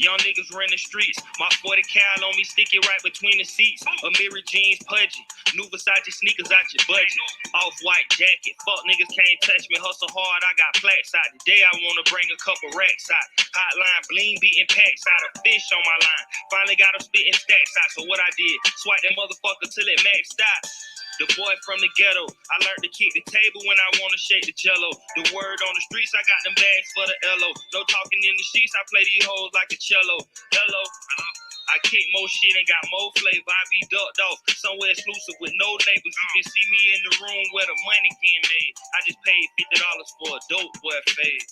Young niggas run the streets. My 40 cal on me, stick it right between the seats. A mirror jeans pudgy. New Versace sneakers out your budget. Off-white jacket. Fuck niggas can't touch me. Hustle hard, I got plaques out. Today I wanna bring a couple racks out. Hotline bling beating packs out. A fish on my line. Finally got them spitting stacks out. So what I did, swipe that motherfucker till it maxed out. The boy from the ghetto, I learned to kick the table when I wanna shake the jello. The word on the streets, I got them bags for the LO. No talking in the sheets, I play these hoes like a cello. Hello, I kick more shit and got more flavor. I be ducked off, somewhere exclusive with no labels. You can see me in the room where the money getting made. I just paid $50 for a dope boy fade.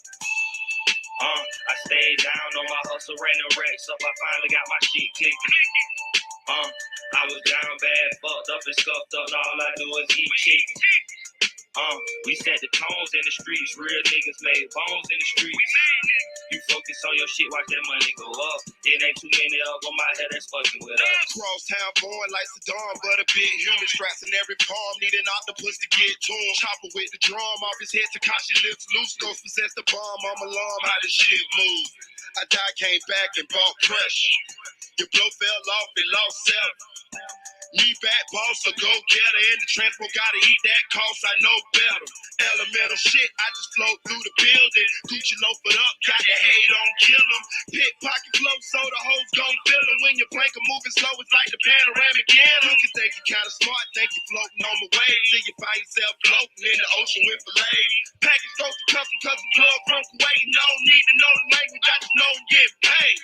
I stayed down on my hustle, ran the racks up. I finally got my shit clicking. I was down bad, fucked up and scuffed up, and all I do is eat chicken. We set the tones in the streets, real niggas made bones in the streets. You focus on your shit, watch that money go up. It ain't too many of them out here that's fucking with us. Crosstown born like Saddam, but a big human. Straps in every palm, need an octopus to get to him. Chopper with the drum, off his head, Takashi lips loose. Ghost possess the bomb, I'm alarm, how the shit move. I died, came back and bought fresh. Your blow fell off and lost self. Me back boss, a go-getter in the transport, gotta eat that cost, I know better. Elemental shit, I just float through the building. Gucci loafed up, got the hate on kill 'em. Pickpocket flow, so the hoes gon' fill 'em. When your plank are moving slow, it's like the panoramic cannon. You can think you kinda smart, think you floating on the wave. Till you find yourself floating in the ocean with fillets. Package goes to custom club from Kuwait. No need to know the language, I just know I'm getting paid.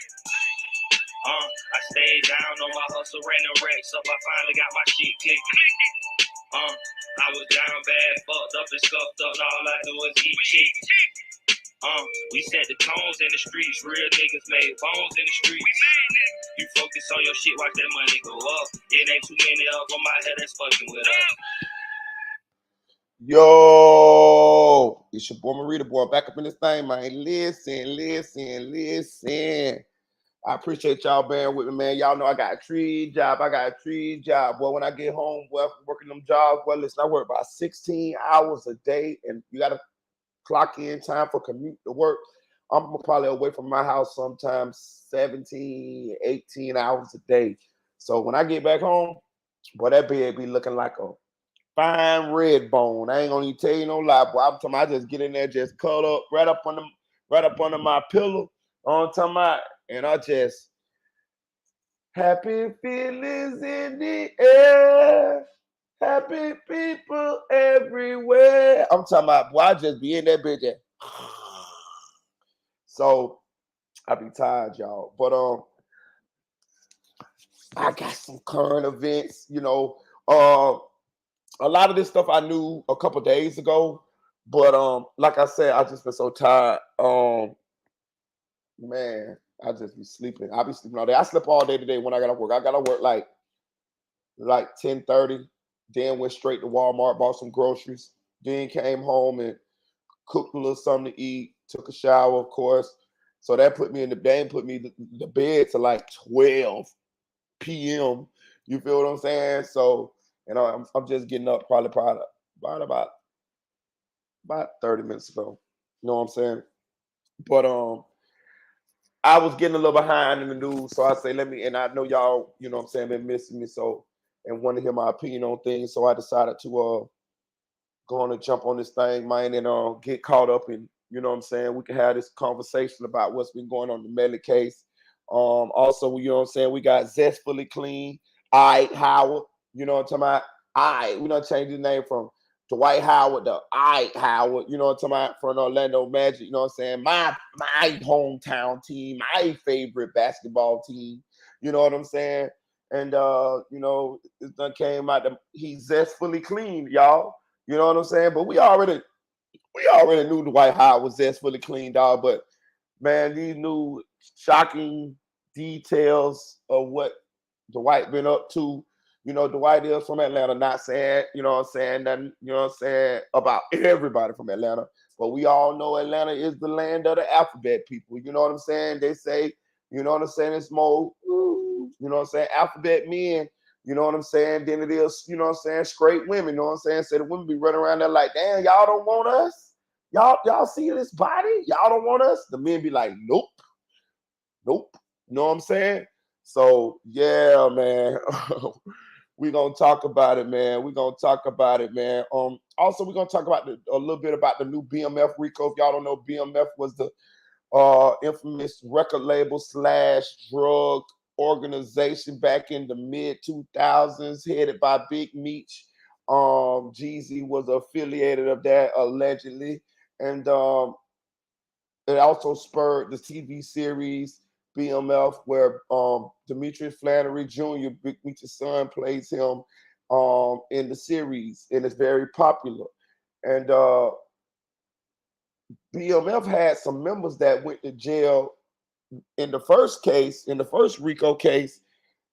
I stayed down on my hustle, ran the racks up. I finally got my shit clicking. I was down bad, fucked up and scuffed up, and all I do is eat chicken. We set the tones in the streets, real niggas made bones in the streets. You focus on your shit, watch that money go up. It ain't too many of them out here that's fucking with us. Yo, it's your boy Marita, boy. Back up in this thing, man. Listen. I appreciate y'all bearing with me, man. Y'all know I got a tree job. Boy, when I get home, boy, working them jobs, well, listen, I work about 16 hours a day, and you got to clock in time for commute to work. I'm probably away from my house sometimes 17, 18 hours a day. So when I get back home, boy, that bed be looking like a fine red bone. I ain't gonna even tell you no lie, boy. I'm talking about I just get in there, just curl up right up under my pillow. I'm talking about, and I just happy feelings in the air, happy people everywhere. I'm talking about, boy, I just be in that bitch. So I be tired, y'all. But I got some current events, you know. A lot of this stuff I knew a couple days ago, but like I said, I just been so tired. Man, I just be sleeping. I be sleeping all day. I slept all day today when I got to work. I got to work like 10:30. Then went straight to Walmart, bought some groceries. Then came home and cooked a little something to eat. Took a shower, of course. So that put me in the bed, put me the bed to like 12 p.m. You feel what I'm saying? So, I'm just getting up probably about 30 minutes ago. You know what I'm saying? But I was getting a little behind in the news, so I say and I know y'all, you know what I'm saying, been missing me, so, and want to hear my opinion on things, so I decided to go on and jump on this thing, man, and get caught up in, you know what I'm saying, we can have this conversation about what's been going on in the Mellys case. Also, you know what I'm saying, we got Zestfully Clean, Howard, you know what I'm talking about, we done changed the name from Dwight Howard, Howard, you know what I'm talking about, from Orlando Magic, you know what I'm saying, my hometown team, my favorite basketball team, you know what I'm saying, and, you know, it done came out, he's zestfully clean, y'all, you know what I'm saying, but we already knew Dwight Howard was zestfully clean, dog, but, man, these new shocking details of what Dwight been up to. You know, Dwight is from Atlanta, not saying, you know what I'm saying, nothing, you know what I'm saying, about everybody from Atlanta. But we all know Atlanta is the land of the alphabet people. You know what I'm saying? They say, you know what I'm saying, it's more, you know what I'm saying, alphabet men, you know what I'm saying, than it is, you know what I'm saying, straight women, you know what I'm saying? So the women be running around there like, damn, y'all don't want us? Y'all see this body? Y'all don't want us? The men be like, nope. You know what I'm saying? So yeah, man. We're gonna talk about it, man. We're gonna talk about it, man. Also we're gonna talk about a little bit about the new BMF Rico. If y'all don't know, BMF was the infamous record label / drug organization back in the mid 2000s, headed by Big Meech. Jeezy was affiliated of that allegedly, and it also spurred the TV series BMF, where Demetrius Flannery Jr., Big Meech's son, plays him in the series, and it's very popular. And BMF had some members that went to jail in the first case, in the first Rico case,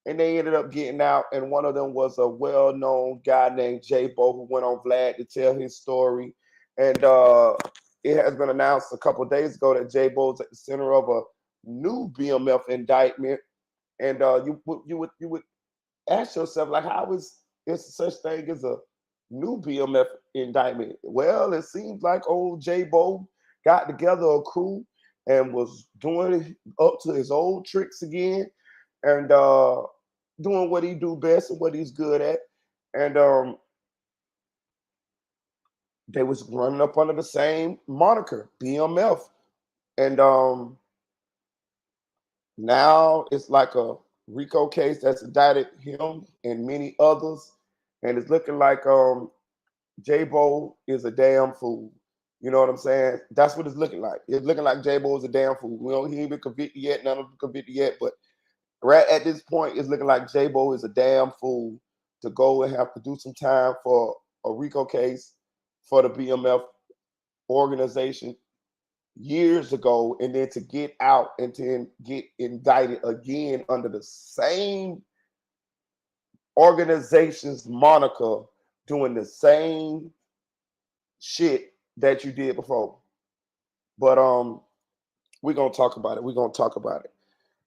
and they ended up getting out. And one of them was a well-known guy named J-Bo, who went on Vlad to tell his story. And it has been announced a couple of days ago that J-Bo's at the center of a new BMF indictment. And you would ask yourself, like, how is there such thing as a new BMF indictment? Well, it seems like old J-Bo got together a crew and was doing up to his old tricks again, and doing what he do best and what he's good at. And they was running up under the same moniker, BMF. And now it's like a Rico case that's indicted him and many others. And it's looking like J-Bo is a damn fool. You know what I'm saying? That's what it's looking like. It's looking like J-Bo is a damn fool. He ain't been convicted yet. None of them convicted yet. But right at this point, it's looking like J-Bo is a damn fool to go and have to do some time for a Rico case for the BMF organization years ago, and then to get out and then get indicted again under the same organization's moniker, doing the same shit that you did before. But we're gonna talk about it. We're gonna talk about it.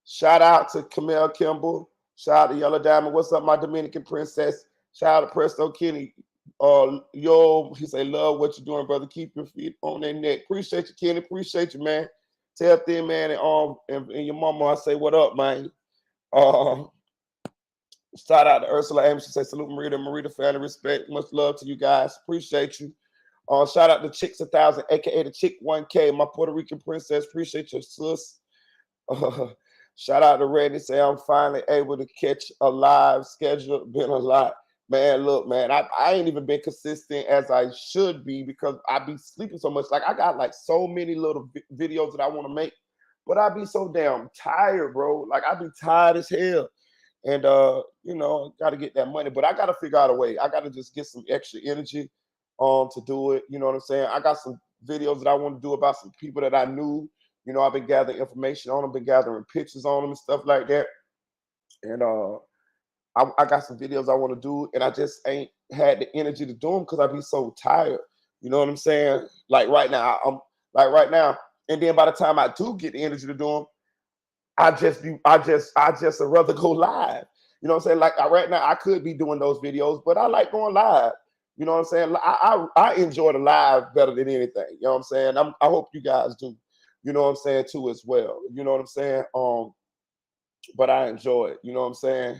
Shout out to Camille Kimball. Shout out to Yellow Diamond. What's up, my Dominican princess? Shout out to Presto Kenny. Yo, he say, love what you're doing, brother. Keep your feet on their neck. Appreciate you, Kenny. Appreciate you, man. Tell Thin Man and your mama I say what up, man. Shout out to Ursula Amos. She say, salute Marita. Marita, family, respect. Much love to you guys. Appreciate you. Shout out to Chicks 1000, aka the Chick 1K, my Puerto Rican princess. Appreciate your sis. Shout out to Randy. Say I'm finally able to catch a live schedule. Been a lot. Man, look, man, I ain't even been consistent as I should be because I be sleeping so much. Like, I got like so many little videos that I want to make, but I be so damn tired, bro. Like, I be tired as hell. And, you know, got to get that money, but I got to figure out a way. I got to just get some extra energy to do it. You know what I'm saying? I got some videos that I want to do about some people that I knew. You know, I've been gathering information on them, been gathering pictures on them and stuff like that. And I got some videos I want to do, and I just ain't had the energy to do them because I be so tired. You know what I'm saying? Like right now, and then by the time I do get the energy to do them, I just would rather go live. You know what I'm saying? Like right now, I could be doing those videos, but I like going live. You know what I'm saying? I enjoy the live better than anything. You know what I'm saying? I hope you guys do. You know what I'm saying too as well. You know what I'm saying? But I enjoy it. You know what I'm saying?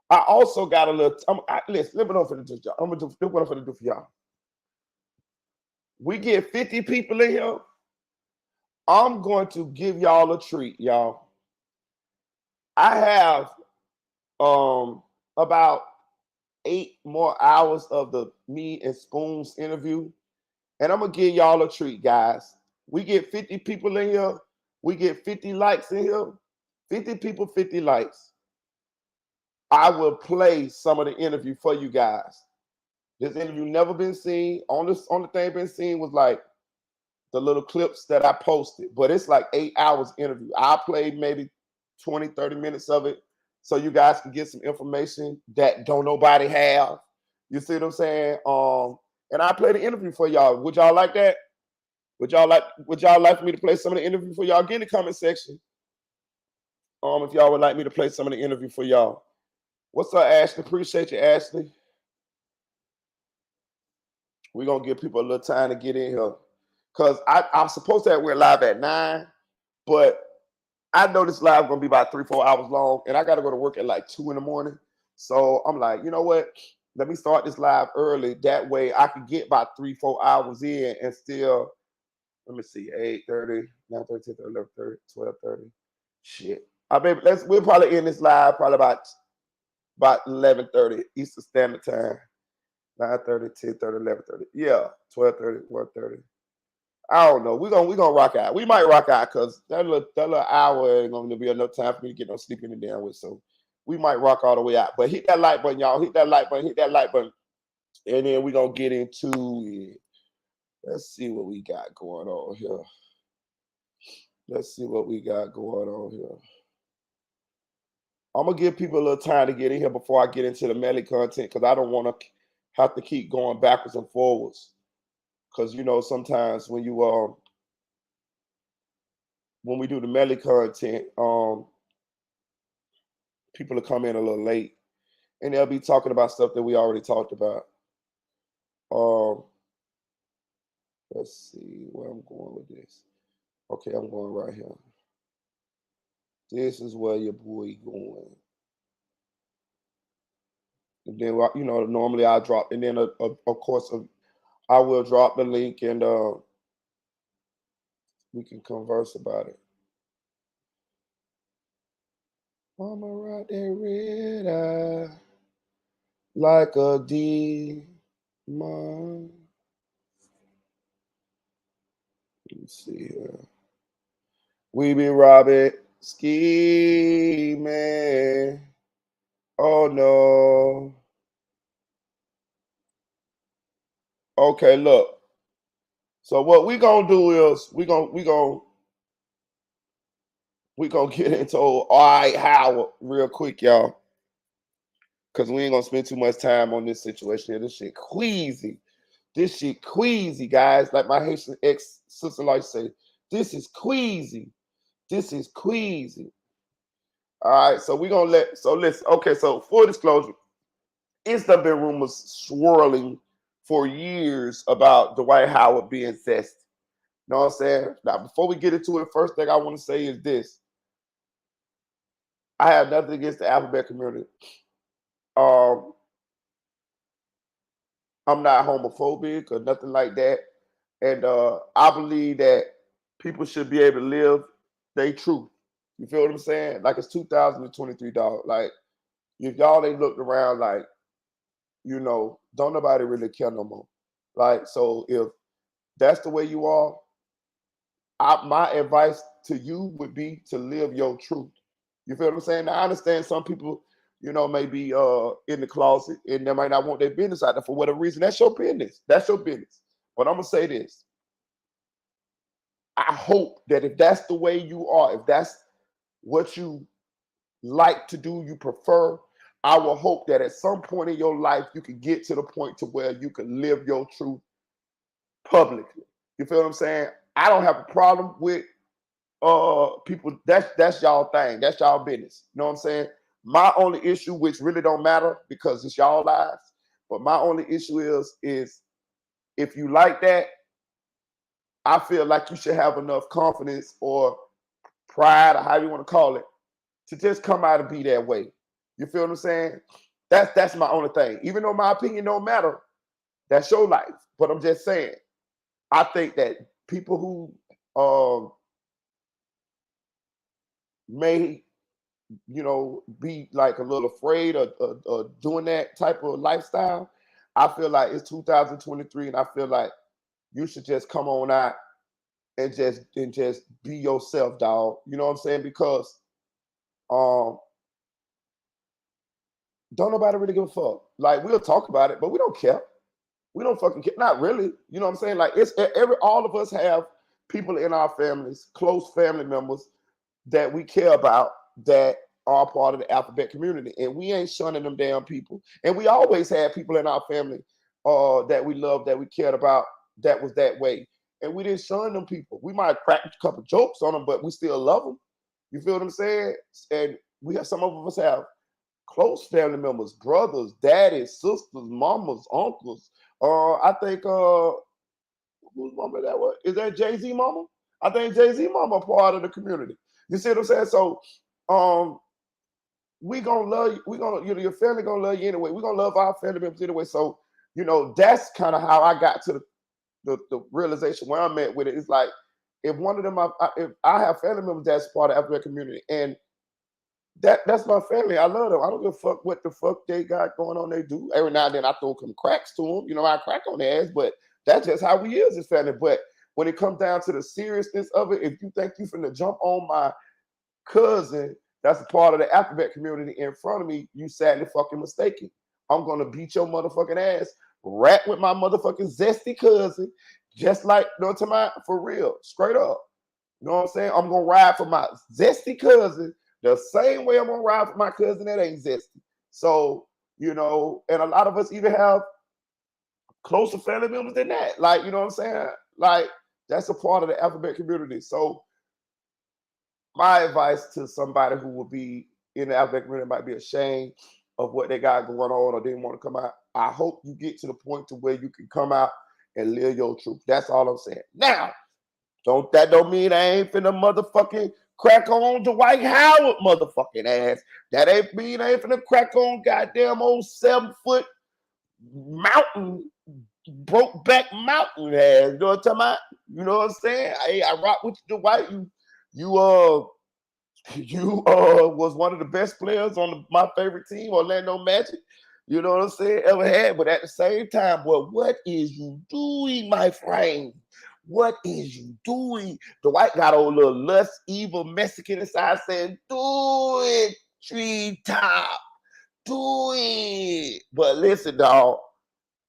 I also got a little. Listen, let me know for the do, y'all. I'm gonna do what I'm gonna do for y'all. We get 50 people in here. I'm going to give y'all a treat, y'all. I have about 8 more hours of the me and Spoon's interview, and I'm gonna give y'all a treat, guys. We get 50 people in here. We get 50 likes in here. 50 people, 50 likes. I will play some of the interview for you guys. This interview never been seen. On the thing been seen was like the little clips that I posted, but it's like 8 hours interview. I played maybe 20, 30 minutes of it so you guys can get some information that don't nobody have. You see what I'm saying? And I played the interview for y'all. Would y'all like that? Would y'all like for me to play some of the interview for y'all? Get in the comment section. If y'all would like me to play some of the interview for y'all. What's up, Ashley? Appreciate you, Ashley. We're gonna give people a little time to get in here. Cause I'm supposed to have we're live at 9, but I know this live gonna be about 3-4 hours long, and I gotta go to work at like 2 in the morning. So I'm like, you know what? Let me start this live early. That way I can get about 3-4 hours in and still, let me see, 8:30, 9:30, 10:30, 11:30, 12:30. Shit. I mean, we'll probably end this live probably about 11:30 Eastern Standard Time. 9:30, 10:30, 11:30. Yeah, 12:30, 1:30. I don't know. We're gonna rock out. We might rock out because that little hour ain't gonna be enough time for me to get no sleep in the damn with. So we might rock all the way out. But hit that like button, y'all. Hit that like button, And then we're gonna get into it. Let's see what we got going on here. I'm gonna give people a little time to get in here before I get into the Melly content because I don't want to have to keep going backwards and forwards. Because you know, sometimes when we do the Melly content, people will come in a little late and they'll be talking about stuff that we already talked about. Let's see where I'm going with this. Okay, I'm going right here. This is where your boy going. And then, you know, normally I drop, and then of course, I will drop the link and we can converse about it. I'ma ride that red eye like a demon. Let me see here. We be robbing, scheming. Oh no. Okay, look. So what we gonna do is we gonna get into all right, Howard, real quick, y'all. Cause we ain't gonna spend too much time on this situation here. This shit queasy. Guys. Like my Haitian ex-sister like to say, this is queasy. All right, so we're gonna listen. Okay, so full disclosure, it's been rumors swirling for years about Dwight Howard being zesty. You know what I'm saying? Now, before we get into it, first thing I want to say is this. I have nothing against the alphabet community. I'm not homophobic or nothing like that. And I believe that people should be able to live their truth. You feel what I'm saying? Like it's 2023, dog. Like if y'all ain't looked around, like, you know, don't nobody really care no more. Like, so if that's the way you are, my advice to you would be to live your truth. You feel what I'm saying? Now, I understand some people, you know, may be in the closet and they might not want their business out there for whatever reason. That's your business. But I'm gonna say this. I hope that if that's the way you are, if that's what you like to do, you prefer, I will hope that at some point in your life you can get to the point to where you can live your truth publicly. You feel what I'm saying? I don't have a problem with people. That's y'all thing. That's y'all business. You know what I'm saying? My only issue, which really don't matter because it's y'all lives, but my only issue is if you like that, I feel like you should have enough confidence or pride or however you want to call it to just come out and be that way. You feel what I'm saying? That's my only thing. Even though my opinion don't matter, that's your life. But I'm just saying, I think that people who may, you know, be like a little afraid of doing that type of lifestyle, I feel like it's 2023, and I feel like you should just come on out and just be yourself, dog. You know what I'm saying? Because don't nobody really give a fuck. Like, we'll talk about it, but we don't care. We don't fucking care. Not really. You know what I'm saying? Like, it's all of us have people in our families, close family members that we care about that are part of the alphabet community. And we ain't shunning them damn people. And we always had people in our family that we loved, that we cared about, that was that way. And we didn't shun them people. We might crack a couple jokes on them, but we still love them. You feel what I'm saying? And we have, some of us have close family members, brothers, daddies, sisters, mamas, uncles. I think whose mama that was? Is that Jay-Z mama? I think Jay-Z mama part of the community. You see what I'm saying? So, we gonna love you. We gonna, your family gonna love you anyway. We gonna love our family members anyway. So, that's kind of how I got to the realization where I'm at with it. It's like, if one of them, if I have family members that's part of the African community, and that's my family. I love them. I don't give a fuck what the fuck they got going on. They do. Every now and then I throw some cracks to them. I crack on their ass, but that's just how we is as family. But when it comes down to the seriousness of it, if you think you finna jump on my cousin that's a part of the alphabet community in front of me, you sadly fucking mistaken. I'm gonna beat your motherfucking ass, rap with my motherfucking zesty cousin, just like, for real, straight up. You know what I'm saying? I'm gonna ride for my zesty cousin the same way I'm gonna ride for my cousin that ain't zesty. So, and a lot of us even have closer family members than that. Like, you know what I'm saying? Like, that's a part of the alphabet community. So, my advice to somebody who will be in the alphabet community might be ashamed of what they got going on or didn't want to come out. I hope you get to the point to where you can come out and live your truth. That's all I'm saying. Now, that don't mean I ain't finna motherfucking crack on Dwight Howard motherfucking ass. That ain't mean I ain't finna crack on goddamn old 7-foot mountain, broke back mountain ass. You know what I'm talking about? You know what I'm saying? I rock with you, Dwight. You was one of the best players on my favorite team, Orlando Magic. You know what I'm saying? Ever had. But at the same time, boy, what is you doing, my friend? What is you doing? Dwight got a little lust, evil Mexican inside saying, do it, treetop. Do it. But listen, dog.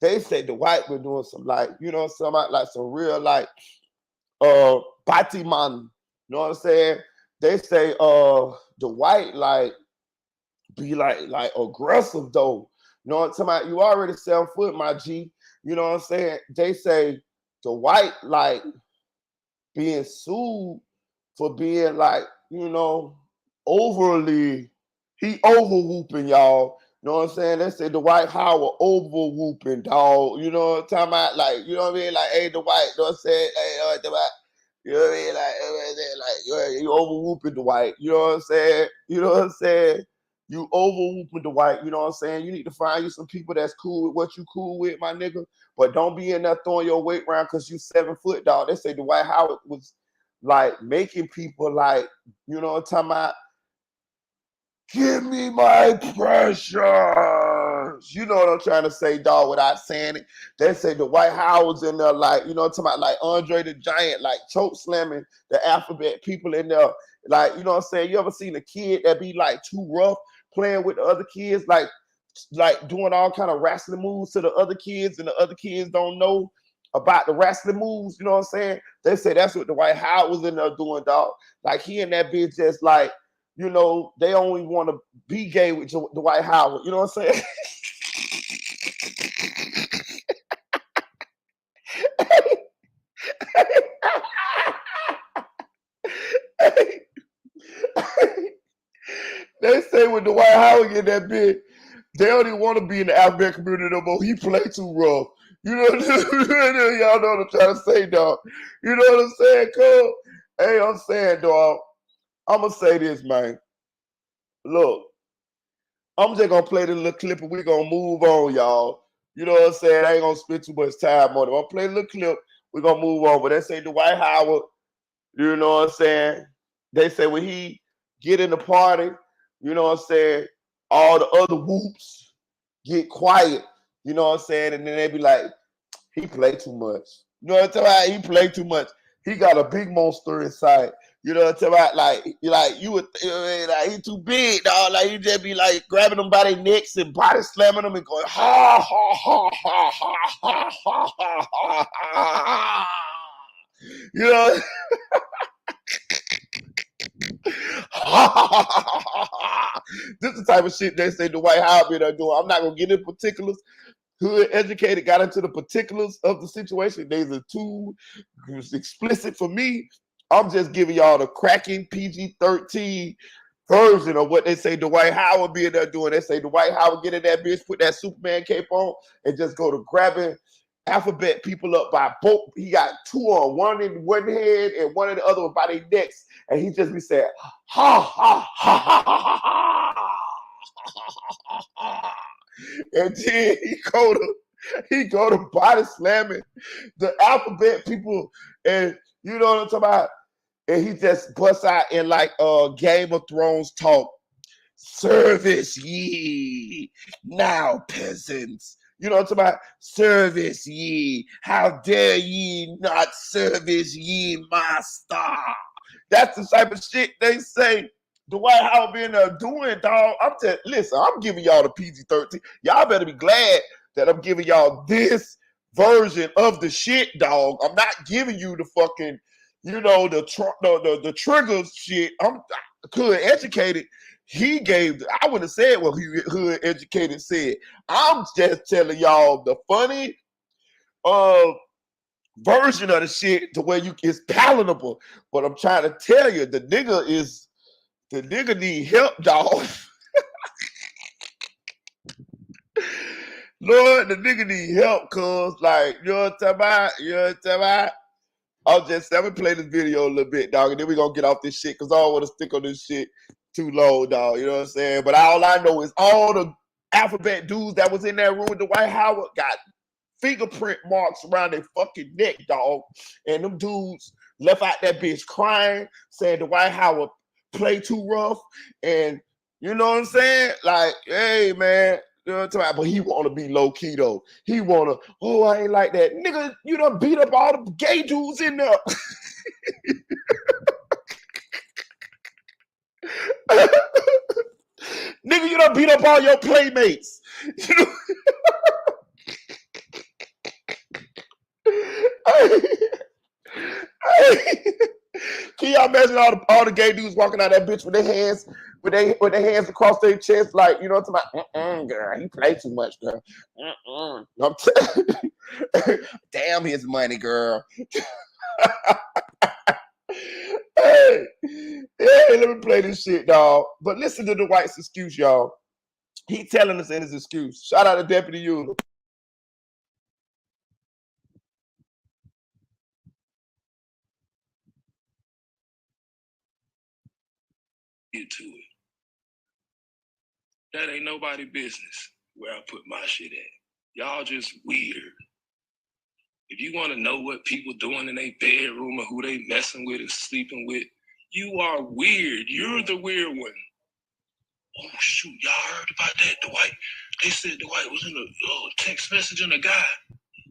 They say Dwight been doing some like some real like Batiman. You know what I'm saying? They say Dwight like be like aggressive though. You know what I'm talking about? You already 7 foot, my G. You know what I'm saying? They say Dwight like being sued for being like, overly, he over whooping, y'all. You know what I'm saying? They say Dwight Howard over whooping, dog. You know what I'm talking about? Like, you know what I mean? Like, hey, Dwight, you know what I'm saying? Hey, Dwight. You know what I mean? Like, you over whooping Dwight. You know what I'm saying? You know what I'm saying? You over whooping Dwight. You know what I'm saying? You need to find you some people that's cool with what you cool with, my nigga. But don't be in there throwing your weight around because you 7 foot, dog. They say Dwight Howard was like making people like, you know what I'm talking about? Give me my precious. You know what I'm trying to say, dog, without saying it. They say the Dwight Howard's in there, like, you know what I'm talking about, like Andre the Giant, like choke slamming the alphabet people in there. Like, you know what I'm saying? You ever seen a kid that be like too rough playing with the other kids, like doing all kind of wrestling moves to the other kids, and the other kids don't know about the wrestling moves, you know what I'm saying? They say that's what the Dwight Howard was in there doing, dog. Like, he and that bitch just like, they only want to be gay with Dwight Howard. You know what I'm saying? They say when Dwight Howard get that big, they don't even want to be in the alphabet community no more. He play too rough. You know what y'all know what I'm trying to say, dog. You know what I'm saying, cuz? Hey, I'm saying, dog, I'm going to say this, man. Look, I'm just going to play this little clip and we're going to move on, y'all. You know what I'm saying? I ain't going to spend too much time on it. I'll play a little clip. We're going to move on. But they say Dwight Howard, you know what I'm saying? They say when he get in the party, you know what I'm saying, all the other whoops get quiet. You know what I'm saying? And then they be like, he play too much. You know what I'm talking about? He play too much. He got a big monster inside. You know what I'm talking about? Like you would, like he too big, dog. Like he just be like grabbing them by their necks and body slamming them and going ha ha ha ha ha ha ha ha ha. You know. This is the type of shit they say Dwight Howard be there doing. I'm not gonna get into particulars. Hood educated got into the particulars of the situation. These are too explicit for me. I'm just giving y'all the cracking PG-13 version of what they say Dwight Howard be in there doing. They say Dwight Howard get in that bitch, put that Superman cape on, and just go to grabbing alphabet people up by both. He got two on, one in one head and one in the other one by their necks. And he just be saying, ha, ha, ha, ha, ha, ha, ha. And then he go to body slamming the alphabet people. And you know what I'm talking about? And he just busts out in like Game of Thrones talk. Service ye now, peasants. You know what I'm talking about? Service ye. How dare ye not service ye, master? That's the type of shit they say Dwight Howard been doing, dog. Listen, I'm giving y'all the PG-13. Y'all better be glad that I'm giving y'all this version of the shit, dog. I'm not giving you the fucking, you know, the triggers shit. I'm hood educated. He gave, I wouldn't have said what hood educated said. I'm just telling y'all the funny version of the shit to where it's palatable. But I'm trying to tell you, the nigga need help, dog. Lord, the nigga need help, cuz, like, you know what I'm talking about? I'm gonna play this video a little bit, dog, and then we're gonna get off this shit, because I don't want to stick on this shit too long, dog, you know what I'm saying? But all I know is all the alphabet dudes that was in that room with Dwight Howard got fingerprint marks around their fucking neck, dog. And them dudes left out that bitch crying, saying Dwight Howard play too rough. And you know what I'm saying? Like, hey, man, you know what I'm talking about? But he want to be low key, though. He want to, oh, I ain't like that. Nigga, you done beat up all the gay dudes in there. Nigga, you done beat up all your playmates. You know? Can y'all imagine all the gay dudes walking out that bitch with their hands across their chest, like, you know what I'm talking about? Girl, he play too much, girl. I'm damn his money, girl. Hey, let me play this shit, dog. But listen to Dwight's excuse, y'all. He telling us in his excuse. Shout out to Deputy Euler. Get to it. That ain't nobody business where I put my shit at. Y'all just weird. If you want to know what people doing in their bedroom or who they messing with or sleeping with, you are weird. You're the weird one. Oh, shoot, y'all heard about that, Dwight? They said Dwight was in a text messaging a guy.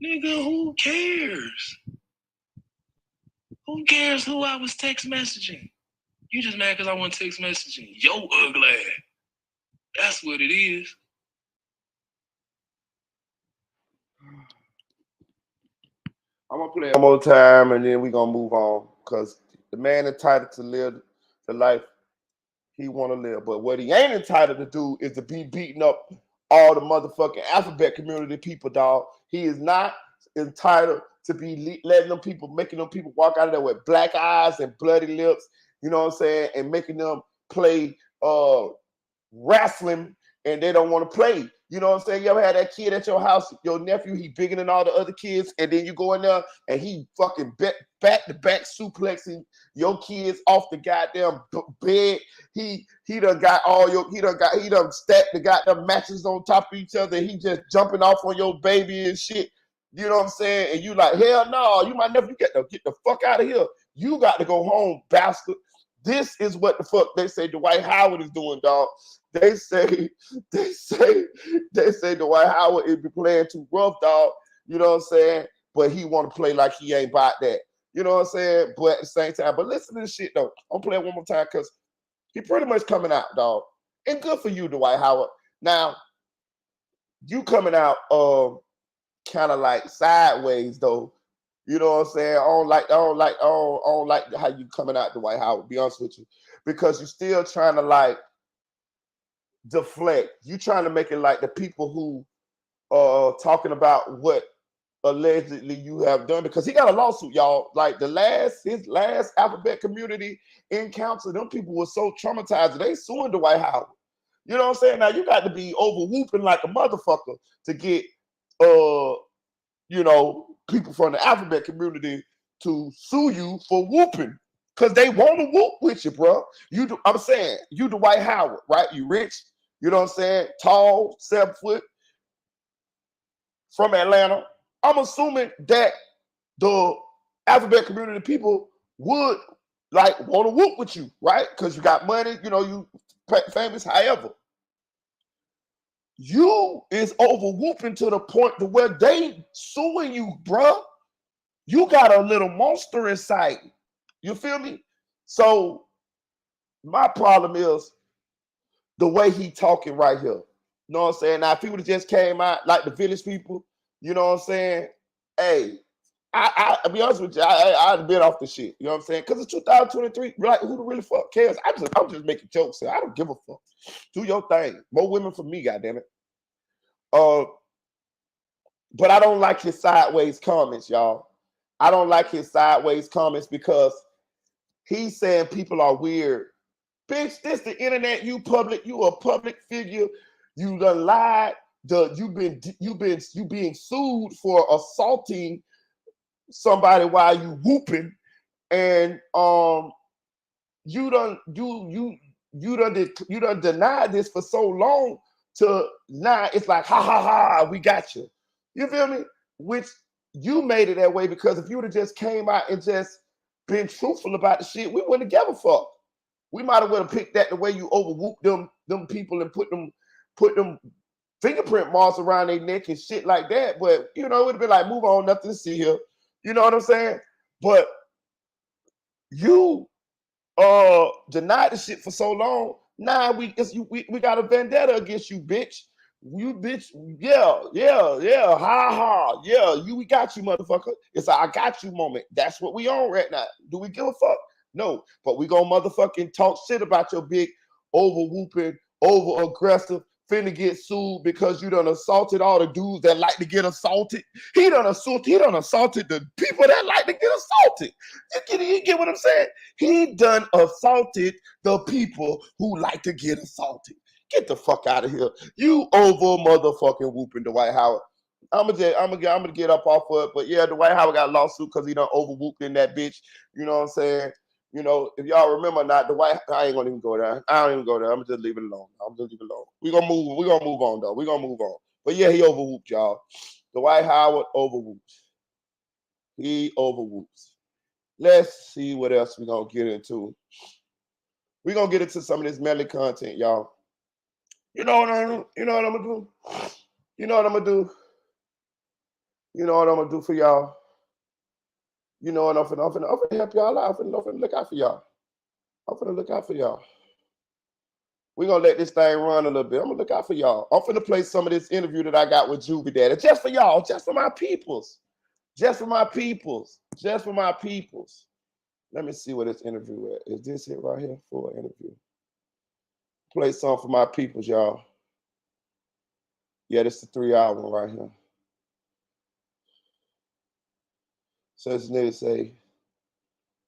Nigga, who cares? Who cares who I was text messaging? You just mad because I want text messaging. Yo, ugly ass. That's what it is. I'm gonna play it one more time and then we're gonna move on. Cause the man entitled to live the life he wanna live. But what he ain't entitled to do is to be beating up all the motherfucking alphabet community people, dog. He is not entitled to be letting them people, making them people walk out of there with black eyes and bloody lips, you know what I'm saying, and making them play wrestling and they don't want to play. You know what I'm saying? You ever had that kid at your house, your nephew, he bigger than all the other kids, and then you go in there and he fucking back-to-back suplexing your kids off the goddamn bed. He done stacked the goddamn matches on top of each other. He just jumping off on your baby and shit. You know what I'm saying? And you like, hell no, you my nephew, get the fuck out of here. You got to go home, bastard. This is what the fuck they say Dwight Howard is doing, dog. They say Dwight Howard is be playing too rough, dog. You know what I'm saying? But he want to play like he ain't about that. You know what I'm saying? But at the same time, but listen to this shit though. I'm playing one more time because he pretty much coming out, dog. And good for you, Dwight Howard. Now, you coming out kind of like sideways though. You know what I'm saying? I don't like how you coming out, Dwight Howard, be honest with you. Because you're still trying to like deflect. You trying to make it like the people who are talking about what allegedly you have done, because he got a lawsuit, y'all. Like his last alphabet community encounter, them people were so traumatized they suing Dwight Howard. You know what I'm saying? Now you got to be over whooping like a motherfucker to get you know, people from the alphabet community to sue you for whooping. Cause they want to whoop with you, bro. I'm saying, you Dwight Howard, right? You rich, you know what I'm saying? Tall, 7 foot, from Atlanta. I'm assuming that the alphabet community people would like want to whoop with you, right? Because you got money, you know, you famous. However, you is over whooping to the point to where they suing you, bro. You got a little monster inside. You feel me? So my problem is the way he talking right here. You know what I'm saying? Now, if people just came out like the village people, you know what I'm saying? Hey, I'll be honest with you, I'd have been off the shit. You know what I'm saying? Because it's 2023. Like, who the really fuck cares? I'm just making jokes here. I don't give a fuck. Do your thing. More women for me, goddammit. But I don't like his sideways comments, y'all. I don't like his sideways comments because he's saying people are weird. Bitch, this the internet. You public. You a public figure. You done lied. You being sued for assaulting somebody while you whooping, and you done denied this for so long. To now it's like ha ha ha, we got you. You feel me? Which you made it that way because if you would have just came out and just been truthful about the shit, we wouldn't have given a fuck. We might have well have picked that the way you overwhooped them people and put them fingerprint marks around their neck and shit like that. But you know, it would have been like, move on, nothing to see here. You know what I'm saying? But you denied the shit for so long. Now we got a vendetta against you, bitch. You bitch, yeah, ha ha, yeah, we got you, motherfucker. It's a I got you moment. That's what we on right now. Do we give a fuck? No, but we gonna motherfucking talk shit about your big over whooping, over aggressive, finna get sued because you done assaulted all the dudes that like to get assaulted. He done assaulted the people that like to get assaulted. You get what I'm saying? He done assaulted the people who like to get assaulted. Get the fuck out of here. You over motherfucking whooping Dwight Howard. I'm gonna get up off of it, but yeah, Dwight Howard got a lawsuit because he done over whooped in that bitch. You know what I'm saying? You know, if y'all remember not, I ain't gonna even go there. I don't even go there. I'm gonna just leave it alone. We're gonna move on though. We're gonna move on. But yeah, he overwhooped, y'all. Dwight Howard overwhooped. He overwhooped. Let's see what else we're gonna get into. We're gonna get into some of this Mellys content, y'all. You know what I'm gonna do? You know what I'm gonna do? You know what I'm gonna do? You know what I'm gonna do for y'all? You know what I'm finna help y'all out. I'm finna look out for y'all. I'm finna look out for y'all. We're gonna let this thing run a little bit. I'm gonna look out for y'all. I'm finna play some of this interview that I got with Juvie Daddy. Just for y'all, just for my peoples. Just for my peoples. Just for my peoples. Let me see what this interview is. Is this it right here for an interview? Play some for my peoples, y'all. Yeah, this is the 3-hour one right here. So this nigga say,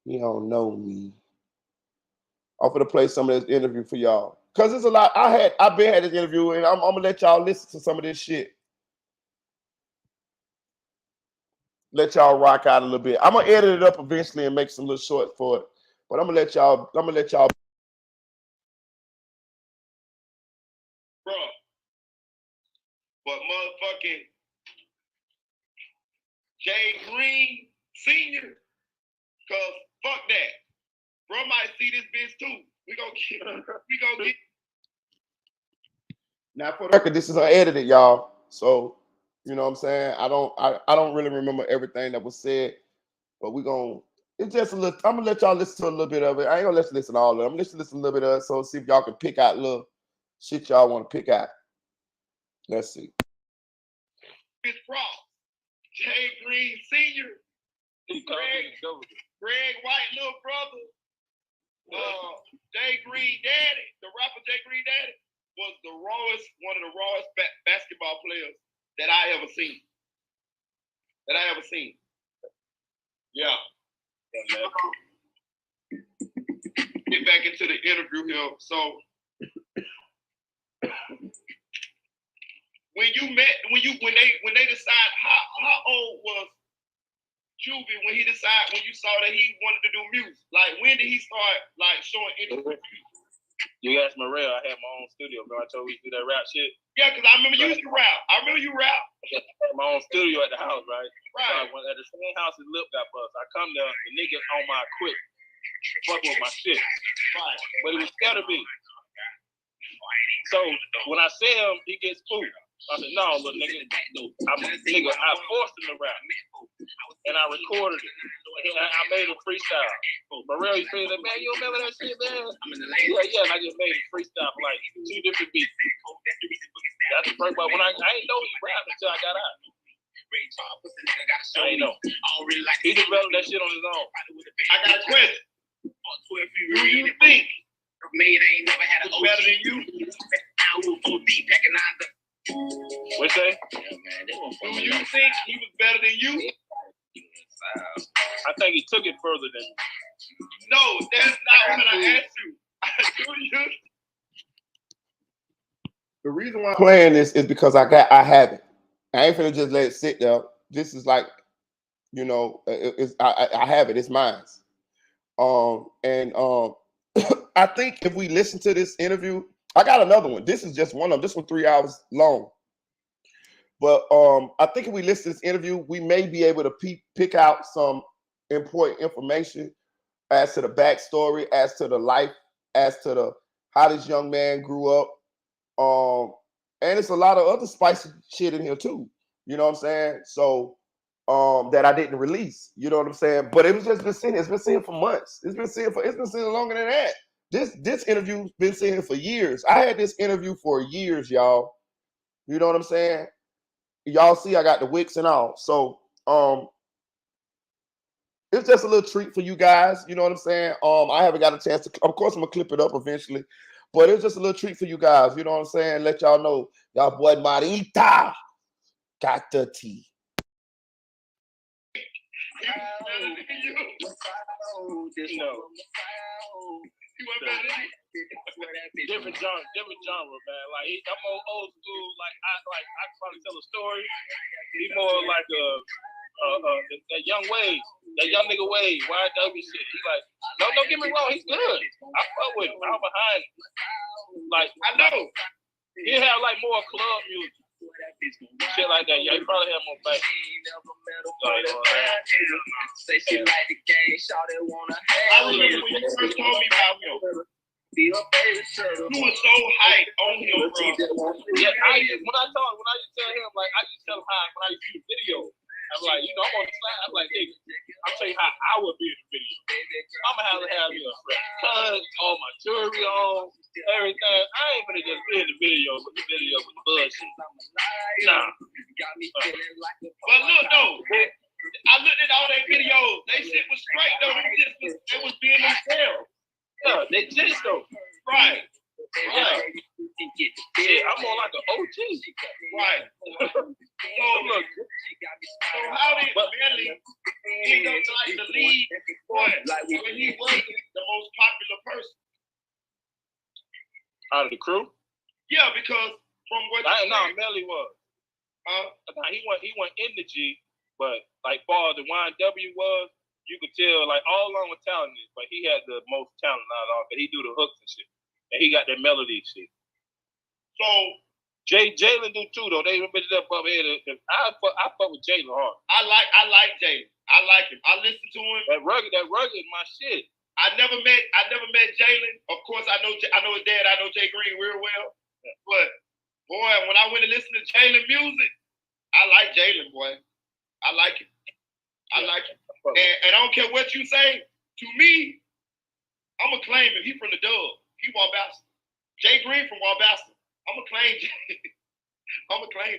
he don't know me. I'm gonna play some of this interview for y'all. Cause it's a lot. I've been had this interview and I'm gonna let y'all listen to some of this shit. Let y'all rock out a little bit. I'm gonna edit it up eventually and make some little shorts for it. But I'm gonna let y'all. Bro, but motherfucking Jay Green Senior, cause fuck that. Bro might see this bitch too. We gonna get. Now for the record, this is unedited, y'all. So you know what I'm saying. I don't really remember everything that was said, but we gonna. It's just a little. I'm gonna let y'all listen to a little bit of it. I ain't gonna let you listen to all of it. I'm gonna let you listen to a little bit of it. So see if y'all can pick out little shit y'all want to pick out. Let's see. Bitch Frost, Jay Green Senior, Greg White little brother, Jay Green Daddy, the rapper Jay Green Daddy, was one of the rawest basketball players that I ever seen. Yeah. Get back into the interview here. So when they decide how old was Juvie when you saw that he wanted to do music? Like, when did he start like showing interest? You asked Morel, I had my own studio, bro. I told you to do that rap shit. Yeah, because I remember you used to rap. I had my own studio at the house, right? Right. So I went at the same house as Lip got bust. I come there, the nigga on my equipment, fucking with my shit. Right. But he was scared of me. So when I see him, he gets spooked. I said, no, little nigga. I forced him to rap. And I recorded it. And I made a freestyle. Morel, you saying that, man, you remember that shit, man? Yeah, and I just made a freestyle for like 2 different beats. That's the first one. When I ain't know he rapped until I got out. I ain't know. He developed that shit on his own. I got a question. Who you think was better than you? What's that? Do you think he was better than you? I think he took it further than you. No, that's not what I asked you. Do you? The reason why I'm playing this is because I have it. I ain't finna just let it sit there. This is like, you know, I have it. It's mine. I think if we listen to this interview, I got another one. This is just one of them. This one 3 hours long. But I think if we listen to this interview, we may be able to pick out some important information as to the backstory, as to the life, as to how this young man grew up. And it's a lot of other spicy shit in here too. You know what I'm saying? So that I didn't release. You know what I'm saying? But it was just been sitting. It's been sitting for months. It's been sitting longer than that. This interview's been sitting for years. I had this interview for years, y'all. You know what I'm saying? Y'all see I got the wicks and all. So it's just a little treat for you guys. You know what I'm saying? I haven't got a chance to, of course I'm gonna clip it up eventually, but it's just a little treat for you guys. You know what I'm saying? Let y'all know y'all boy Marita got the tea. Different genre, man. Like I'm more old school. I probably tell a story. He more like that young wave, that young nigga wave, YW shit. He like, don't get me wrong, he's good. I fuck with him. I'm behind him. Like I know he have like more club music. Shit like that, yeah, he probably have more bass. Say she like the game, shawty wanna have. I remember when you first told me about him. You were so hyped on him, bro. Yeah, when I used to tell him, like I used to tell him how when I used to do the video. I'm like, you know, I'm on the side. I'm like, nigga, I'll tell you how I would be in the video. I'm gonna have me a fresh cut, all my jewelry on, everything. I ain't gonna just be in the video with the bullshit. Nah. But look, though, I looked at all their videos. They shit was straight though. They was being themselves. Yeah, they just though. Right. Yeah. Yeah, I'm more like an OG. Right. So how did Mellys end up like the lead one when he wasn't the most popular person? Out of the crew? Yeah, because from what Mellys was. He went in the G, but like far as the YW was, you could tell like all along with talent is, but he had the most talent out of all, but he do the hooks and shit. And he got that melody shit. So Jalen do too though. They been up here. I fuck with Jalen hard. I like Jalen. I like him. I listen to him. That rugged is my shit. I never met Jalen. Of course I know his dad, I know Jay Green real well. Yeah. But boy, when I went to listen to Jalen music, I like Jalen, boy. I like him. I like him. And I don't care what you say. To me, I'm going to claim him. He from the Dub. He Wabasta. Jay Green from Wabasta. I'm going to claim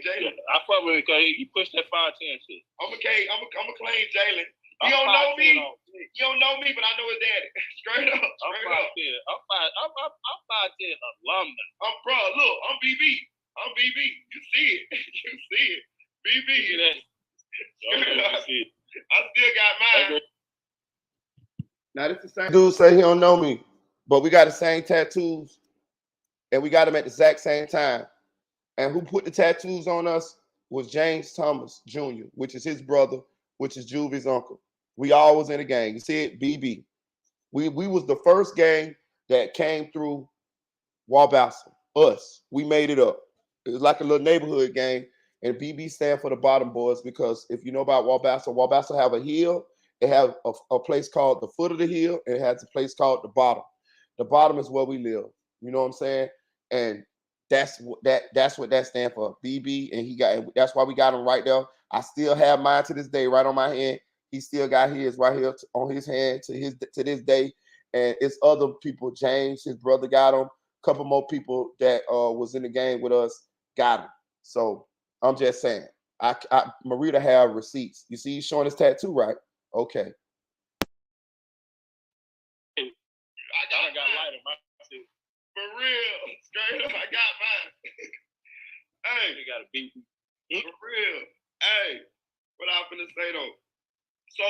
Jalen. I fuck with him because he pushed that 5'10" shit. I'm going to claim Jalen. You don't know me. You don't know me, but I know his daddy. Straight up. I'm 5'10" alumni. Bro, look, I'm BB. You see it. BB. I still got mine. Now this the same dude say he don't know me, but we got the same tattoos, and we got them at the exact same time. And who put the tattoos on us was James Thomas Jr., which is his brother, which is Juvie's uncle. We all was in a gang. You see it, BB. We was the first gang that came through Wabassa. Us. We made it up. It was like a little neighborhood gang. And BB stand for the bottom boys because if you know about Wabassa, Wabassa have a hill. It has a place called the foot of the hill, and it has a place called the bottom. The bottom is where we live. You know what I'm saying? And that's what that stands for. BB, and that's why we got him right there. I still have mine to this day, right on my hand. He still got his right here on his hand to this day. And it's other people. James, his brother, got him. A couple more people that was in the game with us got him. So I'm just saying. Marita have receipts. You see, he's showing his tattoo, right? Okay. I got light on my suit. For real. Straight up, I got mine. Hey. You got a beat. For real. Hey. What I'm finna say though. So,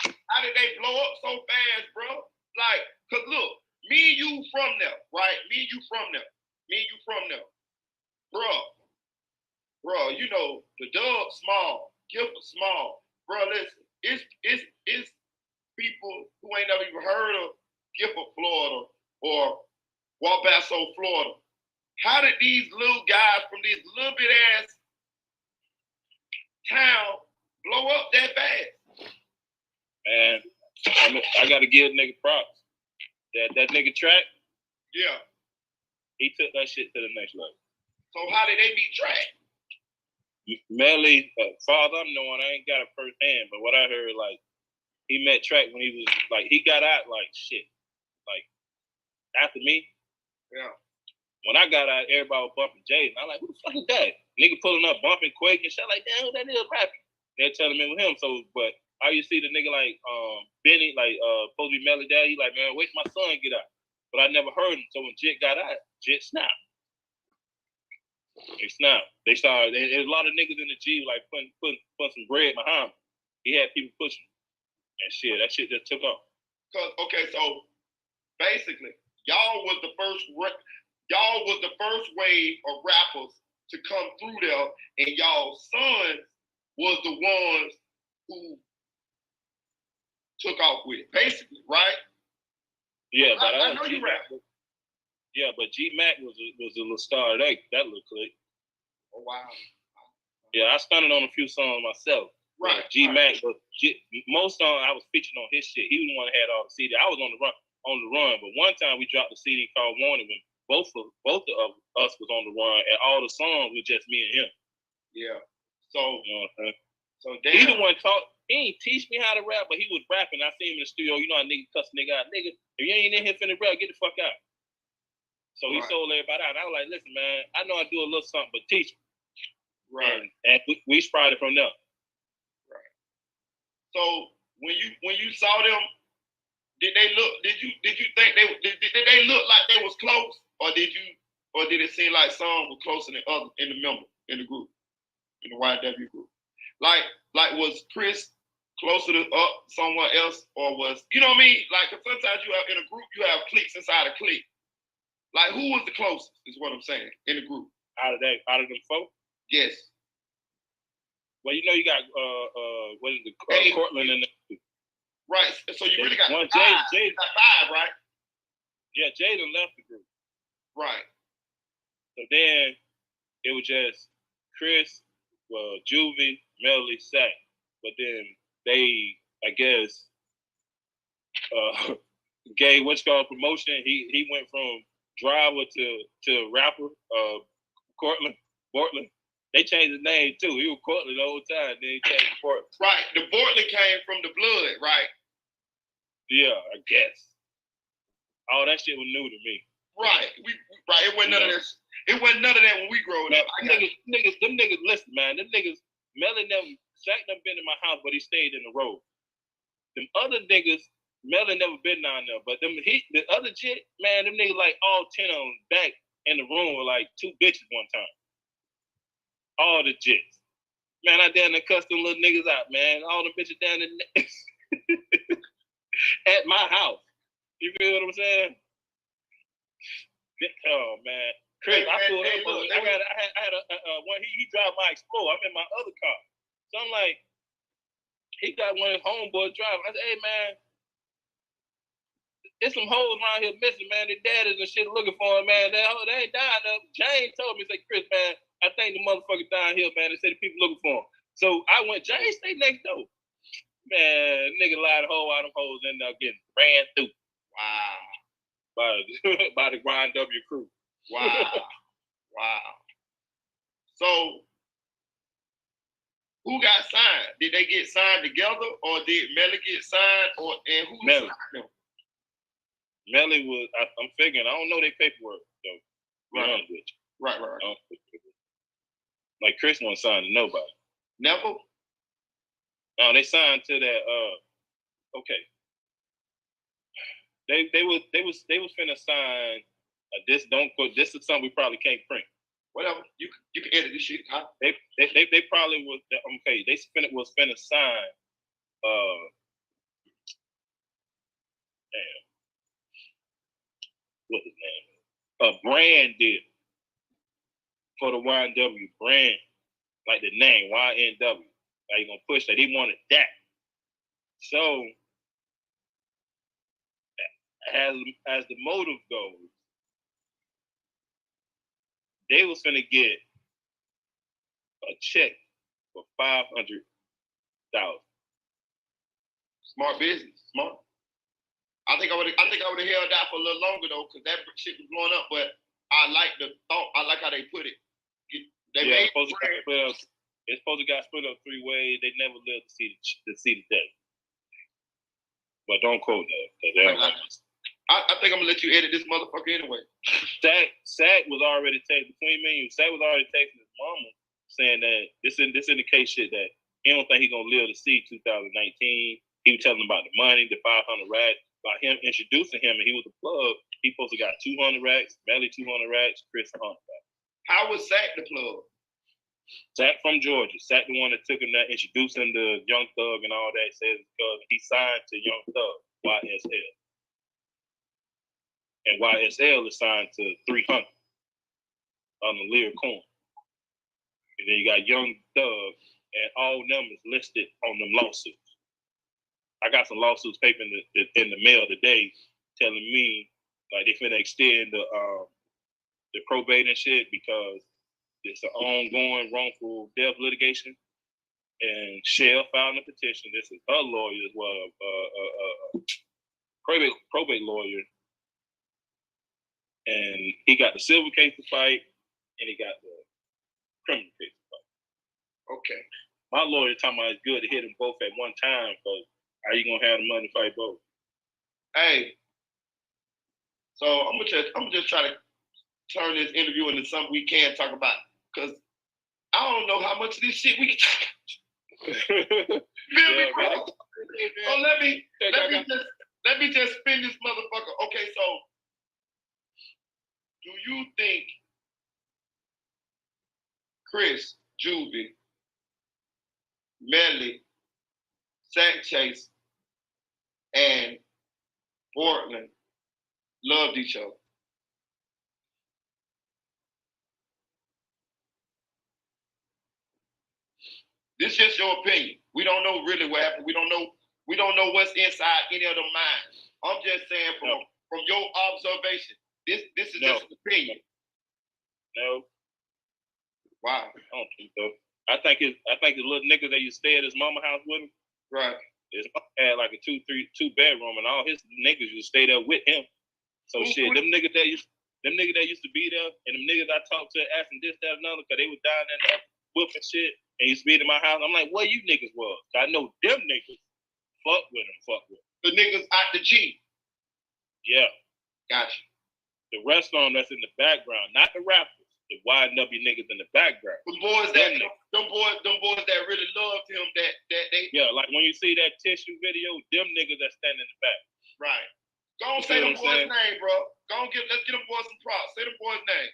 how did they blow up so fast, bro? Like, cause look, me and you from there, right? Me and you from there. Bro, you know, the Dub small, Gifford small. Bro, listen, it's people who ain't never even heard of Gifford, Florida, or Wabasso, Florida. How did these little guys from this little bit ass town blow up that fast? Man, I gotta give nigga props. That nigga Track, Yeah. he took that shit to the next level. So how did they beat Track? Mellys, father I'm knowing, I ain't got it first hand, but what I heard, like, he met Track when he was, like, he got out, like, shit. Like, after me. Yeah. When I got out, everybody was bumping Jaden. I'm like, who the fuck is that? Nigga pulling up, bumping Quake and shit, like, damn, who that is rapping? They're telling me with him, so, but how you see the nigga like Benny, like supposed to be Mellys dad, he like, man, wait till my son get out. But I never heard him. So when Jit got out, Jit snapped. They snapped. They started. There's a lot of niggas in the G like putting some bread behind him. He had people pushing, and shit. That shit just took off. Okay, so basically, y'all was the first wave of rappers to come through there, and y'all sons was the ones who took off with it, basically, right? Yeah, but I know you rap. Yeah, but G Mac was a little star of that little clique. Oh wow. Yeah, I stunted on a few songs myself. Right. G Mac, but most songs I was featuring on his shit. He was the one that had all the CD. I was on the run, but one time we dropped a CD called Wanted when both of us was on the run, and all the songs were just me and him. Yeah. So you know what I'm saying? So damn. He the one taught. He ain't teach me how to rap, but he was rapping. I seen him in the studio. You know how nigga cuss a nigga out. Nigga, if you ain't in here finna rap, get the fuck out. So he sold everybody out. I was like, listen, man, I know I do a little something, but teach me. Right. And we sprouted from there. Right. So when you saw them, did you think did they look like they was close, or did it seem like some were closer than others in the group, in the YW group? Like was Chris closer to someone else, or was, you know what I mean? Like, sometimes you have in a group, you have cliques inside a clique. Like, who was the closest is what I'm saying in the group. Out of them folk? Yes. Well, you know you got what is it, Cortland and the, right. So you really got one five. Jaden, got five, right? Yeah, Jaden left the group. Right. So then it was just Chris, Juvie, Mellys, Sack. But then they, I guess, gave what's called promotion. He went from driver to rapper. Portland. They changed his name too. He was Cortland the whole time. Then he changed to Portland. Right. The Portland came from the blood, right? Yeah, I guess. All that shit was new to me. Right. Right. It wasn't none of this. It wasn't none of that when we growing up. Them niggas, listen, man. Them niggas, Mellys never, Shaq never been in my house, but he stayed in the road. Them other niggas, Mellys never been down there, but the other shit, man, them niggas like all 10 of them back in the room with like 2 bitches one time. All the jits. Man, I down there cussed them little niggas out, man. All the bitches down there at my house. You feel what I'm saying? Oh, man. Chris, Hey, I man, pulled hey, up. look, I had a one. He drive my Explorer. I'm in my other car. So I'm like, he got one of his homeboys driving. I said, hey man, there's some hoes around here missing, man. Their daddies and shit looking for him, man. They ain't dying up. James told me, say, Chris, man, I think the motherfucker down here, man. They said the people looking for him. So I went, James, stay next door. Man, nigga lied the whole out of them hoes ended up getting ran through. Wow. By the Grind W crew. Wow. Wow. So, who got signed? Did they get signed together, or did Melly get signed, and who Melly. signed them? Melly was, I'm figuring, I don't know their paperwork, though. Right. With you. Right. Like Chris wasn't signed to nobody. Never? No, they signed to that, okay. They was finna sign this is something we probably can't print. Whatever. You can edit this shit. Huh? They probably was okay. They was finna sign what's his name? A brand deal for the YNW brand, like the name YNW. Like you gonna push that? They wanted that. So as the motive goes, they was finna get a check for $500,000. Smart business. Smart. I think I would have held out for a little longer though, because that shit was blowing up. But I like the thought. I like how they put it. It's supposed to got split up 3 ways. They never lived to see the day. But don't quote that. I think I'm gonna let you edit this motherfucker anyway. Sack was already texting between me and you. Sack was already texting his mama saying that this indicates shit that he don't think he gonna live to see 2019. He was telling him about the money, the 500 racks, about him introducing him, and he was the plug. He supposed to got 200 racks, Melly 200 racks, Chris 100 racks. How was Sack the plug? Sack from Georgia. Sack the one that took him that introduced him to Young Thug and all that. Says because he signed to Young Thug, YSL. And YSL is signed to 300 on the Lear Corn. And then you got Young Thug, and all them is listed on them lawsuits. I got some lawsuits paper in the mail today telling me like they finna extend the probate and shit because it's an ongoing wrongful death litigation. And Shell filed a petition. This is her lawyer as well, probate lawyer. And he got the civil case to fight, and he got the criminal case to fight. Okay. My lawyer talking about it's good to hit them both at one time, because how you gonna have the money to fight both? Hey, so I'm gonna just try to turn this interview into something we can talk about, because I don't know how much of this shit we can talk about. Feel me, bro? So let me just spin this motherfucker. Okay, so do you think Chris, Juvie, Melly, Sack Chase, and Portland loved each other? This is just your opinion. We don't know really what happened. We don't know what's inside any of their minds. I'm just saying from your observation. This is just an opinion. No. Wow. I don't think so. I think the little nigga that used to stay at his mama house with him. Right. His mama had like a 2 bedroom, and all his niggas used to stay there with him. So them niggas that used to be there, and them niggas I talked to asking this, that, another, because they was down there whooping shit, and used to be in my house. I'm like, where you niggas was? I know them niggas fuck with them. The niggas out the G. Yeah. Gotcha. The rest of them that's in the background, not the rappers. The YNW niggas in the background. Them boys that really loved him, that they. Yeah, like when you see that tissue video, them niggas that stand in the back. Right. Go on, say them boys' name, bro. Let's get them boys some props. Say them boys' name.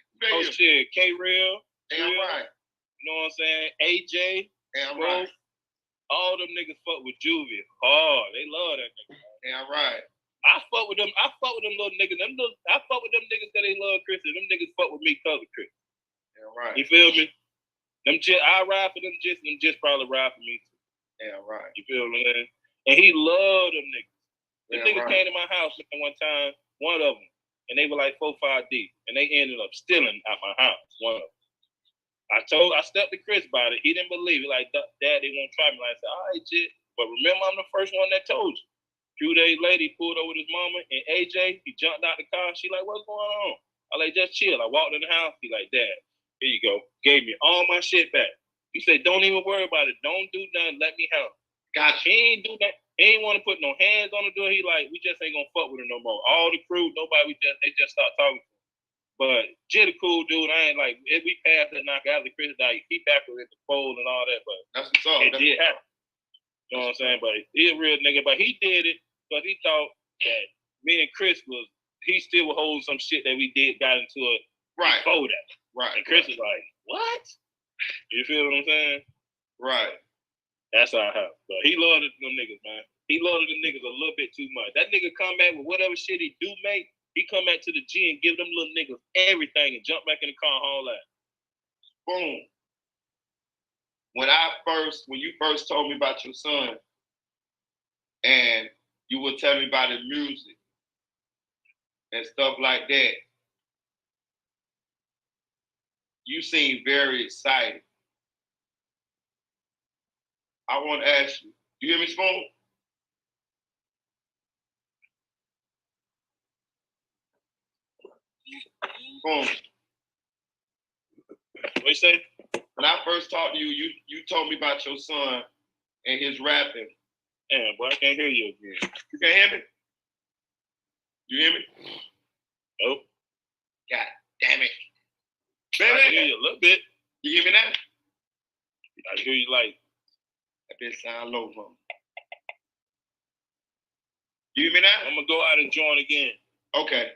Shit, K-Real. Damn right. You know what I'm saying? AJ. Damn right. All them niggas fuck with Juvie. Oh, they love that nigga. Damn right. I fuck with them. I fuck with them little niggas. I fuck with them niggas that they love Chris, and them niggas fuck with me cause of Chris. Yeah, right. You feel me? I ride for them jits, and them jits probably ride for me too. Yeah, right. You feel me, man? And he loved them niggas. Them niggas right. came to my house one time, one of them, and they were like 4-5 deep, and they ended up stealing out my house. One of them. I stepped to Chris about it. He didn't believe it. Like, Dad, they won't try me. Like, I said, all right, jit. But remember, I'm the first one that told you. A few days later, he pulled over with his mama and AJ. He jumped out the car. She like, what's going on? I like, just chill. I walked in the house. He like, Dad, here you go. Gave me all my shit back. He said, don't even worry about it. Don't do nothing. Let me help. God, he ain't do that. He ain't want to put no hands on the door. He like, we just ain't gonna fuck with him no more. All the crew, nobody. They just start talking. But Jit a cool dude. I ain't like, if we passed that knock after Chris died, he back with the fold and all that. But that's what's up. It did happen. You know what I'm saying? But he a real nigga. But he did it because he thought that me and Chris he still was holding some shit that we got into it before that. Right. And Chris was like, what? You feel what I'm saying? Right. That's our house. But he loved them niggas, man. He loved them niggas a little bit too much. That nigga come back with whatever shit he do make. He come back to the G and give them little niggas everything and jump back in the car and haul that. Boom. When you first told me about your son and you were telling me about his music and stuff like that, you seem very excited. I want to ask you, you hear me, Spoon? Boom. What you say? When I first talked to you, you told me about your son and his rapping. Damn, boy, I can't hear you again. You can hear me? You hear me? Nope. God damn it. Baby, I can hear you a little bit. You hear me now? I hear you like. That bitch sound low, bro. You hear me now? I'm gonna go out and join again. Okay.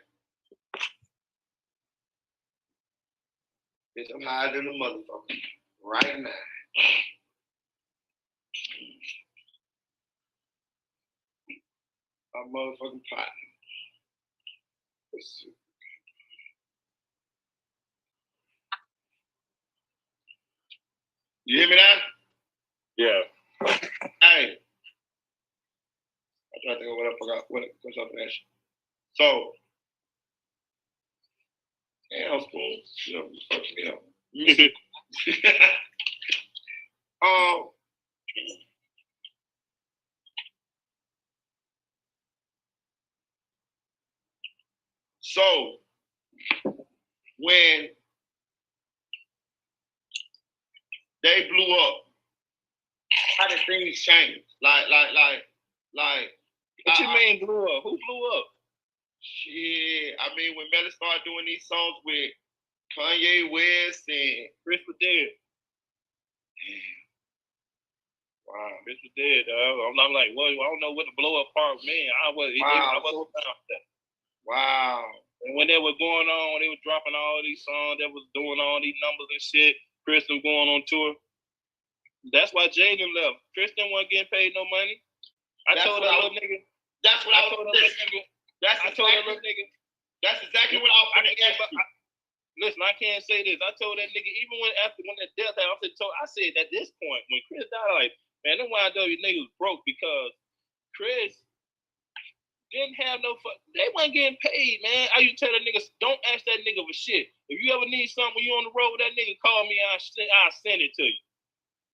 Bitch, I'm higher than a motherfucker right now. My motherfucking pot. Let's see. You hear me now? Yeah. Hey. I'm trying to think of what I forgot. What's up next? So, damn, Spoon. You know, fuck me up. So, when they blew up, how did things change? Like. What you mean blew up? Who blew up? Shit, I mean when Mellys started doing these songs with Kanye West and Chris was dead. Wow, Chris was dead. I'm like, well, I don't know what the blow up part mean. I wasn't down for that. Wow. And when they were going on, they were dropping all these songs, they was doing all these numbers and shit. Chris was going on tour. That's why Jaden left. Chris didn't want getting paid no money. I told that little nigga. That's what I told that little nigga. That's exactly what I was going to ask you. Listen, I can't say this. I told that nigga, even when that death happened, I said at this point, when Chris died, like, man, them YW niggas broke because Chris didn't have no they wasn't getting paid, man. I used to tell that nigga, don't ask that nigga for shit. If you ever need something when you on the road with that nigga, call me, I'll send it to you.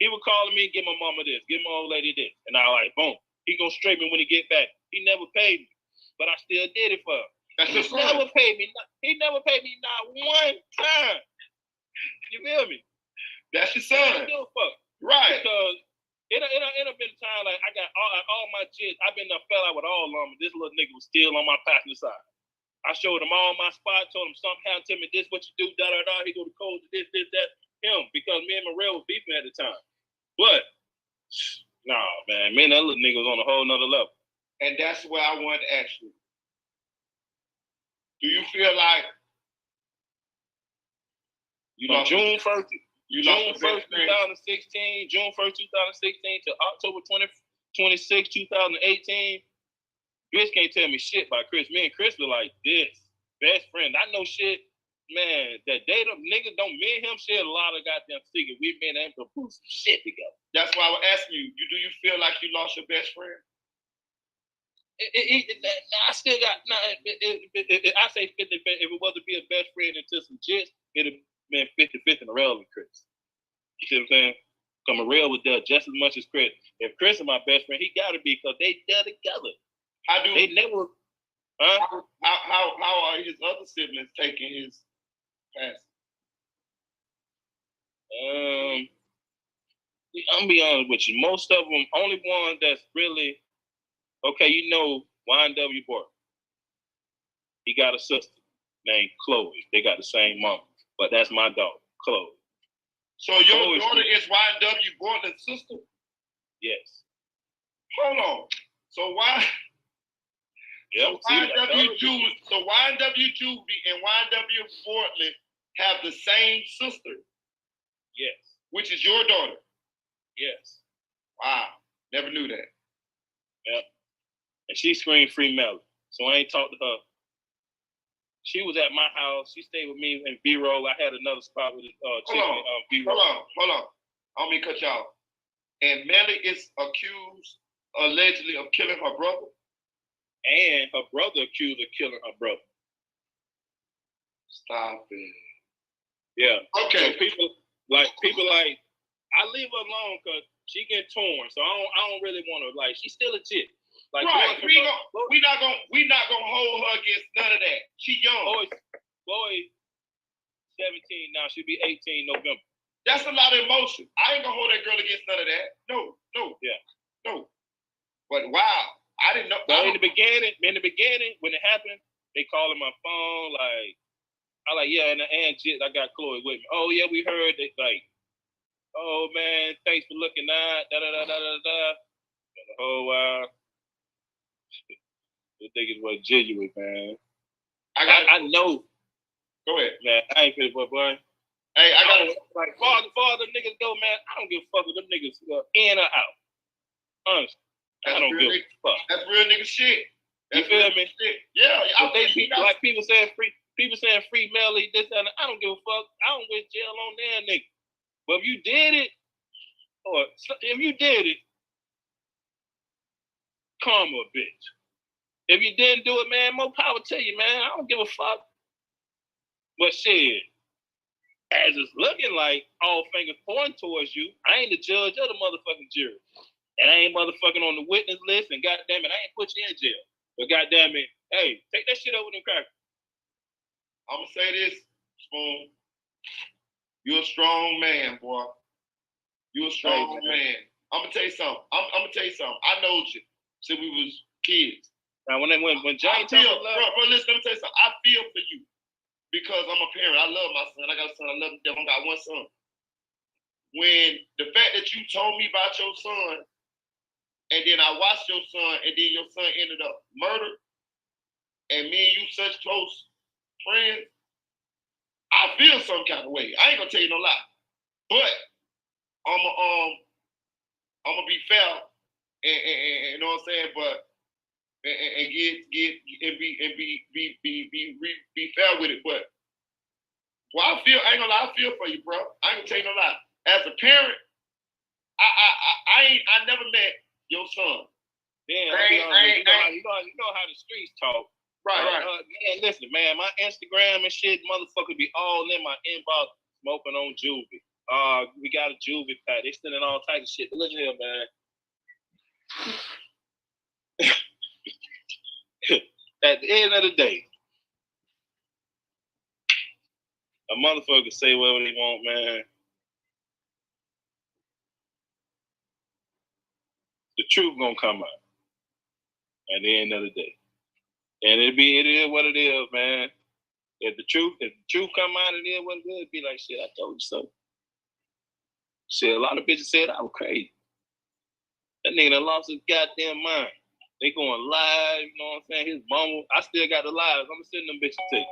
He would call me and give my mama this, give my old lady this. And I like, boom. He gonna straight me when he get back. He never paid me, but I still did it for him. He never paid me not one time. You feel me? That's your son. I don't give a fuck. Right. Because it have been time like I got all my jits. I've been fell out with all of them. This little nigga was still on my passenger side. I showed him all my spots, told him something happened to me, this what you do, da. He go to code, this, that, him, because me and Morel was beefing at the time. But nah, man, that little nigga was on a whole nother level. And that's where I wanted to ask you. Do you feel like From June 1st, 2016 to October 26, 2018, Chris can't tell me shit about Chris. Me and Chris were like this. Best friend. I know shit, man, that they don't niggas don't me and him share a lot of goddamn secrets. We've been able to put some shit together. That's why I was asking you, do you feel like you lost your best friend? I still got I say 50. If it was to be a best friend into some jits, it'd have been 50-50 in a rail with Chris. You see what I'm saying? Come a rail with that just as much as Chris. If Chris is my best friend, he gotta be because they there together. They never How are his other siblings taking his passing? I'm gonna be honest with you. Most of them, only one that's really okay. You know, YNW Bork. He got a sister named Chloe. They got the same mom, but that's my dog, Chloe. So your daughter is YNW Borland's sister? Yes. Hold on. So why? Yep. So YNW Juvie and YNW Borland have the same sister? Yes. Which is your daughter? Yes. Wow. Never knew that. Yep. And she screamed free Mellys. So I ain't talked to her. She was at my house. She stayed with me in B-roll. I had another spot with B-roll. Hold on. I don't mean to cut you off. And Melly is accused allegedly of killing her brother? And her brother accused of killing her brother. Stop it. Yeah. Okay. So people like I leave her alone because she get torn. So I don't really want to she's still a chick. Like right. We not gonna hold her against none of that. She young. Boy, 17 now. She'll be 18 November. That's a lot of emotion. I ain't gonna hold that girl against none of that. No. Yeah. No. But wow, I didn't know. In the beginning, when it happened, they called my phone. Like, yeah, and I got Chloe with me. Oh yeah, we heard it. Like, oh man, thanks for looking out. The whole while. The niggas was genuine, man. I know. Go ahead, man. I ain't fit, boy. Hey, I got like farther niggas go, man. I don't give a fuck if them niggas in or out. Honestly, I don't give a fuck. That's real nigga shit. You feel me? Shit. Yeah. Like people saying free Melly, this and that. I don't give a fuck. I don't wish jail on that nigga. But if you did it, karma, bitch. If you didn't do it, man, more power to you, man. I don't give a fuck. But shit, as it's looking like all fingers pointing towards you, I ain't the judge of the motherfucking jury. And I ain't motherfucking on the witness list, and goddamn it, I ain't put you in jail. But goddamn it, hey, take that shit over them crackers. I'm gonna say this, Spoon. You're a strong man, boy. You're a strong man. I'm gonna tell you something. I know you since we was kids. Now when Jane told me love, bro, listen, let me tell you something. I feel for you because I'm a parent. I love my son. I got a son. I love him. I got one son. When the fact that you told me about your son, and then I watched your son, and then your son ended up murdered, and me and you such close friends, I feel some kind of way. I ain't gonna tell you no lie, but I'm gonna be fair, and you know what I'm saying, but. And be fair with it, but well, I ain't gonna lie, I feel for you, bro. I ain't gonna tell you no lie. As a parent, I never met your son. Damn, you know how the streets talk. Right. Man, listen, man, my Instagram and shit, motherfucker be all in my inbox smoking on juvie. We got a juvie pack. They sending all types of shit. But look here, man. At the end of the day, a motherfucker can say whatever they want, man. The truth gonna come out at the end of the day. And it is what it is, man. If the truth come out, it is what it is. It'd be like, shit, I told you so. Shit, a lot of bitches said I was crazy. That nigga done lost his goddamn mind. They going live, you know what I'm saying? His mama, I still got the lives. I'm gonna send them bitches to you.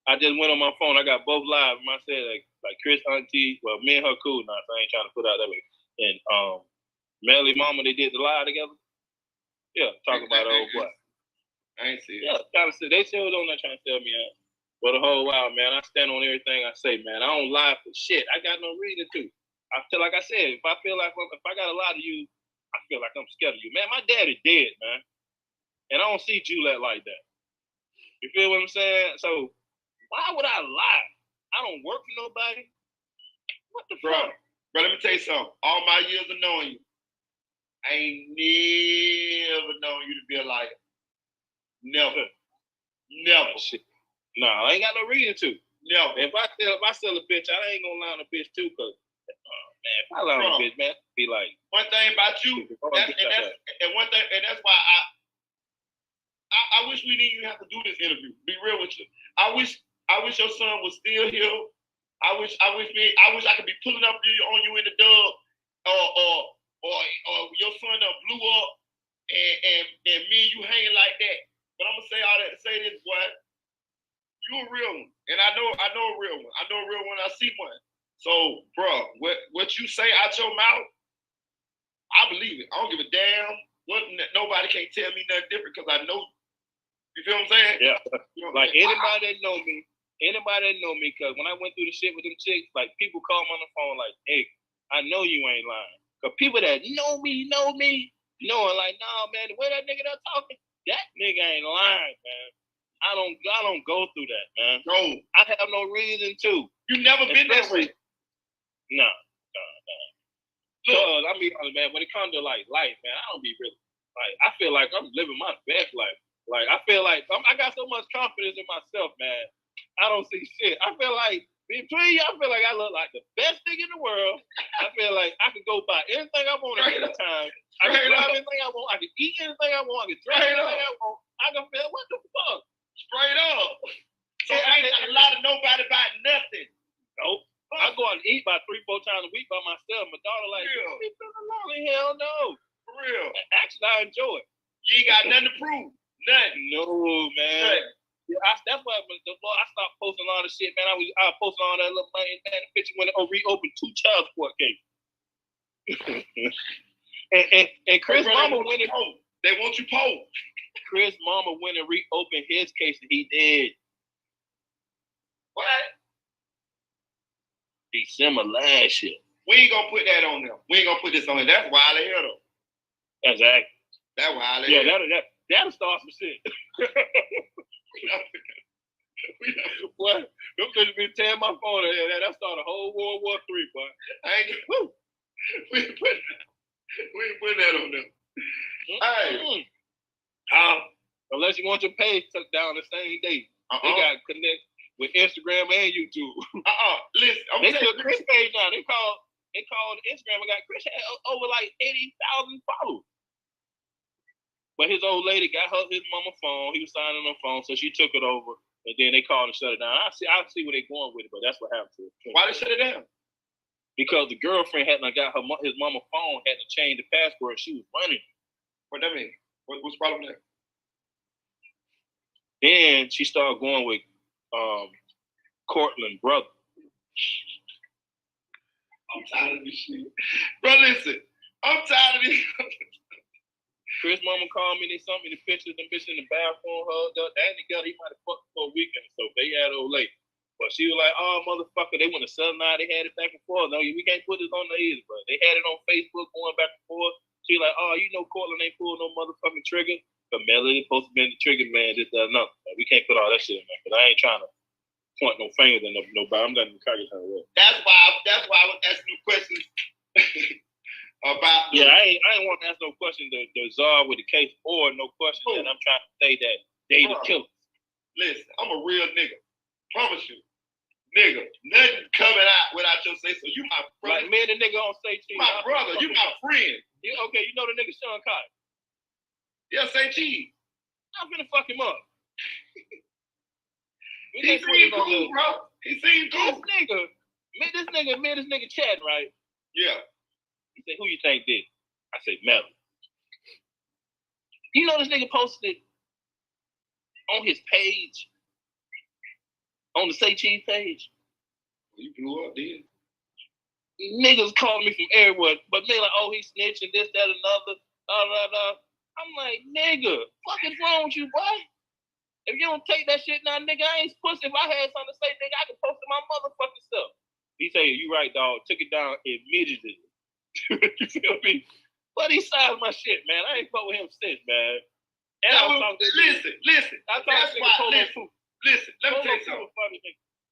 I just went on my phone. I got both lives. I said like Chris Auntie, well, me and her cool now, so I ain't trying to put out that way. And Melly Mama, they did the live together. Yeah, talking about old boy. I ain't see it. Yeah, kind of. They still don't not trying to sell me out. But the whole while, man, I stand on everything I say, man. I don't lie for shit. I got no reason to. I feel like I said, if I got a lie to you, I feel like I'm scared of you, man. My dad is dead, man, and I don't see Juliet like that. You feel what I'm saying? So why would I lie? I don't work for nobody. What the fuck? Bro, let me tell you something. All my years of knowing you, I ain't never known you to be a liar. Never. Shit. No, I ain't got no reason to. Never. If I sell a bitch, I ain't gonna lie on a bitch too, cause man, if I lie on a bitch, man, be like one thing about you, and that's why I wish we didn't even have to do this interview. Be real with you. I wish your son was still here. I wish I could be pulling up on you in the dub, or your son done blew up, and me and you hanging like that. But I'm gonna say all that to say this, boy. You a real one, and I know a real one. I know a real one. I see one. So, bro, what you say out your mouth, I believe it. I don't give a damn. Nobody can't tell me nothing different because I know. You feel what I'm saying? Yeah. You know, like anybody that know me, because when I went through the shit with them chicks, like people call me on the phone like, hey, I know you ain't lying. Because people that know me, knowing like, nah, man, the way that nigga that talking, that nigga ain't lying, man. I don't go through that, man. No. I have no reason to. You never been that way. No. Because I mean, man, when it comes to like life, man, I don't be really like. I feel like I'm living my best life. Like I feel like I got so much confidence in myself, man. I don't see shit. I feel like between you, I feel like I look like the best thing in the world. I feel like I can go buy anything I want at any time. I can drive anything I want. I can eat anything I want. I can drink anything I want. I can feel what the fuck. Straight up. So I ain't got a lot of nobody about nothing. Nope. I go out and eat about 3-4 times a week by myself. My daughter like, you be feeling lonely? Hell no. For real. Actually, I enjoy it. You ain't got nothing to prove. Nothing. No, man. Nothing. Yeah, that's why I stopped posting a lot of shit, man. I posted all that little money, man. The picture when they reopened 2 child support cases. and Chris Mama went and they want you post. Chris Mama went and reopened his case and he did. What? December last year. We ain't gonna put that on them. We ain't gonna put this on them. That's wild ahead though. Exactly. That's wild ahead. Yeah, that'll start some shit. What? Them bitches be tearing my phone in. That started a whole World War III, boy. We ain't put that on them. Hey. Unless you want your page took down the same day. They got to connect with Instagram and YouTube. Listen, they took Chris page now. They called Instagram and got Chris had over like 80,000 followers. But his old lady got his mama phone. He was signing on the phone, so she took it over. And then they called and shut it down. I see where they're going with it, but that's what happened to it. Why they shut it down? Because the girlfriend hadn't got his mama phone, had to change the password. She was running. What that mean? What's the problem there? Then she started going with Cortland's brother. I'm tired of this shit. Bro, listen. I'm tired of this. Chris mama called me, they sent me the pictures, them bitches in the bathroom, hugged up. They ain't together, he might have fucked for a weekend or so. They had old lady. But she was like, oh, motherfucker, they went to Southern Night, they had it back and forth. No, we can't put this on the either, but they had it on Facebook going back and forth. She like, oh, you know Cortland ain't pulled no motherfucking trigger. But Mellys supposed to be the trigger man, this, that, nothing. We can't put all that shit in there, because I ain't trying to point no fingers at nobody. I'm letting the cocky trying to work. That's why I was asking you questions. About I ain't want to ask no question to Czar with the case or no question that I'm trying to say that they the killers. Listen, I'm a real nigga. Promise you. Nigga, nothing coming out without your say so. You my brother. Like me and the nigga on say cheese. My brother, you my friend. Okay, you know the nigga Sean Cotton. Yeah, say cheese. I'm finna fuck him up. He seemed cool, bro. He seemed cool. This nigga chatting, right? Yeah. He said, who you think did? I said, Mellys. You know this nigga posted on his page, on the Say Cheese page. You blew up, did? Niggas calling me from everywhere, but they like, oh, he snitching, this, that, another, blah, blah, blah. I'm like, nigga, fuck is wrong with you, boy? If you don't take that shit now, nigga, I ain't pussy. If I had something to say, nigga, I could post it my motherfucking stuff. He say, you right, dog. Took it down immediately. You feel me? But he sized my shit, man. I ain't fuck with him since, man. And Listen. I talked to Polo too. Listen, let me tell you something.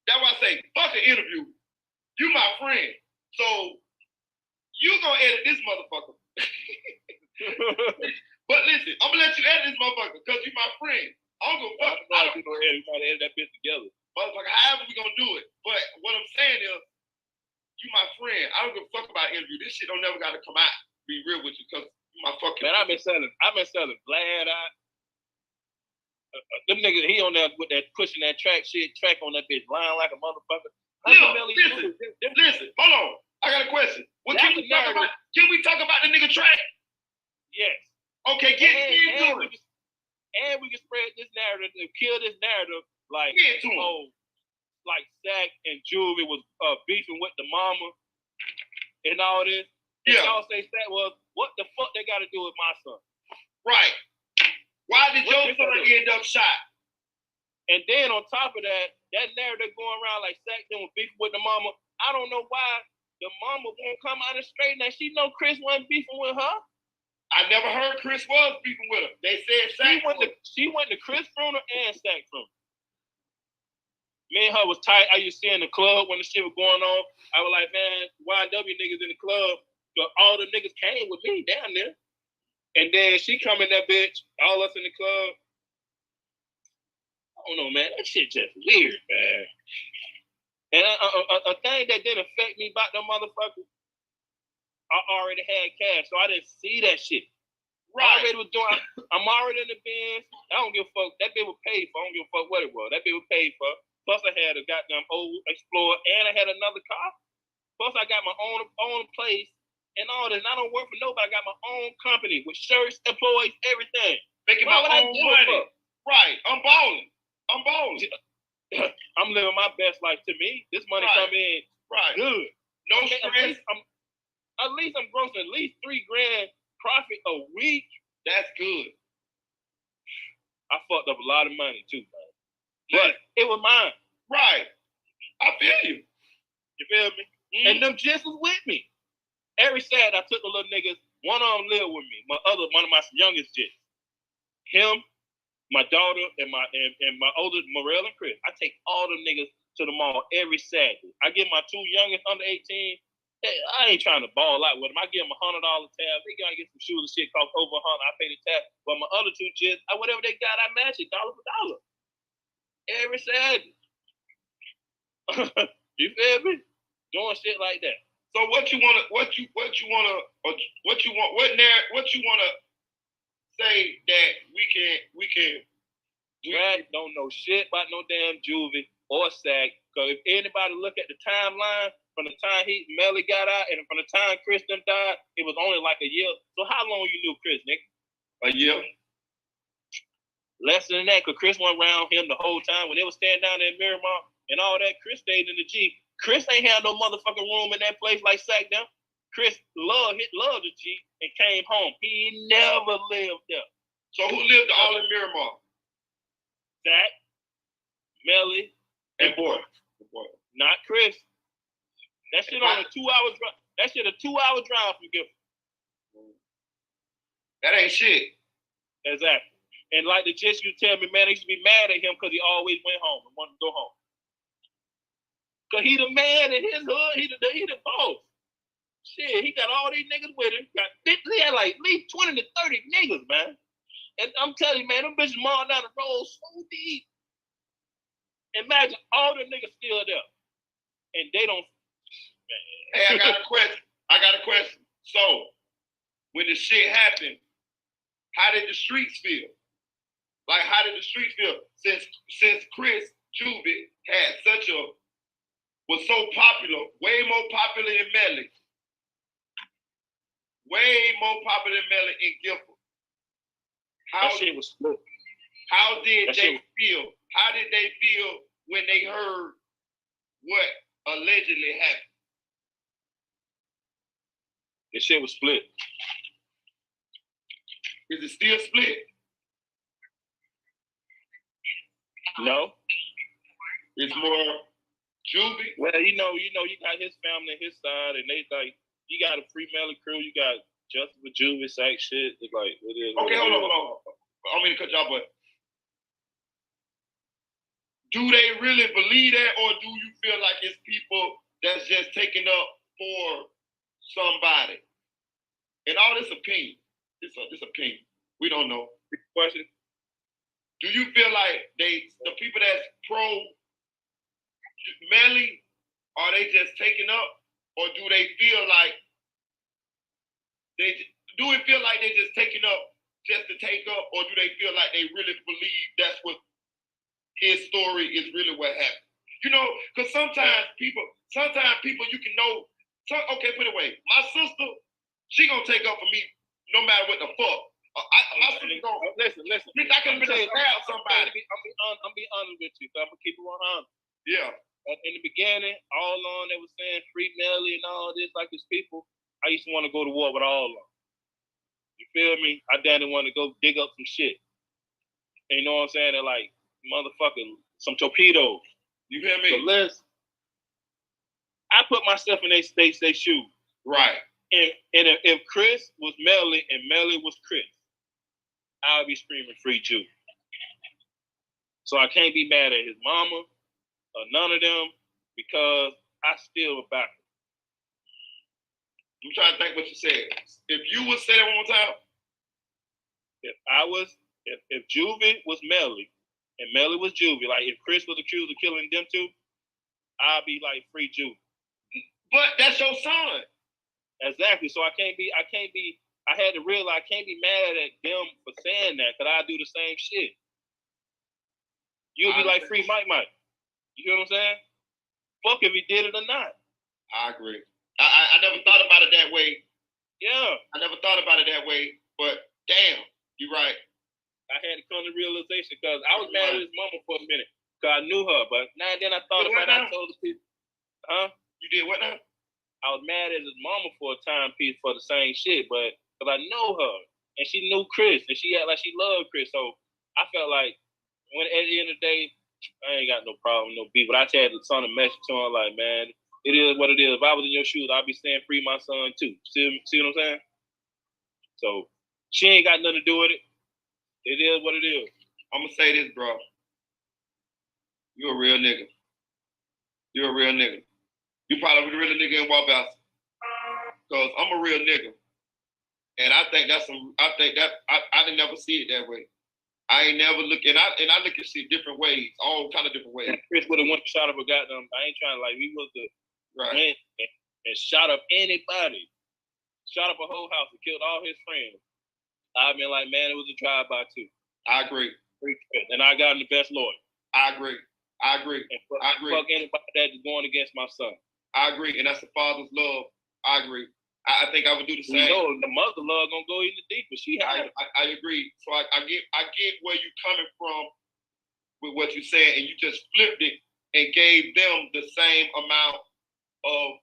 That's why I say, fuck an interview. You my friend. So, you gonna edit this motherfucker. But listen, I'm gonna let you edit this motherfucker because you my friend. I don't give a fuck. I don't know if we're gonna edit that bitch together. Motherfucker, however we gonna do it. But what I'm saying is, you my friend. I don't give a fuck about interview. This shit don't never gotta come out. Be real with you, because you my fucking man. I've been selling Glad Eye. Them niggas, he on there with that pushing that track on that bitch, lying like a motherfucker. Listen, hold on. I got a question. What can we talk about? Can we talk about the nigga track? Yes. Okay, get into it. And we can spread this narrative, kill this narrative, like like Zach and Juvie was beefing with the mama and all this. And y'all say Zach was, what the fuck they got to do with my son? Right. Why did your son end up shot? And then on top of that, that narrative going around like Zach was beefing with the mama. I don't know why the mama won't come out and straighten that. She know Chris wasn't beefing with her. I never heard Chris was beefing with her. They said Zach she went to Chris' funeral and Zach's funeral. Me and her was tight. I used to see in the club when the shit was going on. I was like, man, YW niggas in the club. But all the niggas came with me down there. And then she come in that bitch, all us in the club. I don't know, man. That shit just weird, man. And a thing that didn't affect me about them motherfuckers, I already had cash, so I didn't see that shit. Right. I'm already in the Benz. I don't give a fuck. That bitch was paid for. I don't give a fuck what it was. That bitch was paid for. Plus, I had a goddamn old Explorer, and I had another car. Plus, I got my own place and all this. And I don't work for nobody. I got my own company with shirts, employees, everything. Making my own money. Right. I'm balling. I'm living my best life. To me, this money come in good. No stress. At least I'm grossing at least $3,000 profit a week. That's good. I fucked up a lot of money too, man. But it was mine. Right. I feel you. You feel me? Mm-hmm. And them just was with me. Every Saturday I took the little niggas. One of them lived with me. One of my youngest jits. Him, my daughter, and my oldest, Morel and Chris. I take all them niggas to the mall every Saturday. I get my two youngest under 18. I ain't trying to ball out with them. I give them $100 tab. They gotta get some shoes and shit cost over $100. I pay the tab. But my other two jits, whatever they got, I match it dollar for dollar. Every Saturday. You feel me? Doing shit like that. So what you wanna say that we can Brad don't know shit about no damn Juvie or Sack. Cause if anybody look at the timeline from the time Mellys got out and from the time Chris them died, it was only like a year. So how long you knew Chris, nigga? A year. Less than that, because Chris went around him the whole time. When they was standing down there in Miramar and all that, Chris stayed in the Jeep. Chris ain't had no motherfucking room in that place like Sack down. Chris loved the Jeep and came home. He never lived there. So who lived all in Miramar? Sack, Mellys, and Boy. Not Chris. That shit on a 2-hour drive. That shit a 2-hour drive from Gifford. That ain't shit. Exactly. And like the Jets used to tell me, man, they used to be mad at him because he always went home and wanted to go home. Because he the man in his hood. He the boss. Shit, he got all these niggas with him. He had like at least 20 to 30 niggas, man. And I'm telling you, man, them bitches mauling down the road so deep. Imagine all the niggas still there. And they don't. Man. Hey, I got a question. So, when the shit happened, how did the streets feel? Like, how did the streets feel? Since Chris Juvie was so popular, way more popular than Mellys. Way more popular than Mellys in Gifford. That shit was split. How did they feel? How did they feel when they heard what allegedly happened? The shit was split. Is it still split? No. It's more juvie. Well, you got his family and his side, and they like you got a free Melly crew, you got Justice for Juvie, sack shit. It's like it is. Okay, hold on. I don't mean to cut y'all, but do they really believe that, or do you feel like it's people that's just taking up for somebody? And all this opinion. It's opinion. We don't know. Question. Do you feel like the people that's pro Melly, are they just taking up, or do they feel like they just taking up just to take up, or do they feel like they really believe that's what his story is really what happened? You know, because sometimes people you can know. Okay, put it away. My sister, she gonna take up for me no matter what the fuck. My sister gonna listen. I could have been to stab somebody. I'm being honest with you, so I'm gonna keep it 100. Yeah. In the beginning, all along they were saying free Melly and all this, like these people. I used to want to go to war with all of them. You feel me? I didn't want to go dig up some shit. And you know what I'm saying? They're like motherfucking some torpedoes. You hear me? So I put myself in their shoes. Right. And if Chris was Melly and Melly was Chris, I would be screaming free Jew. So I can't be mad at his mama or none of them because I still back. I'm trying to think what you said. If you would say that one more time. If Juvie was Melly and Melly was Juvie, like if Chris was accused of killing them two, I'd be like free Juvie. But that's your son. Exactly. So I had to realize I can't be mad at them for saying that because I do the same shit. You'll be like free Mike. You know what I'm saying? Fuck if he did it or not. I agree. I never thought about it that way. Yeah. I never thought about it that way, but damn, you're right. I had to come to realization because I was mad at his mama for a minute because I knew her, but now and then I thought about it. I told the people, You did what now? I was mad at his mama for a timepiece for the same shit, but because I know her and she knew Chris and she acted like she loved Chris, so I felt like when at the end of the day, I ain't got no problem, no beef, but I had to send a message to him like, man, it is what it is. If I was in your shoes, I'd be saying free my son too. See what I'm saying? So she ain't got nothing to do with it. It is what it is. I'm gonna say this, bro. You a real nigga. You're a real nigga. You probably the realest nigga in Wabash. Cause I'm a real nigga. And I think I didn't never see it that way. I ain't never look, and I look at shit different ways, all kind of different ways. Chris would have went and shot up a goddamn. I ain't trying to like we was the right. Went and shot up anybody, shot up a whole house and killed all his friends. I've been like, man, it was a drive-by too. I agree. And I got him the best lawyer. I agree. And fuck anybody that's going against my son. I agree, and that's the father's love. I agree. I think I would do the same. You know, the mother love gonna go even deeper. I agree. So I get where you coming from with what you said, and you just flipped it and gave them the same amount of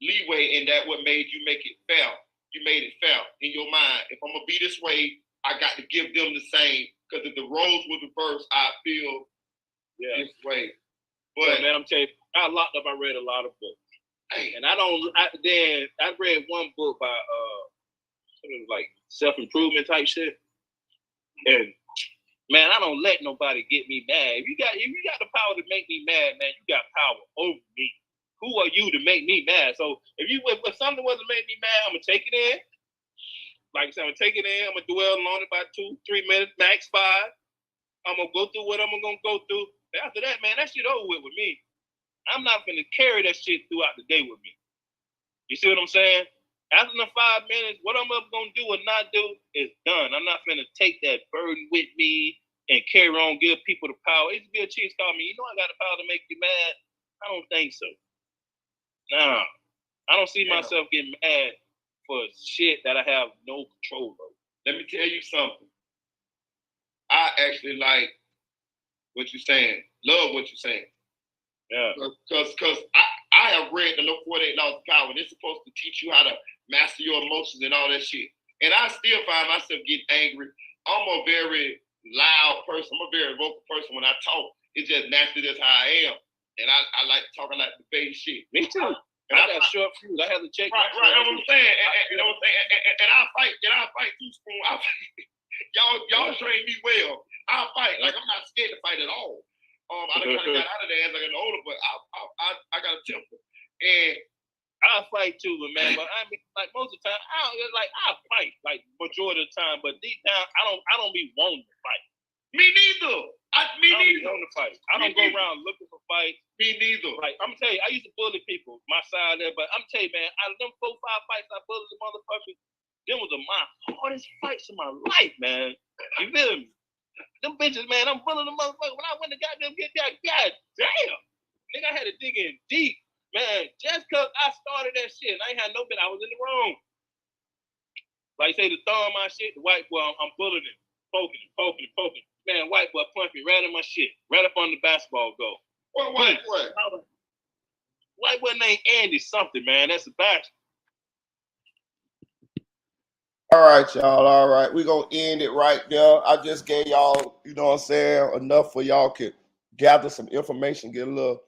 leeway, and that what made you make it fair. You made it fair in your mind. If I'm gonna be this way, I got to give them the same. Because if the roles were reversed, I feel this way. But man, I'm telling you, I locked up. I read a lot of books. And I read one book by like self-improvement type shit. And man, I don't let nobody get me mad. If you got the power to make me mad, man, you got power over me. Who are you to make me mad? So if something wasn't make me mad, I'm gonna take it in. Like I said, I'm gonna take it in, I'm gonna dwell on it about 2-3 minutes, max 5. I'm gonna go through what I'm gonna go through. After that, man, that shit over with me. I'm not gonna carry that shit throughout the day with me. You see what I'm saying? After the 5 minutes, what I'm gonna do or not do is done. I'm not gonna take that burden with me and carry on, give people the power. It used to be a chief call me, you know I got the power to make you mad. I don't think so. Nah, I don't see myself getting mad for shit that I have no control over. Let me tell you something. I actually like what you're saying. Love what you're saying. Yeah. Because I have read the 48 Laws of Power, and it's supposed to teach you how to master your emotions and all that shit. And I still find myself getting angry. I'm a very loud person. I'm a very vocal person when I talk. It's just naturally that's how I am. And I like to talk, I like to debate shit. Me too. And I got short fuse. I have to check. Right, that's what I'm saying. And I'll fight. And I'll fight too, Spoon. Y'all train me well. I'll fight. Like, I'm not scared to fight at all. I done kind of got out of there as I got older, but I got a temper. And I'll fight too, but man, but I mean, like most of the time, I'll fight like majority of the time, but deep down, I don't be wanting to fight. Me neither. I don't be wanting to fight. I don't go around looking for fights. Me neither. Like I'm gonna tell you, I used to bully people, my side there, but I'm telling you, man, out of them 4-5 fights I bullied the motherfuckers, them was my hardest fights in my life, man. You feel me? Them bitches, man, I'm bullying the motherfucker. When I went to goddamn get that, god damn, nigga, I had to dig in deep. Man, just because I started that shit, and I ain't had no bit, I was in the wrong. Like say the thumb my shit, the white boy, I'm bullying him, poking. Man, white boy punched me right in my shit, right up on the basketball goal. What white boy? White boy named Andy something, man. That's a bastard. All right, y'all. All right. We're going to end it right there. I just gave y'all, you know what I'm saying, enough for y'all could gather some information, get a little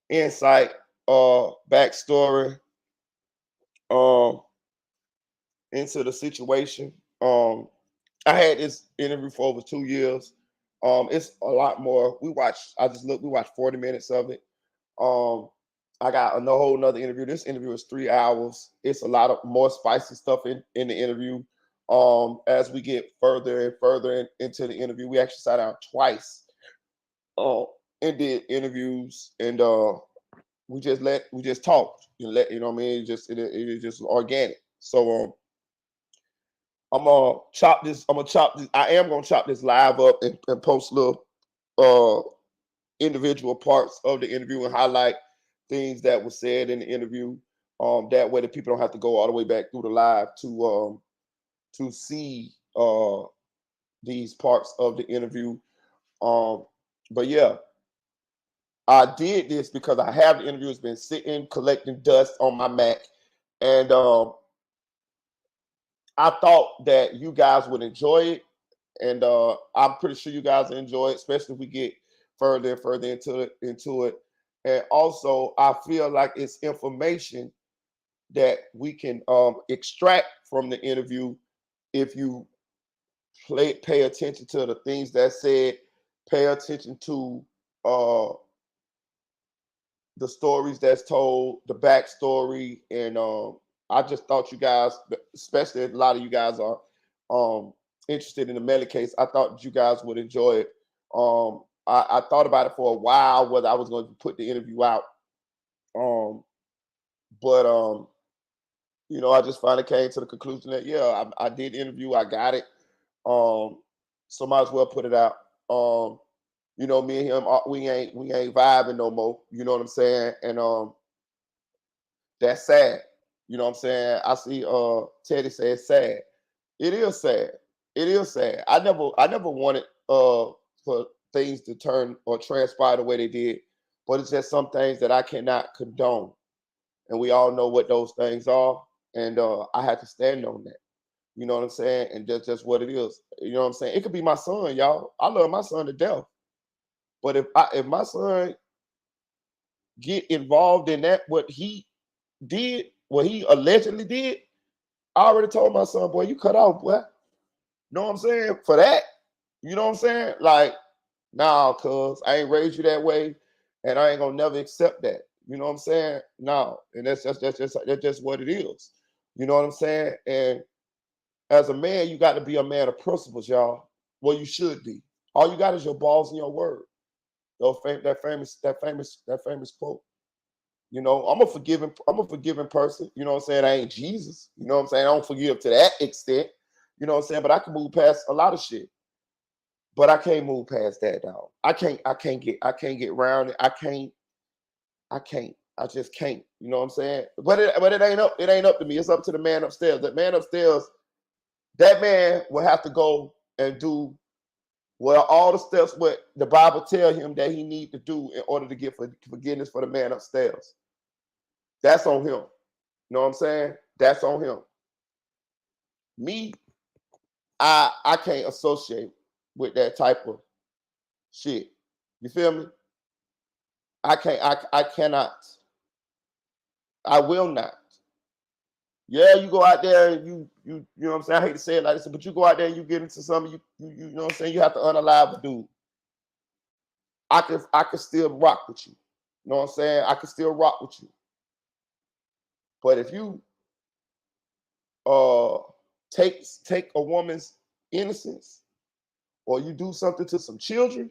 insight, backstory into the situation. I had this interview for over 2 years. It's a lot more. We watched 40 minutes of it. I got a whole nother interview. This interview is 3 hours. It's a lot of more spicy stuff in the interview. As we get further and further into the interview, we actually sat down twice and did interviews, and we just talked. You know what I mean? It just organic. So I'm gonna chop this. I am gonna chop this live up and post little individual parts of the interview and highlight things that were said in the interview. That way the people don't have to go all the way back through the live to see these parts of the interview. But yeah, I did this because I have the interview. It's been sitting, collecting dust on my Mac. And I thought that you guys would enjoy it. And I'm pretty sure you guys enjoy it, especially if we get further and further into it. And also, I feel like it's information that we can extract from the interview if you pay attention to the things that said, pay attention to the stories that's told, the backstory, and I just thought you guys, especially a lot of you guys are interested in the Mellys case, I thought you guys would enjoy it. I thought about it for a while whether I was going to put the interview out, but you know, I just finally came to the conclusion that yeah, I did interview, I got it. So might as well put it out. You know, me and him, we ain't vibing no more. You know what I'm saying? And that's sad. You know what I'm saying? I see Teddy say it's sad. It is sad. It is sad. I never wanted for things to turn or transpire the way they did, but it's just some things that I cannot condone. And we all know what those things are. And I had to stand on that. You know what I'm saying? And that's just what it is. You know what I'm saying? It could be my son, y'all. I love my son to death. But if my son get involved in that, what he did, what he allegedly did, I already told my son, boy, you cut off, boy. You know what I'm saying? For that, you know what I'm saying? Like, nah, cuz I ain't raised you that way, and I ain't gonna never accept that. You know what I'm saying? No, and that's just what it is. You know what I'm saying? And as a man, you got to be a man of principles, y'all. Well, you should be. All you got is your balls and your word. That famous quote. You know, I'm a forgiving person. You know what I'm saying? I ain't Jesus. You know what I'm saying? I don't forgive to that extent. You know what I'm saying? But I can move past a lot of shit. But I can't move past that, dog. I can't get around it. I just can't. You know what I'm saying? But it ain't up to me. It's up to the man upstairs. That man upstairs, that man will have to go and do all the steps what the Bible tells him that he need to do in order to get forgiveness for the man upstairs. That's on him. You know what I'm saying? That's on him. Me, I can't associate with that type of shit. You feel me? I cannot. I will not. Yeah, you go out there and you know what I'm saying? I hate to say it like this, but you go out there and you get into something, you know what I'm saying? You have to unalive a dude. I can still rock with you. You know what I'm saying? I can still rock with you. But if you take a woman's innocence or you do something to some children,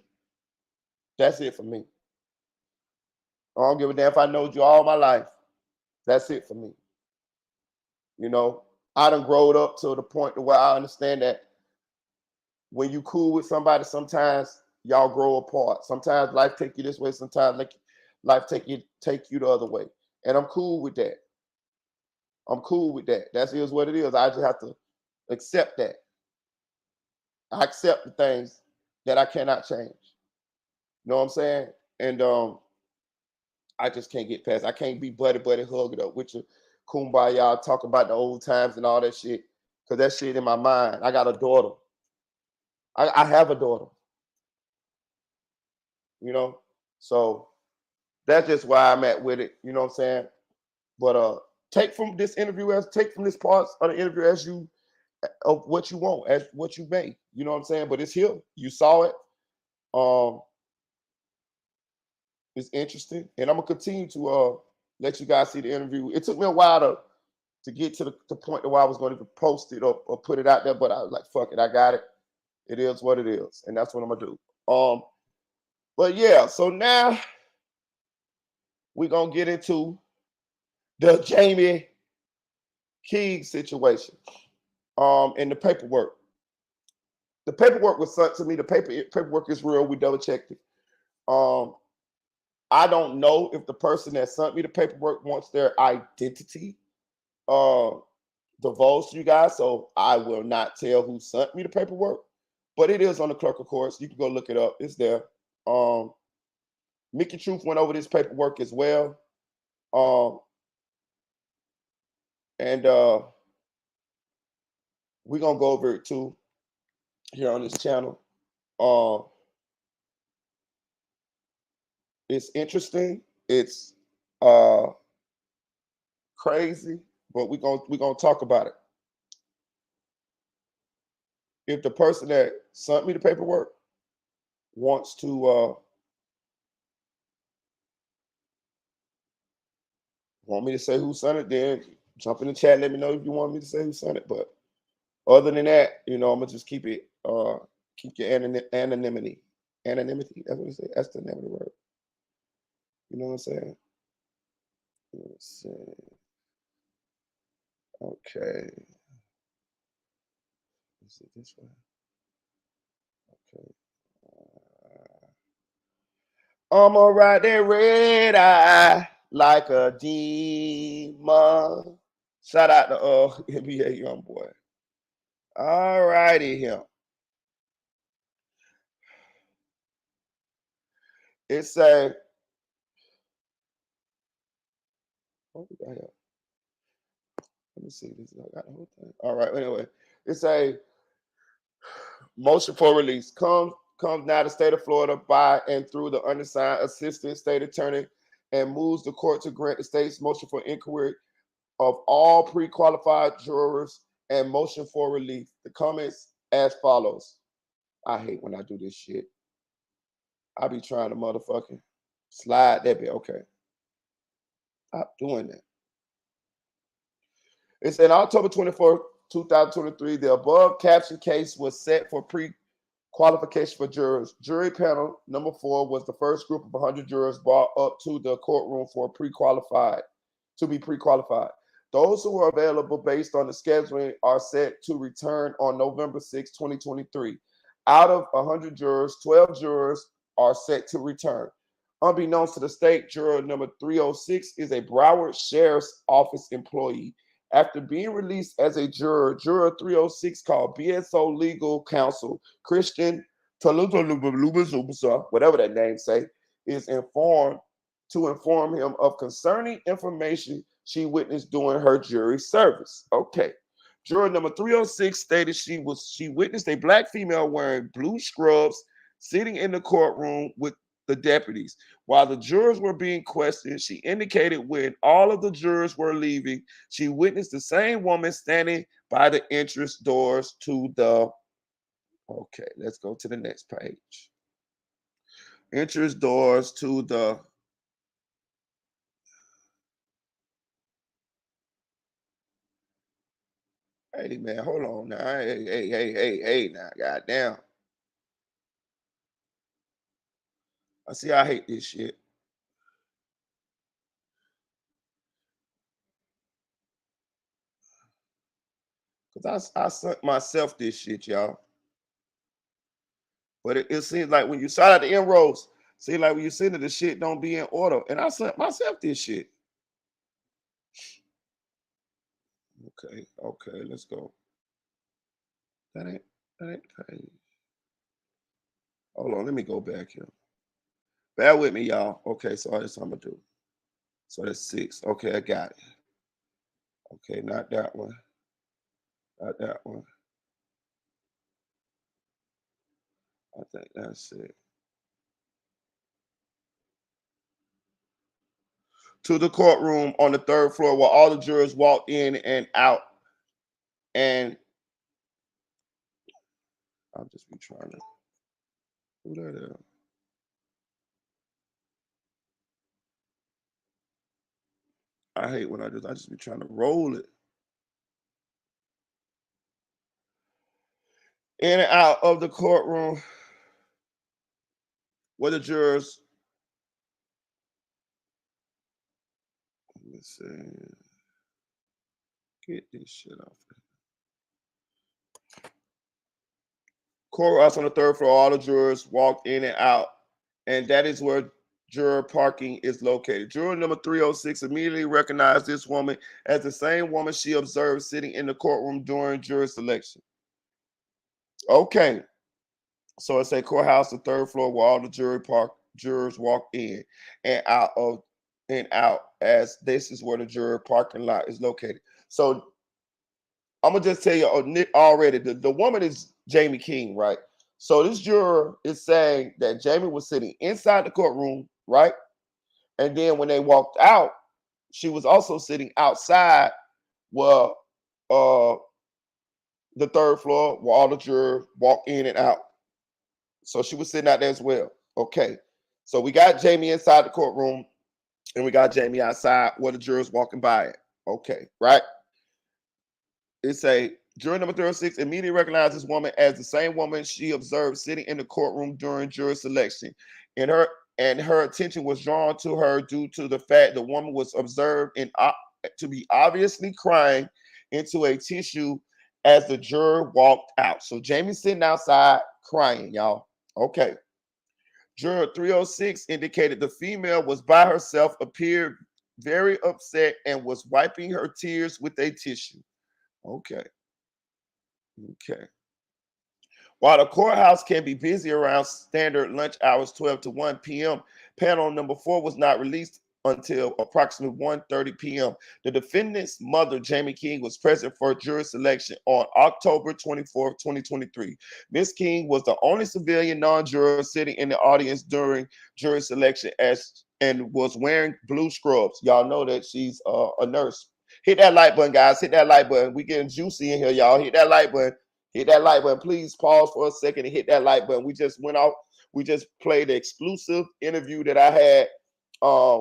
that's it for me. I don't give a damn if I know you all my life. That's it for me. You know, I done growed up to the point to where I understand that when you cool with somebody, sometimes y'all grow apart. Sometimes life take you this way, sometimes life take you the other way. And I'm cool with that. I'm cool with that. That is what it is. I just have to accept that. I accept the things that I cannot change. You know what I'm saying? And I just can't get past. I can't be buddy hugging up with you, kumbaya, talk about the old times and all that shit. Cause that shit in my mind. I got a daughter. I have a daughter. You know, so that's just why I'm at with it. You know what I'm saying? But take from this part of the interview as you of what you want, as what you made. You know what I'm saying? But it's here. You saw it. It's interesting, and I'm gonna continue to let you guys see the interview. It took me a while to get to the point where I was going to post it or put it out there, but I was like, fuck it, I got it. It is what it is, and that's what I'm gonna do. But yeah, so now we're gonna get into the Jamie Keeg situation. And the paperwork. The paperwork was sent to me. The paperwork is real. We double checked it. I don't know if the person that sent me the paperwork wants their identity divulged to you guys, so I will not tell who sent me the paperwork. But it is on the clerk of courts. You can go look it up. It's there. Mickey Truth went over this paperwork as well. And we're gonna go over it too here on this channel. It's interesting. It's crazy, but we're gonna talk about it. If the person that sent me the paperwork wants to want me to say who sent it, then jump in the chat. Let me know if you want me to say who sent it. But other than that, you know, I'm gonna just keep it keep your anonymity. Anonymity. That's what it says. That's the name of the word. You know what I'm saying? Let's see. Okay. Is it this one? Okay. I'm gonna ride that red eye like a demon. Shout out to NBA young boy. All righty here. It's a what we got here? Let me see this. I got the whole thing. All right. Anyway, it's a motion for release. Comes now the state of Florida by and through the undersigned assistant state attorney and moves the court to grant the state's motion for inquiry of all pre-qualified jurors and motion for relief. The comments as follows. I hate when I do this shit. I be trying to motherfucking slide that bit. Okay. Stop doing that. It's in October 24th, 2023. The above caption case was set for pre-qualification for jurors. Jury panel number 4 was the first group of 100 jurors brought up to the courtroom for to be pre-qualified. Those who are available based on the scheduling are set to return on November 6, 2023. Out of 100 jurors, 12 jurors are set to return. Unbeknownst to the state, juror number 306 is a Broward Sheriff's Office employee. After being released as a juror, juror 306 called BSO legal counsel Christian whatever that name say, is informed to inform him of concerning information she witnessed during her jury service. Okay. Juror number 306 stated she witnessed a black female wearing blue scrubs sitting in the courtroom with the deputies. While the jurors were being questioned, she indicated when all of the jurors were leaving, she witnessed the same woman standing by the entrance doors to the, okay, let's go to the next page. Entrance doors to the, hey man, hold on now. Hey now, goddamn. I see I hate this shit. Cause I sent myself this shit, y'all. But it seems like when you start at the inroads, see, like when you send it, the shit don't be in order. And I sent myself this shit. Okay, let's go. That ain't the page. Hold on, let me go back here. Bear with me, y'all. Okay, so that's what I'm gonna do. So that's 6. Okay, I got it. Okay, not that one. Not that one. I think that's it. To the courtroom on the 3rd floor where all the jurors walked in and out. And I'll just be trying to do that. I hate when I just be trying to roll it. In and out of the courtroom where the jurors, let me see, get this shit off. Courthouse on the 3rd floor, all the jurors walked in and out, and that is where juror parking is located. Juror number 306 immediately recognized this woman as the same woman she observed sitting in the courtroom during jury selection. Okay, so it's a courthouse, the 3rd floor, where all the jurors walk in and out as this is where the juror parking lot is located. So I'm gonna just tell you already, the woman is Jamie King, right? So this juror is saying that Jamie was sitting inside the courtroom, right? And then when they walked out, she was also sitting outside where the 3rd floor where all the jurors walk in and out. So she was sitting out there as well. Okay. So we got Jamie inside the courtroom and we got Jamie outside where the jurors walking by it. Okay, right? It's a juror number 36 immediately recognized this woman as the same woman she observed sitting in the courtroom during jury selection. And her attention was drawn to her due to the fact the woman was observed to be obviously crying into a tissue as the juror walked out. So Jamie's sitting outside crying, y'all. Okay. Juror 306 indicated the female was by herself, appeared very upset, and was wiping her tears with a tissue. Okay. While the courthouse can be busy around standard lunch hours, 12 to 1 p.m., panel number 4 was not released until approximately 1:30 p.m. The defendant's mother, Jamie King, was present for jury selection on October 24, 2023. Ms. King was the only civilian non-juror sitting in the audience during jury selection and was wearing blue scrubs. Y'all know that she's a nurse. Hit that like button, guys. Hit that like button. We getting juicy in here, y'all. Hit that like button. Hit that like button. Please pause for a second and hit that like button. We just played the exclusive interview that I had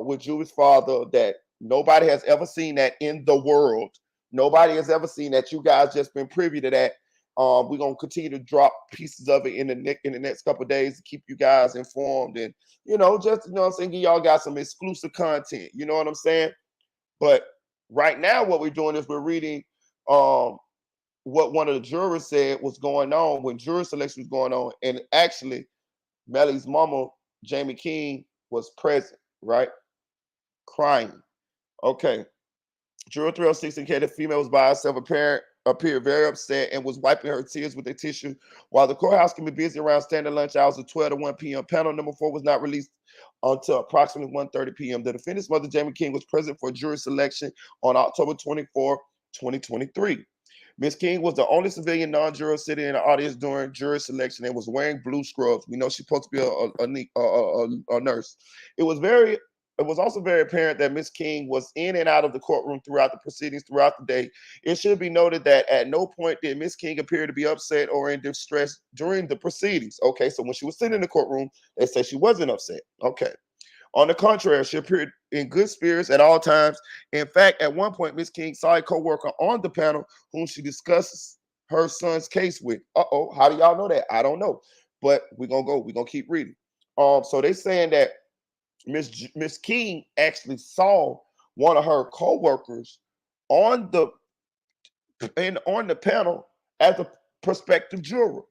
with Julie's father that nobody has ever seen that in the world. Nobody has ever seen that. You guys just been privy to that. We're gonna continue to drop pieces of it in the next couple of days to keep you guys informed and just what I'm saying, give y'all got some exclusive content. You know what I'm saying? But right now, what we're doing is we're reading what one of the jurors said was going on when jury selection was going on, and actually, Mellys' mama, Jamie King, was present, right? Crying. Okay. Juror 306 indicated the female was by herself, appeared very upset, and was wiping her tears with a tissue. While the courthouse can be busy around standard lunch hours of 12 to 1 p.m., panel number 4 was not released until approximately 1:30 p.m. The defendant's mother, Jamie King, was present for jury selection on October 24, 2023. Miss King was the only civilian non-juror sitting in the audience during jury selection and was wearing blue scrubs. We know she's supposed to be a nurse. It was also very apparent that Miss King was in and out of the courtroom throughout the proceedings throughout the day. It should be noted that at no point did Miss King appear to be upset or in distress during the proceedings. Okay, so when she was sitting in the courtroom, they said she wasn't upset. Okay. On the contrary, she appeared in good spirits at all times. In fact, at one point, Miss King saw a co-worker on the panel whom she discusses her son's case with. Uh-oh, how do y'all know that? I don't know. But we're gonna keep reading. So they saying that Miss King actually saw one of her co-workers on the panel as a prospective juror.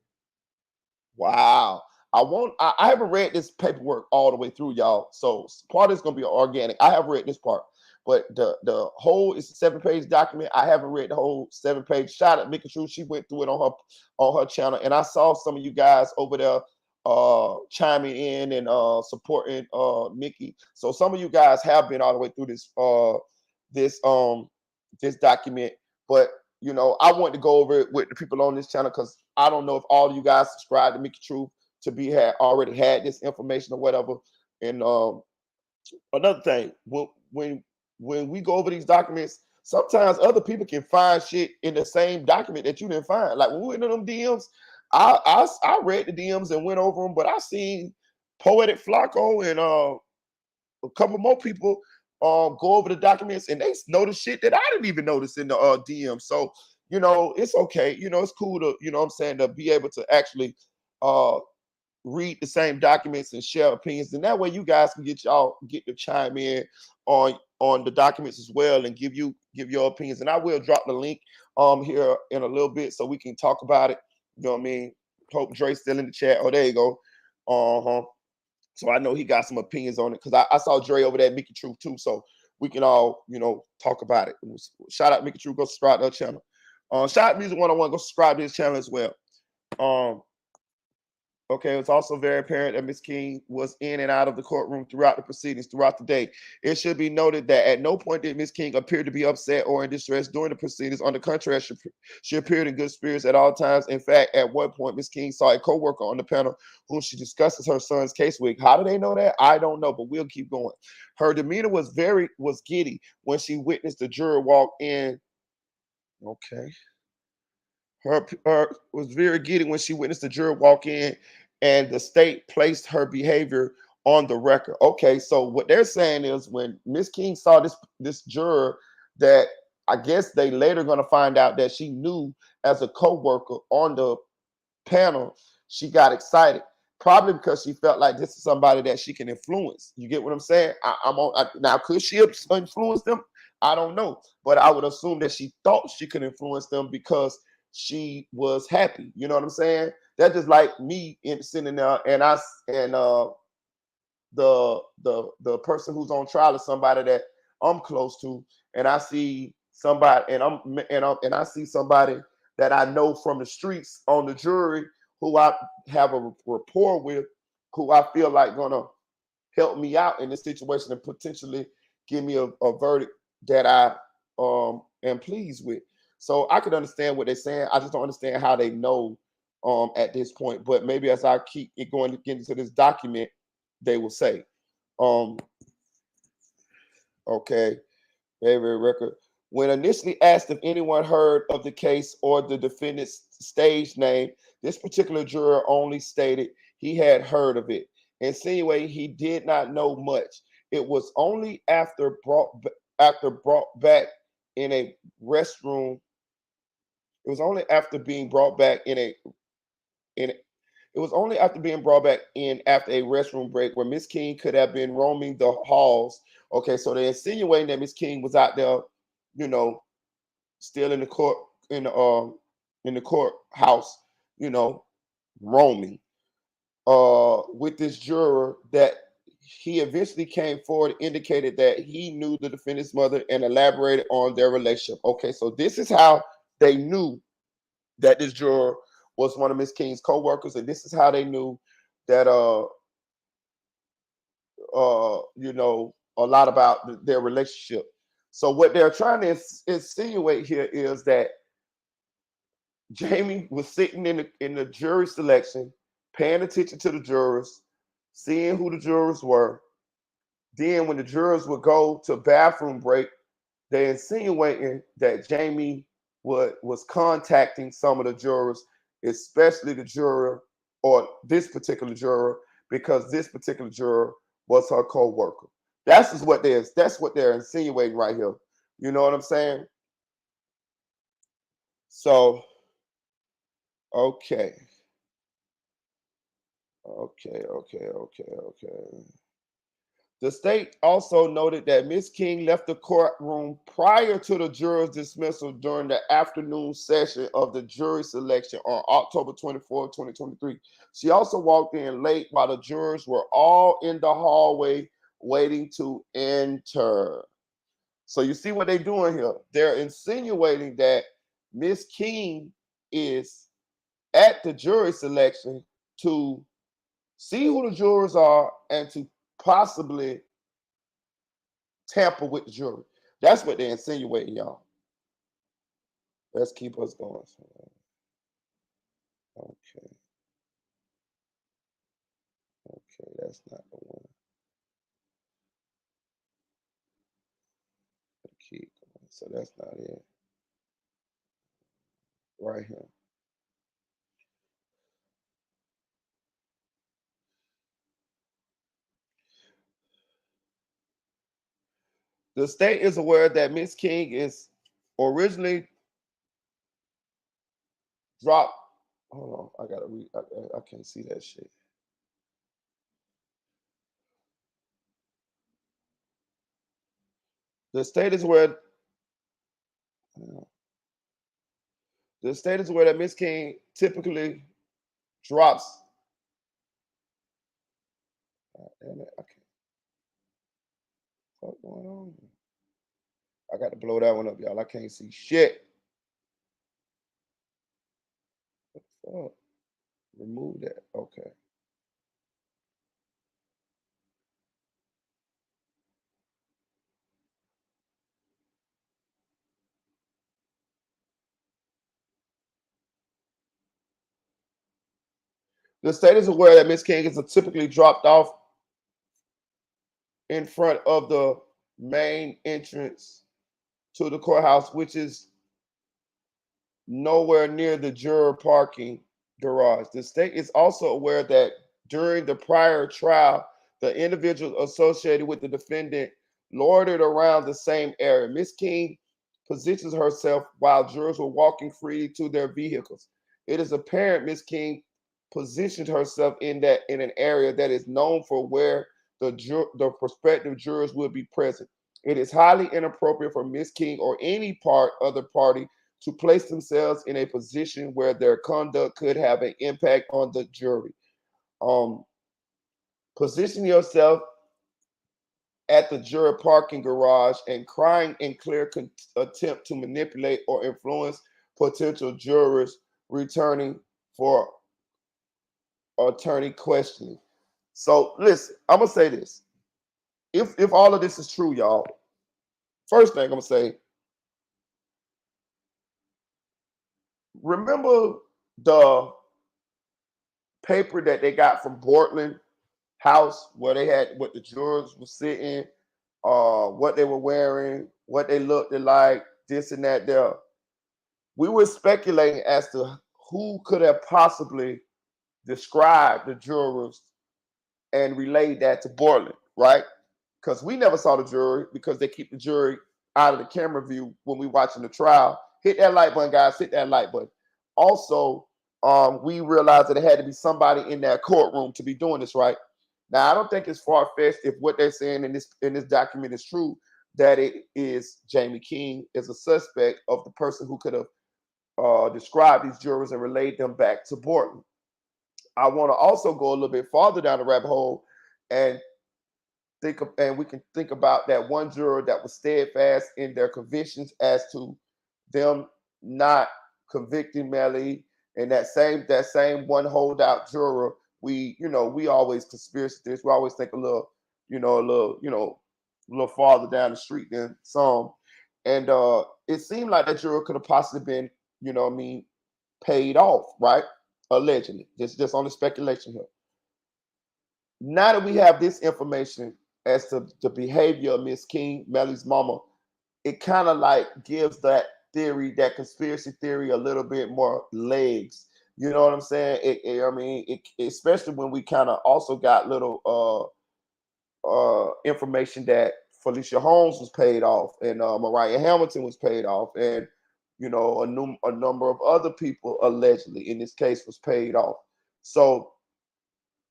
Wow. I haven't read this paperwork all the way through, y'all. So part of it's gonna be organic. I have read this part, but the whole is a 7-page document. I haven't read the whole 7-page. Shout out Mickey True. She went through it on her channel, and I saw some of you guys over there chiming in and supporting Mickey. So some of you guys have been all the way through this document, but you know, I want to go over it with the people on this channel because I don't know if all of you guys subscribe to Mickey Truth to be already had this information or whatever. And another thing, when we go over these documents, sometimes other people can find shit in the same document that you didn't find. Like when we went in them DMs, I read the DMs and went over them, but I seen Poetic Flacco and a couple more people go over the documents and they noticed shit that I didn't even notice in the DM. So, you know, it's okay. You know, it's cool to, you know what I'm saying, to be able to actually read the same documents and share opinions. And that way you guys can get to chime in on the documents as well and give your opinions. And I will drop the link here in a little bit so we can talk about it. You know what I mean? Hope Dre's still in the chat. Oh, there you go. So I know he got some opinions on it because I saw Dre over there at Mickey Truth too. So we can all, you know, talk about it. Shout out Mickey Truth. Go subscribe to our channel. Shout out Music 101. Go subscribe to his channel as well. Okay, it's also very apparent that Ms. King was in and out of the courtroom throughout the proceedings throughout the day. It should be noted that at no point did Ms. King appear to be upset or in distress during the proceedings. On the contrary, she appeared in good spirits at all times. In fact, at one point, Ms. King saw a co-worker on the panel whom she discusses her son's case with. How do they know that? I don't know, but we'll keep going. Her demeanor was giddy when she witnessed the juror walk in. Okay. Her was very giddy when she witnessed the juror walk in, and the state placed her behavior on the record. Okay, so what they're saying is when Miss King saw this juror, that I guess they later going to find out that she knew as a co-worker on the panel, she got excited. Probably because she felt like this is somebody that she can influence. You get what I'm saying? Now, could she influence them? I don't know, but I would assume that she thought she could influence them because she was happy. You know what I'm saying? That's just like me sitting there and the person who's on trial is somebody that I'm close to, and I see somebody and I see somebody that I know from the streets on the jury who I have a rapport with, who I feel like gonna help me out in this situation and potentially give me a verdict that I am pleased with. So I could understand what they're saying. I just don't understand how they know at this point. But maybe as I keep it going to get into this document, they will say. Okay, favorite record. When initially asked if anyone heard of the case or the defendant's stage name, this particular juror only stated he had heard of it, insinuating he did not know much. It was only after brought back in a restroom. It was only after being brought back it was only after being brought back in after a restroom break where Miss King could have been roaming the halls. Okay, so they're insinuating that Miss King was out there, you know, still in the courthouse, you know, roaming with this juror that he eventually came forward, indicated that he knew the defendant's mother and elaborated on their relationship. Okay, so this is how they knew that this juror was one of Miss King's co-workers, and this is how they knew that you know, a lot about their relationship. So what they're trying to insinuate here is that Jamie was sitting in the jury selection, paying attention to the jurors, seeing who the jurors were. Then when the jurors would go to bathroom break, they insinuating that Jamie was contacting some of the jurors, especially the juror or this particular juror, because this particular juror was her co-worker. That's what they're insinuating right here. You know what I'm saying? So, okay. Okay. The state also noted that Ms. King left the courtroom prior to the jurors' dismissal during the afternoon session of the jury selection on October 24, 2023. She also walked in late while the jurors were all in the hallway waiting to enter. So you see what they're doing here? They're insinuating that Ms. King is at the jury selection to see who the jurors are and to possibly tamper with the jury. That's what they're insinuating, y'all. Let's keep us going. Okay, that's not the one. Keep going. So that's not it. Right here. The state is aware that Miss King is originally dropped. Hold on, I gotta read. I can't see that shit. The state is aware. The state is aware that Miss King typically drops. Damn it, I can't. What's going on? I got to blow that one up, y'all. I can't see shit. What the fuck? Remove that. Okay. The state is aware that Miss King is typically dropped off in front of the main entrance to the courthouse, which is nowhere near the juror parking garage. The state is also aware that during the prior trial, the individuals associated with the defendant loitered around the same area. Miss King positions herself while jurors were walking freely to their vehicles. It is apparent Miss King positioned herself in an area that is known for where the prospective jurors will be present. It is highly inappropriate for Miss King or any other party to place themselves in a position where their conduct could have an impact on the jury. Position yourself at the juror parking garage and crying in clear attempt to manipulate or influence potential jurors returning for attorney questioning. So listen, I'm gonna say this. If all of this is true, y'all, first thing I'm gonna say, remember the paper that they got from Portland House where they had what the jurors were sitting, what they were wearing, what they looked like, this and that there. We were speculating as to who could have possibly described the jurors and relayed that to Portland, right? Because we never saw the jury because they keep the jury out of the camera view when we watching the trial. Hit that like button, guys. Hit that like button. Also, we realized that it had to be somebody in that courtroom to be doing this, right? Now, I don't think it's far-fetched if what they're saying in this document is true, that it is Jamie King as a suspect of the person who could have described these jurors and relayed them back to Portland. I want to also go a little bit farther down the rabbit hole and we can think about that one juror that was steadfast in their convictions as to them not convicting Mellys, and that same one holdout juror. We always conspiracy theorists. We always think a little farther down the street than some. And it seemed like that juror could have possibly been, paid off, right? Allegedly. Just on the speculation here. Now that we have this information as to the behavior of Miss King, Mellys' mama, it kind of like gives that theory, that conspiracy theory, a little bit more legs. You know what I'm saying? Especially when we kind of also got little information that Felicia Holmes was paid off, and Mariah Hamilton was paid off, and a number of other people allegedly in this case was paid off. So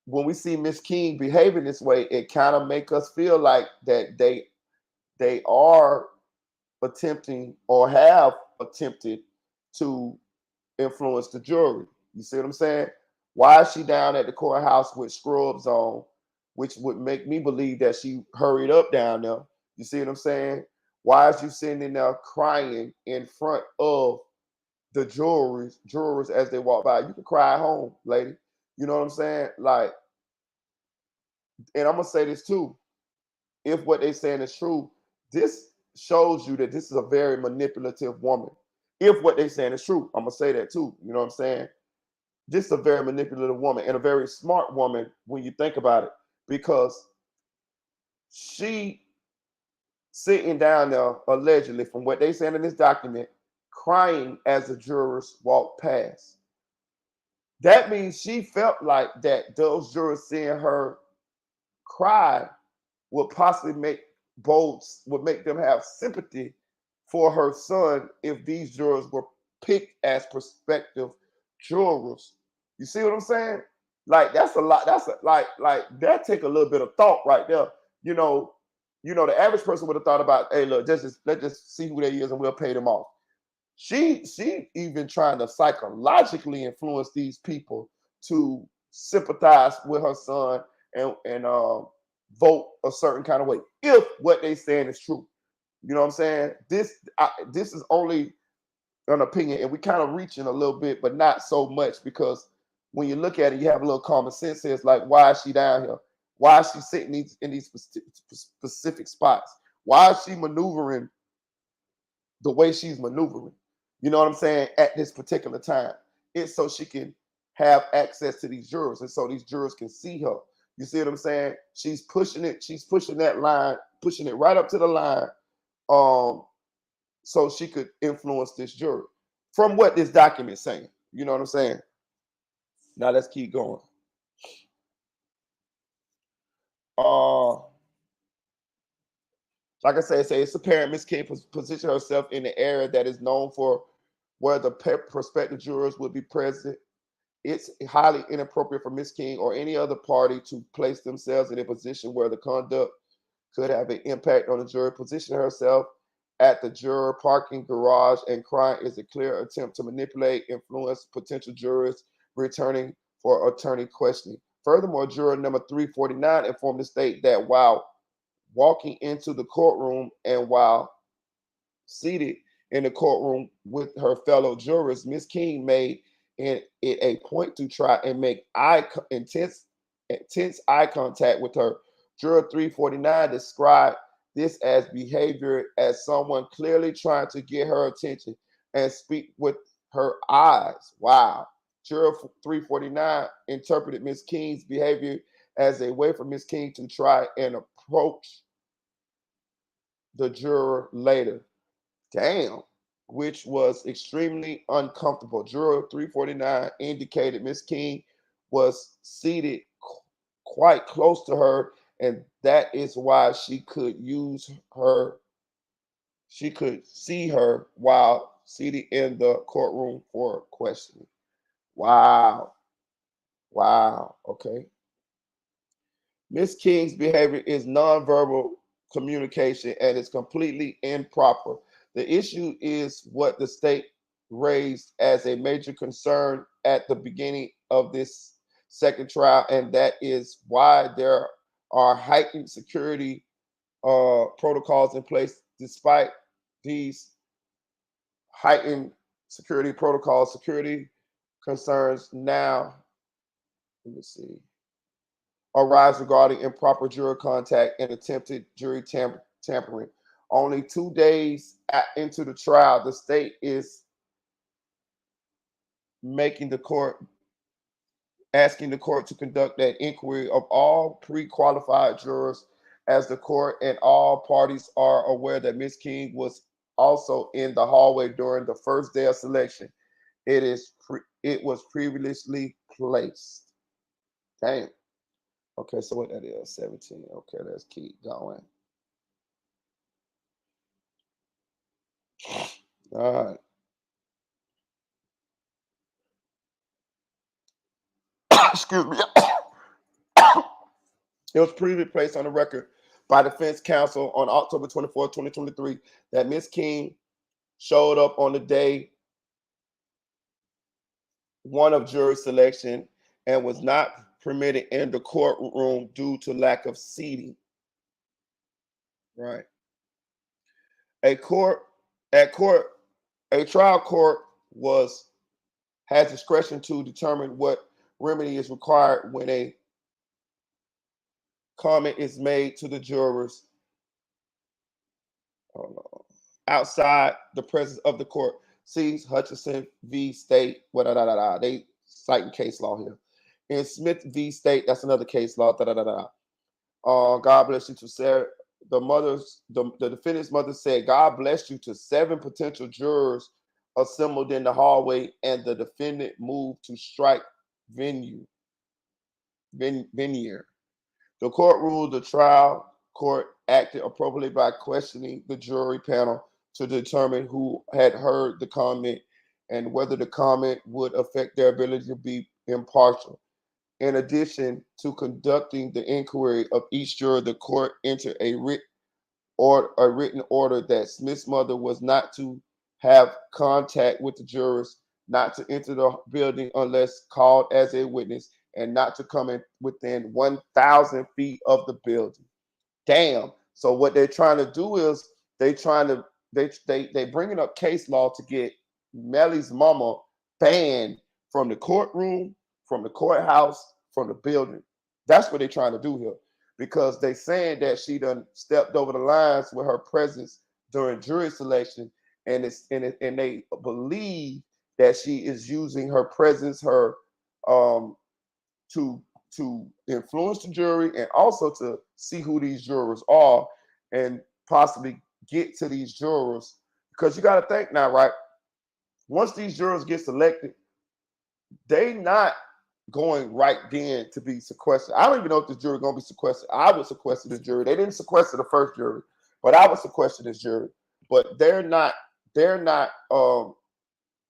when we see Miss King behaving this way, it kind of make us feel like that they are attempting or have attempted to influence the jury. You see what I'm saying? Why is she down at the courthouse with scrubs on, which would make me believe that she hurried up down there? You see what I'm saying? Why is you sitting in there crying in front of the jurors as they walk by? You can cry at home, lady. You know what I'm saying? Like, and I'm gonna say this too. If what they're saying is true, this shows you that this is a very manipulative woman. If what they're saying is true, I'm gonna say that too. You know what I'm saying? This is a very manipulative woman and a very smart woman when you think about it, because she sitting down there allegedly, from what they saying in this document, crying as the jurors walked past. That means she felt like that those jurors seeing her cry would possibly make them have sympathy for her son if these jurors were picked as prospective jurors. You see what I'm saying? Like, that's a lot. Like that take a little bit of thought right there. The average person would have thought about, hey, look, let's just see who they is and we'll pay them off. She even trying to psychologically influence these people to sympathize with her son and vote a certain kind of way if what they saying is true. You know what I'm saying? This is only an opinion, and we kind of reaching a little bit, but not so much, because when you look at it, you have a little common sense. It's like, why is she down here? Why is she sitting in these specific spots? Why is she maneuvering the way she's maneuvering? You know what I'm saying? At this particular time, it's so she can have access to these jurors, and so these jurors can see her. You see what I'm saying? She's pushing it. She's pushing that line, pushing it right up to the line, so she could influence this jury. From what this document's saying, you know what I'm saying? Now let's keep going. Like I say, it's apparent Miss King positioned herself in the area that is known for where the prospective jurors would be present. It's highly inappropriate for Miss King or any other party to place themselves in a position where the conduct could have an impact on the jury. Positioning herself at the juror parking garage and crying is a clear attempt to manipulate, influence potential jurors returning for attorney questioning. Furthermore, juror number 349 informed the state that while walking into the courtroom and while seated in the courtroom with her fellow jurors, Miss King made it a point to try and make intense eye contact with her. Juror 349 described this as behavior as someone clearly trying to get her attention and speak with her eyes. Wow. Juror 349 interpreted Miss King's behavior as a way for Miss King to try and approach the juror later. Damn. Which was extremely uncomfortable. Juror 349 indicated Miss King was seated quite close to her, and that is why she could see her while seated in the courtroom for questioning. Wow. Okay. Miss King's behavior is nonverbal communication and is completely improper. The issue is what the state raised as a major concern at the beginning of this second trial, and that is why there are heightened security protocols in place. Despite these heightened security protocols, security concerns now, let me see, arise regarding improper juror contact and attempted jury tampering. Only 2 days into the trial, the state is asking the court to conduct an inquiry of all pre-qualified jurors, as the court and all parties are aware that Ms. King was also in the hallway during the first day of selection. It was previously placed. Damn. Okay, so what that is, 17. Okay, let's keep going. All right. Excuse me. It was previously placed on the record by defense counsel on October 24, 2023, that Ms. King showed up on the day one of jury selection and was not permitted in the courtroom due to lack of seating. Right. A trial court has discretion to determine what remedy is required when a comment is made to the jurors outside the presence of the court. See Hutchinson v. State. They citing case law here. In Smith v. State, that's another case law. God bless you to Sarah. The defendant's mother said, "God bless you" to 7 potential jurors assembled in the hallway, and the defendant moved to strike veneer. The court ruled the trial court acted appropriately by questioning the jury panel to determine who had heard the comment and whether the comment would affect their ability to be impartial. In addition to conducting the inquiry of each juror, the court entered a written order that Smith's mother was not to have contact with the jurors, not to enter the building unless called as a witness, and not to come in within 1,000 feet of the building. Damn. So what they're trying to do is they bringing up case law to get Mellys' mama banned from the courtroom, from the courthouse, from the building. That's what they're trying to do here, because they saying that she done stepped over the lines with her presence during jury selection, and they believe that she is using her presence, to influence the jury and also to see who these jurors are and possibly get to these jurors. Because you got to think now, right? Once these jurors get selected, they not going right then to be sequestered. I don't even know if this jury is going to be sequestered. I would sequester this jury. They didn't sequester the first jury, but I would sequester this jury. But they're not,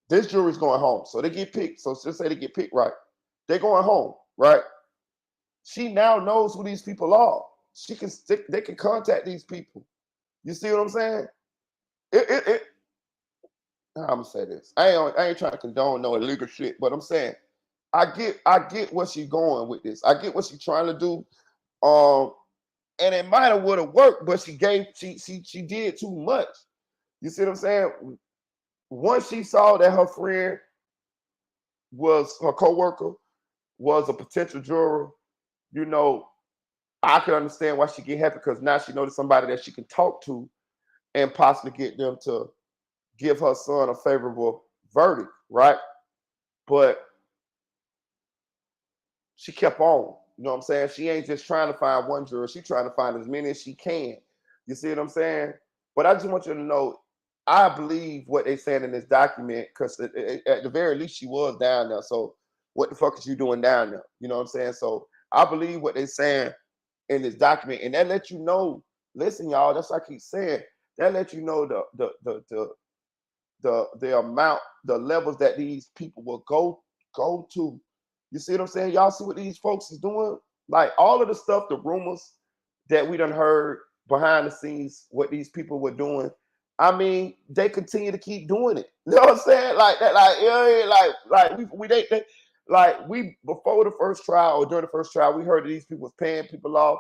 this jury's going home. So they get picked. So just say they get picked, right? They're going home, right? She now knows who these people are. They can contact these people. You see what I'm saying? I'm gonna say this. I ain't trying to condone no illegal shit, but I'm saying I get what she's going with this. I get what she's trying to do. And it might have would have worked, but she did too much. You see what I'm saying? Once she saw that her friend her co-worker was a potential juror, you know, I can understand why she get happy, because now she knows somebody that she can talk to and possibly get them to give her son a favorable verdict, right? But she kept on, you know what I'm saying? She ain't just trying to find one juror. She's trying to find as many as she can. You see what I'm saying? But I just want you to know, I believe what they saying in this document, because at the very least she was down there. So what the fuck is you doing down there? You know what I'm saying? So I believe what they're saying in this document, and that lets you know. Listen, y'all, that's what I keep saying. That lets you know the amount, the levels that these people will go to. You see what I'm saying? Y'all see what these folks is doing? Like all of the stuff, the rumors that we done heard behind the scenes, what these people were doing. I mean, they continue to keep doing it. You know what I'm saying? Like that, we before the first trial or during the first trial, we heard that these people was paying people off,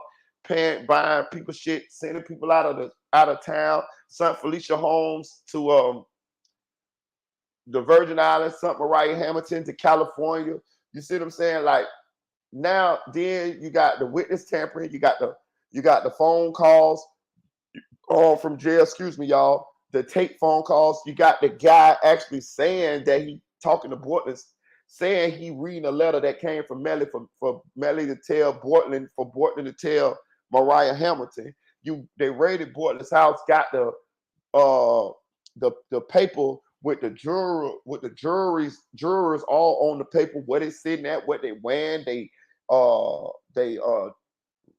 buying people shit, sending people out of town, sent Felicia Holmes to the Virgin Islands, sent Mariah Hamilton to California. You see what I'm saying? Like now, then you got the witness tampering, you got the phone calls from jail, excuse me, y'all, the tape phone calls. You got the guy actually saying that he talking to witness saying he reading a letter that came from Melly for Melly to tell Bortland, for Bortland to tell Mariah Hamilton. They raided Bortland's house, got the paper with the jurors all on the paper, what they sitting at, what they wearing, they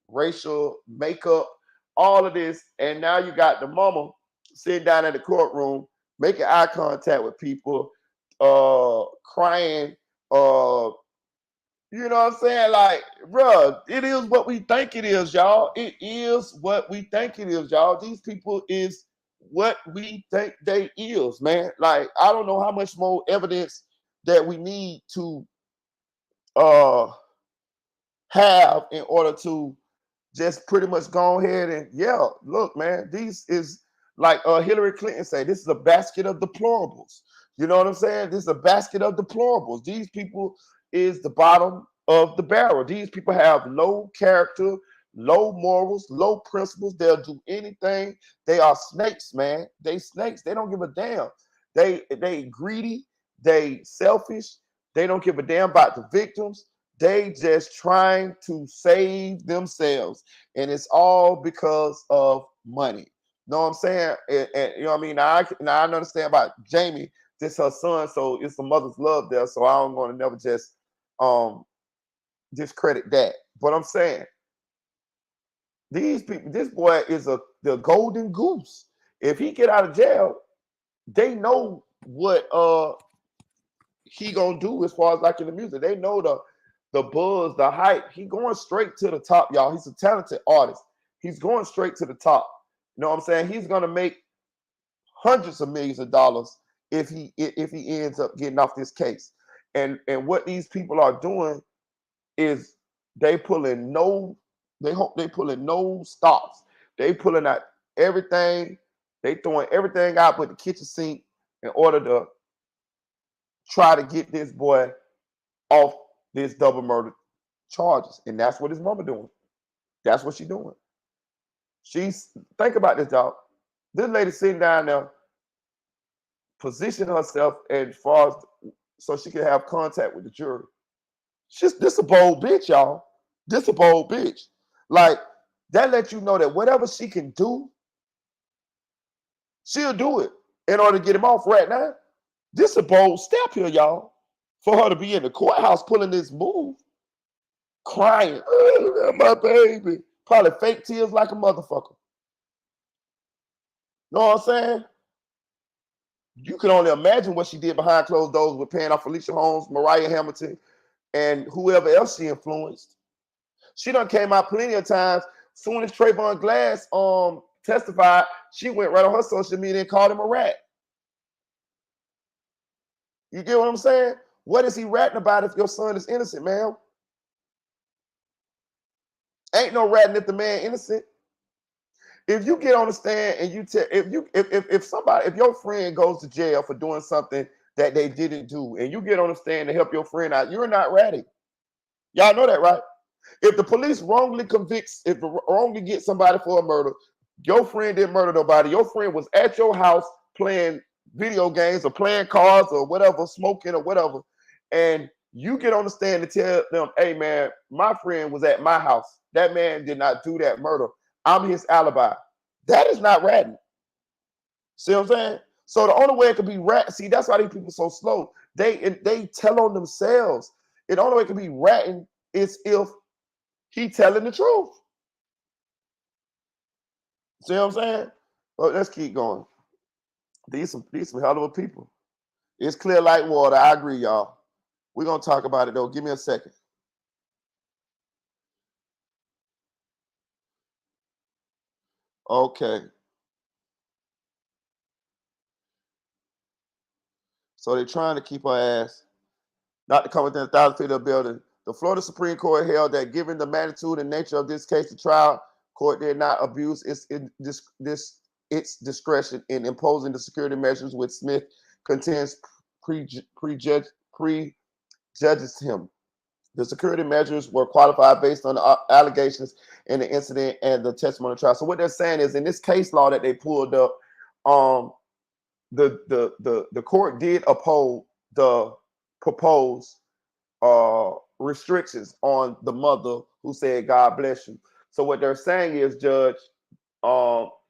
racial makeup, all of this, and now you got the mama sitting down in the courtroom, making eye contact with people, crying, you know what I'm saying? Like, bruh, it is what we think it is, y'all. It is what we think it is, y'all. These people is what we think they is, man. Like, I don't know how much more evidence that we need to have in order to just pretty much go ahead and, yeah, look, man, these is like Hillary Clinton say, this is a basket of deplorables. You know what I'm saying? This is a basket of deplorables. These people is the bottom of the barrel. These people have low character, low morals, low principles. They'll do anything. They are snakes, man. They snakes. They don't give a damn. They greedy. They selfish. They don't give a damn about the victims. They just trying to save themselves. And it's all because of money. Know what I'm saying? And you know what I mean? Now I understand about Jamie. This her son, so it's a mother's love there. So I don't want to never just discredit that. But I'm saying these people, this boy is the golden goose. If he get out of jail, they know what he gonna do as far as like in the music. They know the buzz, the hype. He going straight to the top, y'all. He's a talented artist. He's going straight to the top. You know what I'm saying? He's gonna make hundreds of millions of dollars if he ends up getting off this case. And what these people are doing is they pulling no stops. They pulling out everything. They throwing everything out but the kitchen sink in order to try to get this boy off this double murder charges. And that's what his mama doing. That's what she's doing. Think about this, dog. This lady sitting down there, position herself as far as so she can have contact with the jury. This a bold bitch, y'all. This a bold bitch. Like, that lets you know that whatever she can do, she'll do it in order to get him off right now. This a bold step here, y'all. For her to be in the courthouse pulling this move, crying, oh, my baby. Probably fake tears like a motherfucker. Know what I'm saying? You can only imagine what she did behind closed doors with paying off Felicia Holmes, Mariah Hamilton, and whoever else she influenced. She done came out plenty of times. Soon as Trayvon Glass testified, she went right on her social media and called him a rat. You get what I'm saying? What is he ratting about if your son is innocent, man? Ain't no ratting if the man innocent. If you get on the stand and you tell if your friend goes to jail for doing something that they didn't do, and you get on the stand to help your friend out, you're not ratting. Y'all know that, right? If the police wrongly get somebody for a murder, your friend didn't murder nobody. Your friend was at your house playing video games or playing cards or whatever, smoking or whatever, and you get on the stand and tell them, hey man, my friend was at my house. That man did not do that murder. I'm his alibi. That is not ratting. See what I'm saying? So the only way it could be rat. See, that's why these people are so slow. They tell on themselves. The only way it could be ratting is if he telling the truth. See what I'm saying? Well, let's keep going. These some hell of a people. It's clear like water. I agree, y'all. We're gonna talk about it though. Give me a second. Okay. So they're trying to keep her ass not to come within 1,000 feet of the building. The Florida Supreme Court held that given the magnitude and nature of this case, the trial court did not abuse its discretion in imposing the security measures which Smith contends prejudges him. The security measures were qualified based on the allegations in the incident and the testimony trial. So what they're saying is, in this case law that they pulled up, the court did uphold the proposed restrictions on the mother who said, God bless you. So what they're saying is, Judge,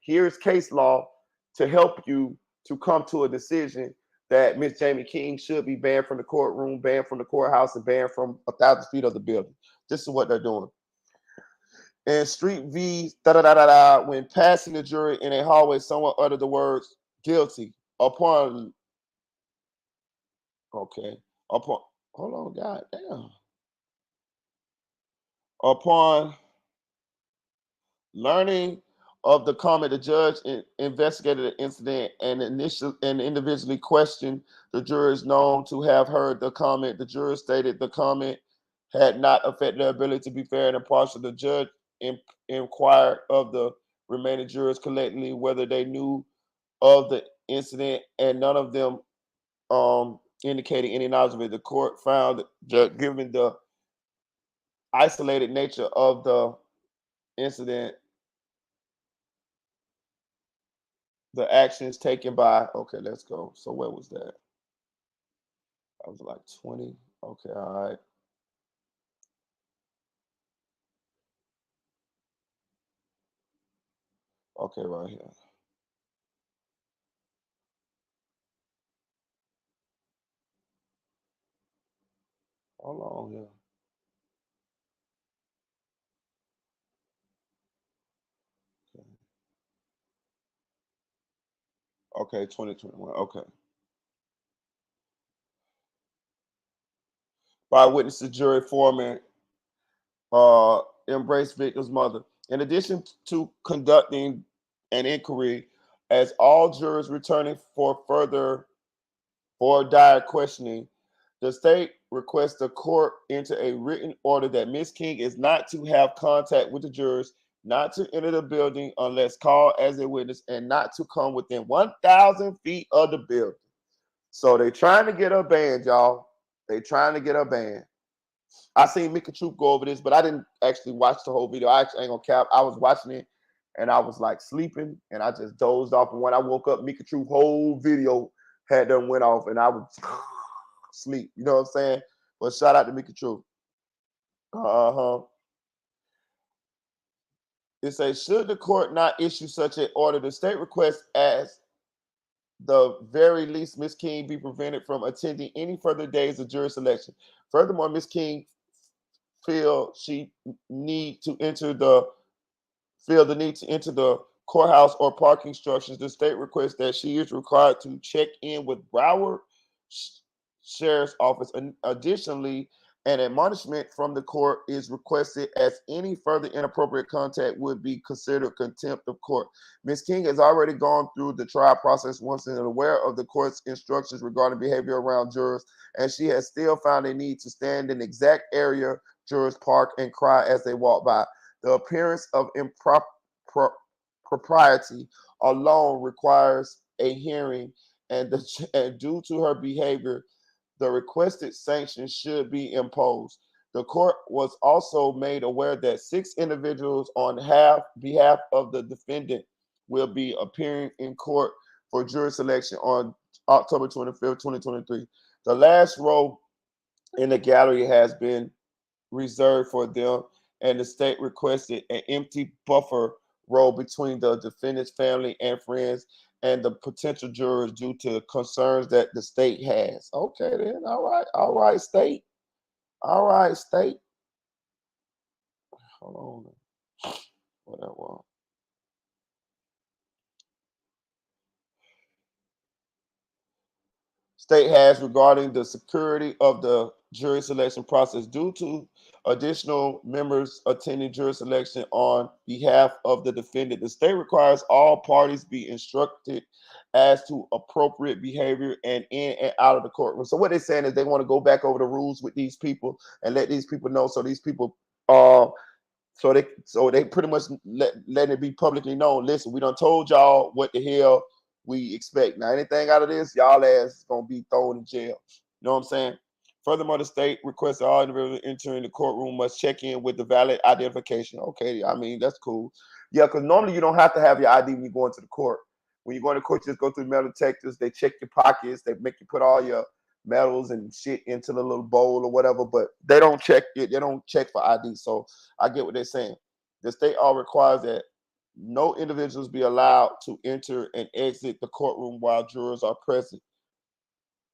here's case law to help you to come to a decision that Miss Jamie King should be banned from the courtroom, banned from the courthouse, and banned from 1,000 feet of the building. This is what they're doing. And Street v. When passing the jury in a hallway, someone uttered the words guilty upon. Okay. Upon. Hold on, God damn. Upon learning of the comment, the judge investigated the incident and individually questioned the jurors known to have heard the comment. The jurors stated the comment had not affected their ability to be fair and impartial. The judge inquired of the remaining jurors collectively whether they knew of the incident, and none of them indicating any knowledge of it. The court found that given the isolated nature of the incident, the actions taken by, okay, let's go. So where was that? That was like 20. Okay, all right. Okay, right here. Hold on here. Okay, 2021. Okay. By witness to jury foreman embrace victim's mother. In addition to conducting an inquiry, as all jurors returning for dire questioning, the state requests the court enter a written order that Ms. King is not to have contact with the jurors, not to enter the building unless called as a witness, and not to come within 1,000 feet of the building. So they trying to get her banned, y'all. They trying to get her banned. I seen Mika Troop go over this, but I didn't actually watch the whole video. I actually ain't gonna cap. I was watching it and I was like sleeping and I just dozed off. And when I woke up, Mika Troop whole video had done went off and I was sleep. You know what I'm saying? But shout out to Mika Troop. Uh-huh. It says, should the court not issue such an order, the state requests as the very least Ms. King be prevented from attending any further days of jury selection. Furthermore, Ms. King feel the need to enter the courthouse or parking structures. The state requests that she is required to check in with Broward Sheriff's Office. Additionally, an admonishment from the court is requested as any further inappropriate contact would be considered contempt of court. Ms. King has already gone through the trial process once and aware of the court's instructions regarding behavior around jurors, and she has still found a need to stand in the exact area jurors park and cry as they walk by. The appearance of impropriety alone requires a hearing, and due to her behavior, the requested sanctions should be imposed. The court was also made aware that 6 individuals on behalf of the defendant will be appearing in court for jury selection on October 25th, 2023. The last row in the gallery has been reserved for them, and the state requested an empty buffer row between the defendant's family and friends and the potential jurors due to concerns that the state has. Okay, then. All right, state. All right, state. Hold on. Whatever. State has regarding the security of the jury selection process due to additional members attending jury selection on behalf of the defendant. The state requires all parties be instructed as to appropriate behavior and in and out of the courtroom. So what they're saying is they want to go back over the rules with these people and let these people know, so these people so they pretty much let it be publicly known. Listen, we done told y'all what the hell we expect. Now, anything out of this, y'all ass is gonna be thrown in jail. You know what I'm saying? Furthermore, the state requests that all individuals entering the courtroom must check in with the valid identification. Okay, I mean, that's cool. Yeah, because normally you don't have to have your ID when you go into the court. When you go into court, you just go through metal detectors. They check your pockets. They make you put all your metals and shit into the little bowl or whatever, but they don't check it. They don't check for ID. So I get what they're saying. The state law requires that no individuals be allowed to enter and exit the courtroom while jurors are present.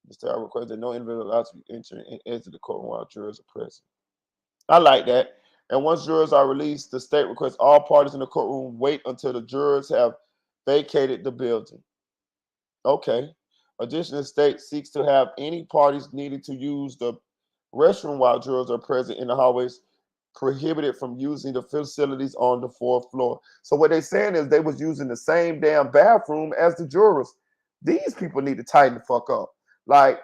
The state law requires that no individual allowed to enter and exit the courtroom while jurors are present. I like that. And once jurors are released, the state requests all parties in the courtroom wait until the jurors have vacated the building. Okay. Additionally, the state seeks to have any parties needing to use the restroom while jurors are present in the hallways prohibited from using the facilities on the fourth floor. So what they're saying is they was using the same damn bathroom as the jurors. These people need to tighten the fuck up. Like,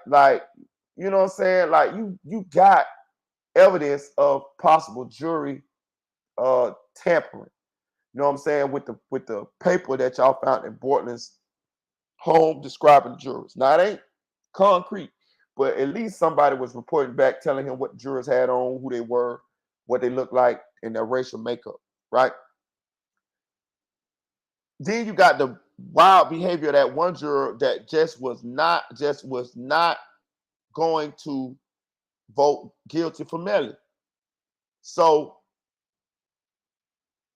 you know what I'm saying? Like you got evidence of possible jury tampering. You know what I'm saying? With the paper that y'all found in Bortland's home describing the jurors. Now it ain't concrete, but at least somebody was reporting back telling him what the jurors had on, who they were, what they looked like, and their racial makeup, right? Then you got the wild behavior of that one juror that just was not going to vote guilty for Mellys. So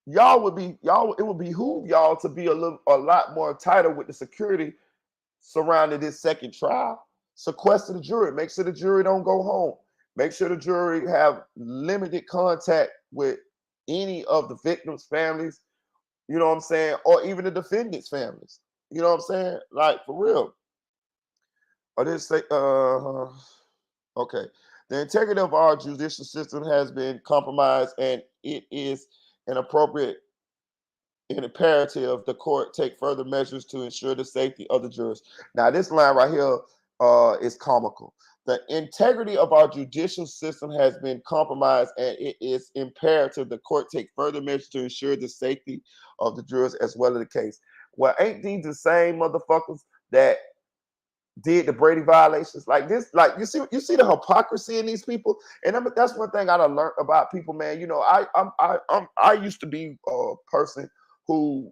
it would behoove y'all to be a lot more tighter with the security surrounding this second trial. Sequester the jury. Make sure the jury don't go home. Make sure the jury have limited contact with any of the victims' families, you know what I'm saying, or even the defendants' families. You know what I'm saying? Like, for real. Or they say, okay. The integrity of our judicial system has been compromised, and it is inappropriate and imperative the court take further measures to ensure the safety of the jurors. Now, this line right here is comical. The integrity of our judicial system has been compromised, and it is imperative the court take further measures to ensure the safety of the jurors as well as the case. Well, ain't these the same motherfuckers that did the Brady violations like this? Like, you see the hypocrisy in these people, and that's one thing I done learned about people, man. You know, I used to be a person who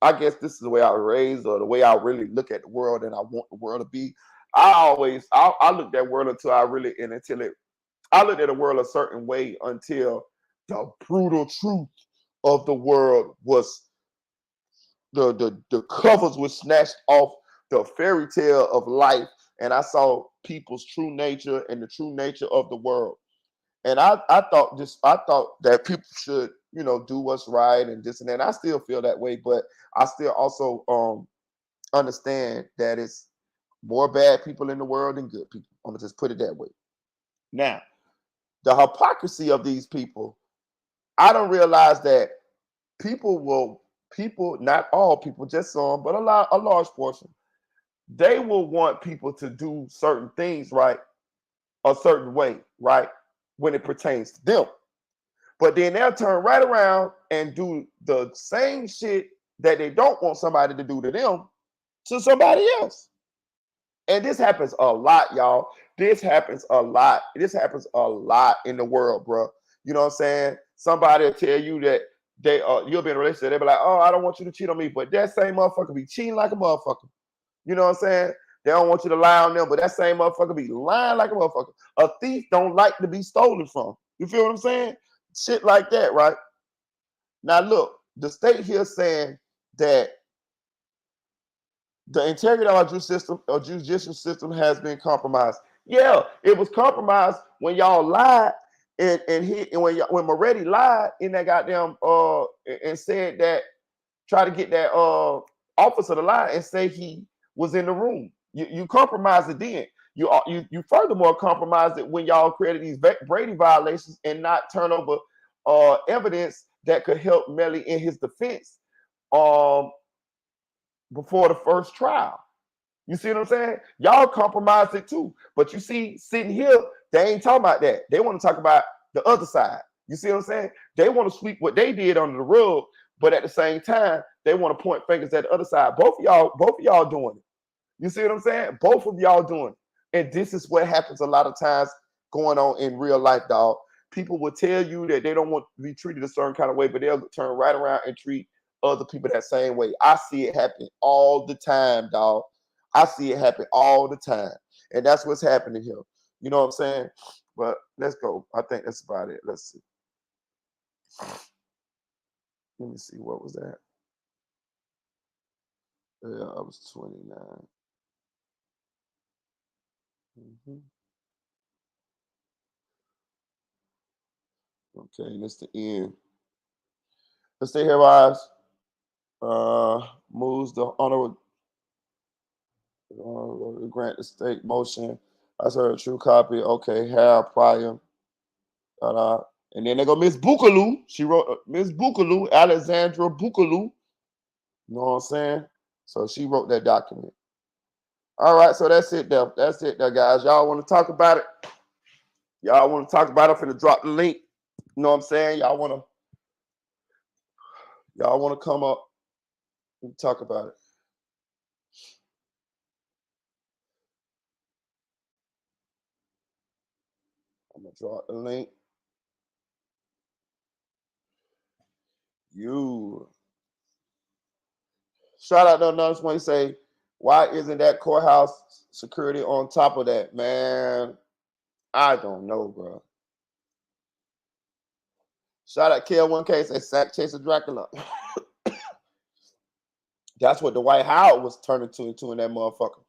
I guess this is the way I was raised, or the way I really look at the world and I want the world to be. I looked at the world I looked at the world a certain way until the brutal truth of the world was the covers were snatched off the fairy tale of life, and I saw people's true nature and the true nature of the world. And I thought that people should, you know, do what's right and this and that. And I still feel that way, but I still also understand that it's more bad people in the world than good people. I'm gonna just put it that way. Now, the hypocrisy of these people, I don't realize that people, not all people, just some, but a large portion, they will want people to do certain things right, a certain way, right, when it pertains to them. But then they'll turn right around and do the same shit that they don't want somebody to do to them to somebody else. And this happens a lot, y'all. This happens a lot. This happens a lot in the world, bro. You know what I'm saying? Somebody will tell you that you'll be in a relationship. They'll be like, oh, I don't want you to cheat on me. But that same motherfucker be cheating like a motherfucker. You know what I'm saying? They don't want you to lie on them, but that same motherfucker be lying like a motherfucker. A thief don't like to be stolen from. You feel what I'm saying? Shit like that, right? Now, look, the state here saying that the integrity of our judicial system has been compromised. Yeah, it was compromised when y'all lied and when Moretti lied in that goddamn and said that, try to get that officer to lie and say he was in the room. You compromised it then. You furthermore compromised it when y'all created these Brady violations and not turn over evidence that could help Mellys in his defense before the first trial. You see what I'm saying? Y'all compromised it too. But you see, sitting here, they ain't talking about that. They want to talk about the other side. You see what I'm saying? They want to sweep what they did under the rug, but at the same time, they want to point fingers at the other side. Both of y'all doing it. You see what I'm saying? Both of y'all doing it. And this is what happens a lot of times going on in real life, dog. People will tell you that they don't want to be treated a certain kind of way, but they'll turn right around and treat other people that same way. I see it happen all the time, dog. I see it happen all the time. And that's what's happening here. You know what I'm saying? But let's go. I think that's about it. Let's see. Let me see. What was that? Yeah, I was 29. Okay, that's the end. Let's stay here, guys. Moves the honor grant the state motion. I heard a true copy. Okay, have prior. And then they go Miss Bukaloo. She wrote Miss Bukaloo, Alexandra Bukaloo. You know what I'm saying? So she wrote that document. All right, so that's it there. That's it there, guys. Y'all want to talk about it? Y'all want to talk about it? I'm finna drop the link. You know what I'm saying? Y'all want to come up and talk about it. I'm gonna drop the link. You shout out to another one. Say, why isn't that courthouse security on top of that? Man, I don't know, bro. Shout out Kill1K, say Sack Chaser Dracula. That's what Dwight Howard was turning into in that motherfucker.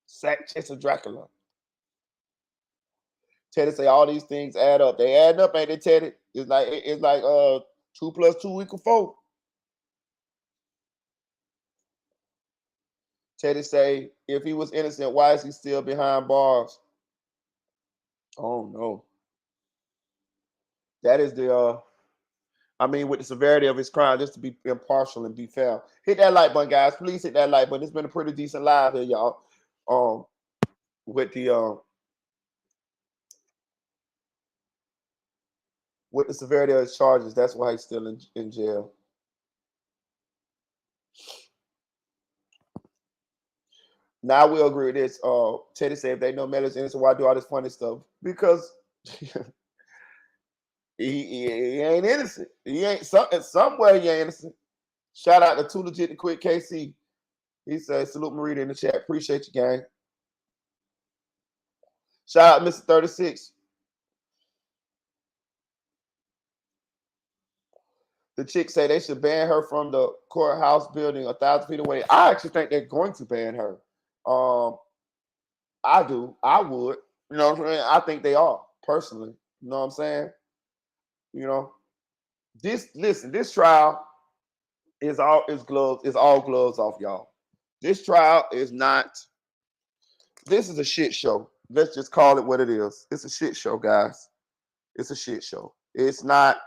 Sack Chaser Dracula. Teddy say all these things add up. They add up, ain't they, Teddy? It's like 2 + 2 = 4. Teddy say, if he was innocent, why is he still behind bars? Oh no. That is the with the severity of his crime, just to be impartial and be fair. Hit that like button, guys. Please hit that like button. It's been a pretty decent live here, y'all. With the severity of his charges, that's why he's still in jail. Now we'll agree with this. Teddy said, if they know Mellys innocent, why do all this funny stuff? Because he ain't innocent. He ain't somewhere he ain't innocent. Shout out to Too Legit to Quit KC. He said, salute Marita in the chat. Appreciate you, gang. Shout out Mr. 36. The chick say they should ban her from the courthouse building 1,000 feet away. I actually think they're going to ban her. I do. I would. You know what I'm saying? I think they are, personally. You know what I'm saying? You know, this trial is all gloves off, y'all. This trial is not. This is a shit show. Let's just call it what it is. It's a shit show, guys. It's a shit show. It's not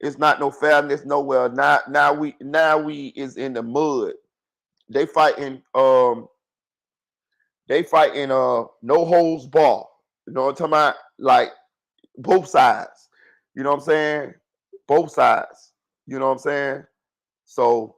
no fairness nowhere. Now we is in the mud. They fighting no holds bar. You know what I'm talking about? Like both sides. You know what I'm saying? Both sides. You know what I'm saying? So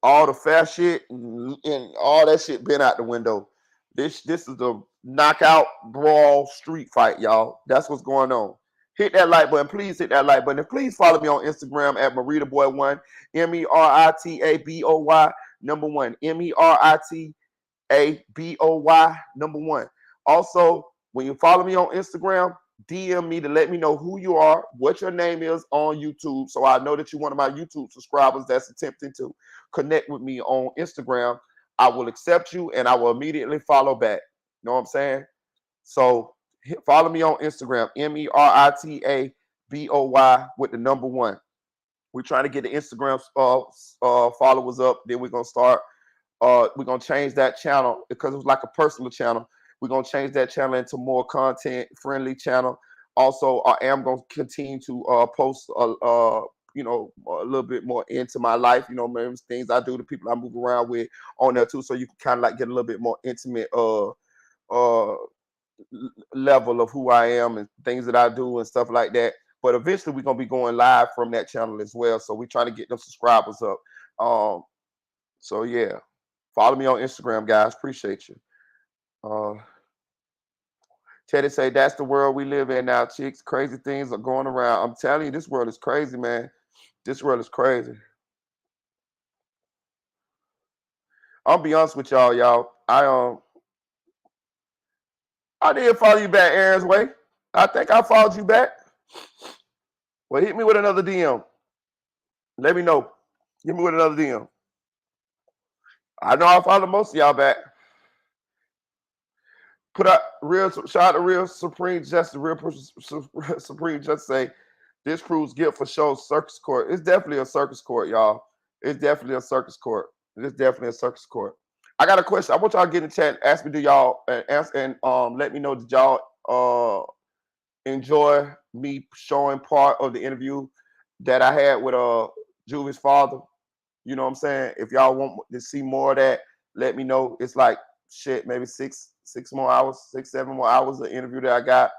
all the fair shit and all that shit been out the window. This is the knockout brawl street fight, y'all. That's what's going on. Hit that like button. Please hit that like button. And please follow me on Instagram at MeritaBoy1. MERITABOY number 1. MERITABOY number 1. Also, when you follow me on Instagram, DM me to let me know who you are, what your name is on YouTube, so I know that you're one of my YouTube subscribers that's attempting to connect with me on Instagram. I will accept you and I will immediately follow back. You know what I'm saying? So follow me on Instagram, MERITABOY with the number 1. We're trying to get the Instagram followers up. Then we're gonna start. We're gonna change that channel because it was like a personal channel. We're gonna change that channel into more content-friendly channel. Also, I am gonna continue to post a little bit more into my life. You know, maybe things I do, the people I move around with on there too, so you can kind of like get a little bit more intimate level of who I am and things that I do and stuff like that. But eventually, we're gonna be going live from that channel as well. So we're trying to get them subscribers up. So yeah, follow me on Instagram, guys. Appreciate you. Teddy say that's the world we live in now, chicks. Crazy things are going around. I'm telling you, this world is crazy, man. This world is crazy. I'll be honest with y'all. I did follow you back, Aaron's Way. I think I followed you back. Well, hit me with another DM. Let me know. Hit me with another DM. I know I followed most of y'all back. Put out real shout out to Real Supreme Justice, Real Supreme Justice say this proves guilt for show circus court. It's definitely a circus court, y'all. It's definitely a circus court. It's definitely a circus court. I got a question. I want y'all to get in the chat. Ask me, do y'all and let me know, did y'all enjoy me showing part of the interview that I had with Juvie's father? You know what I'm saying? If y'all want to see more of that, let me know. It's like shit, maybe 6, 7 more hours of interview that I got.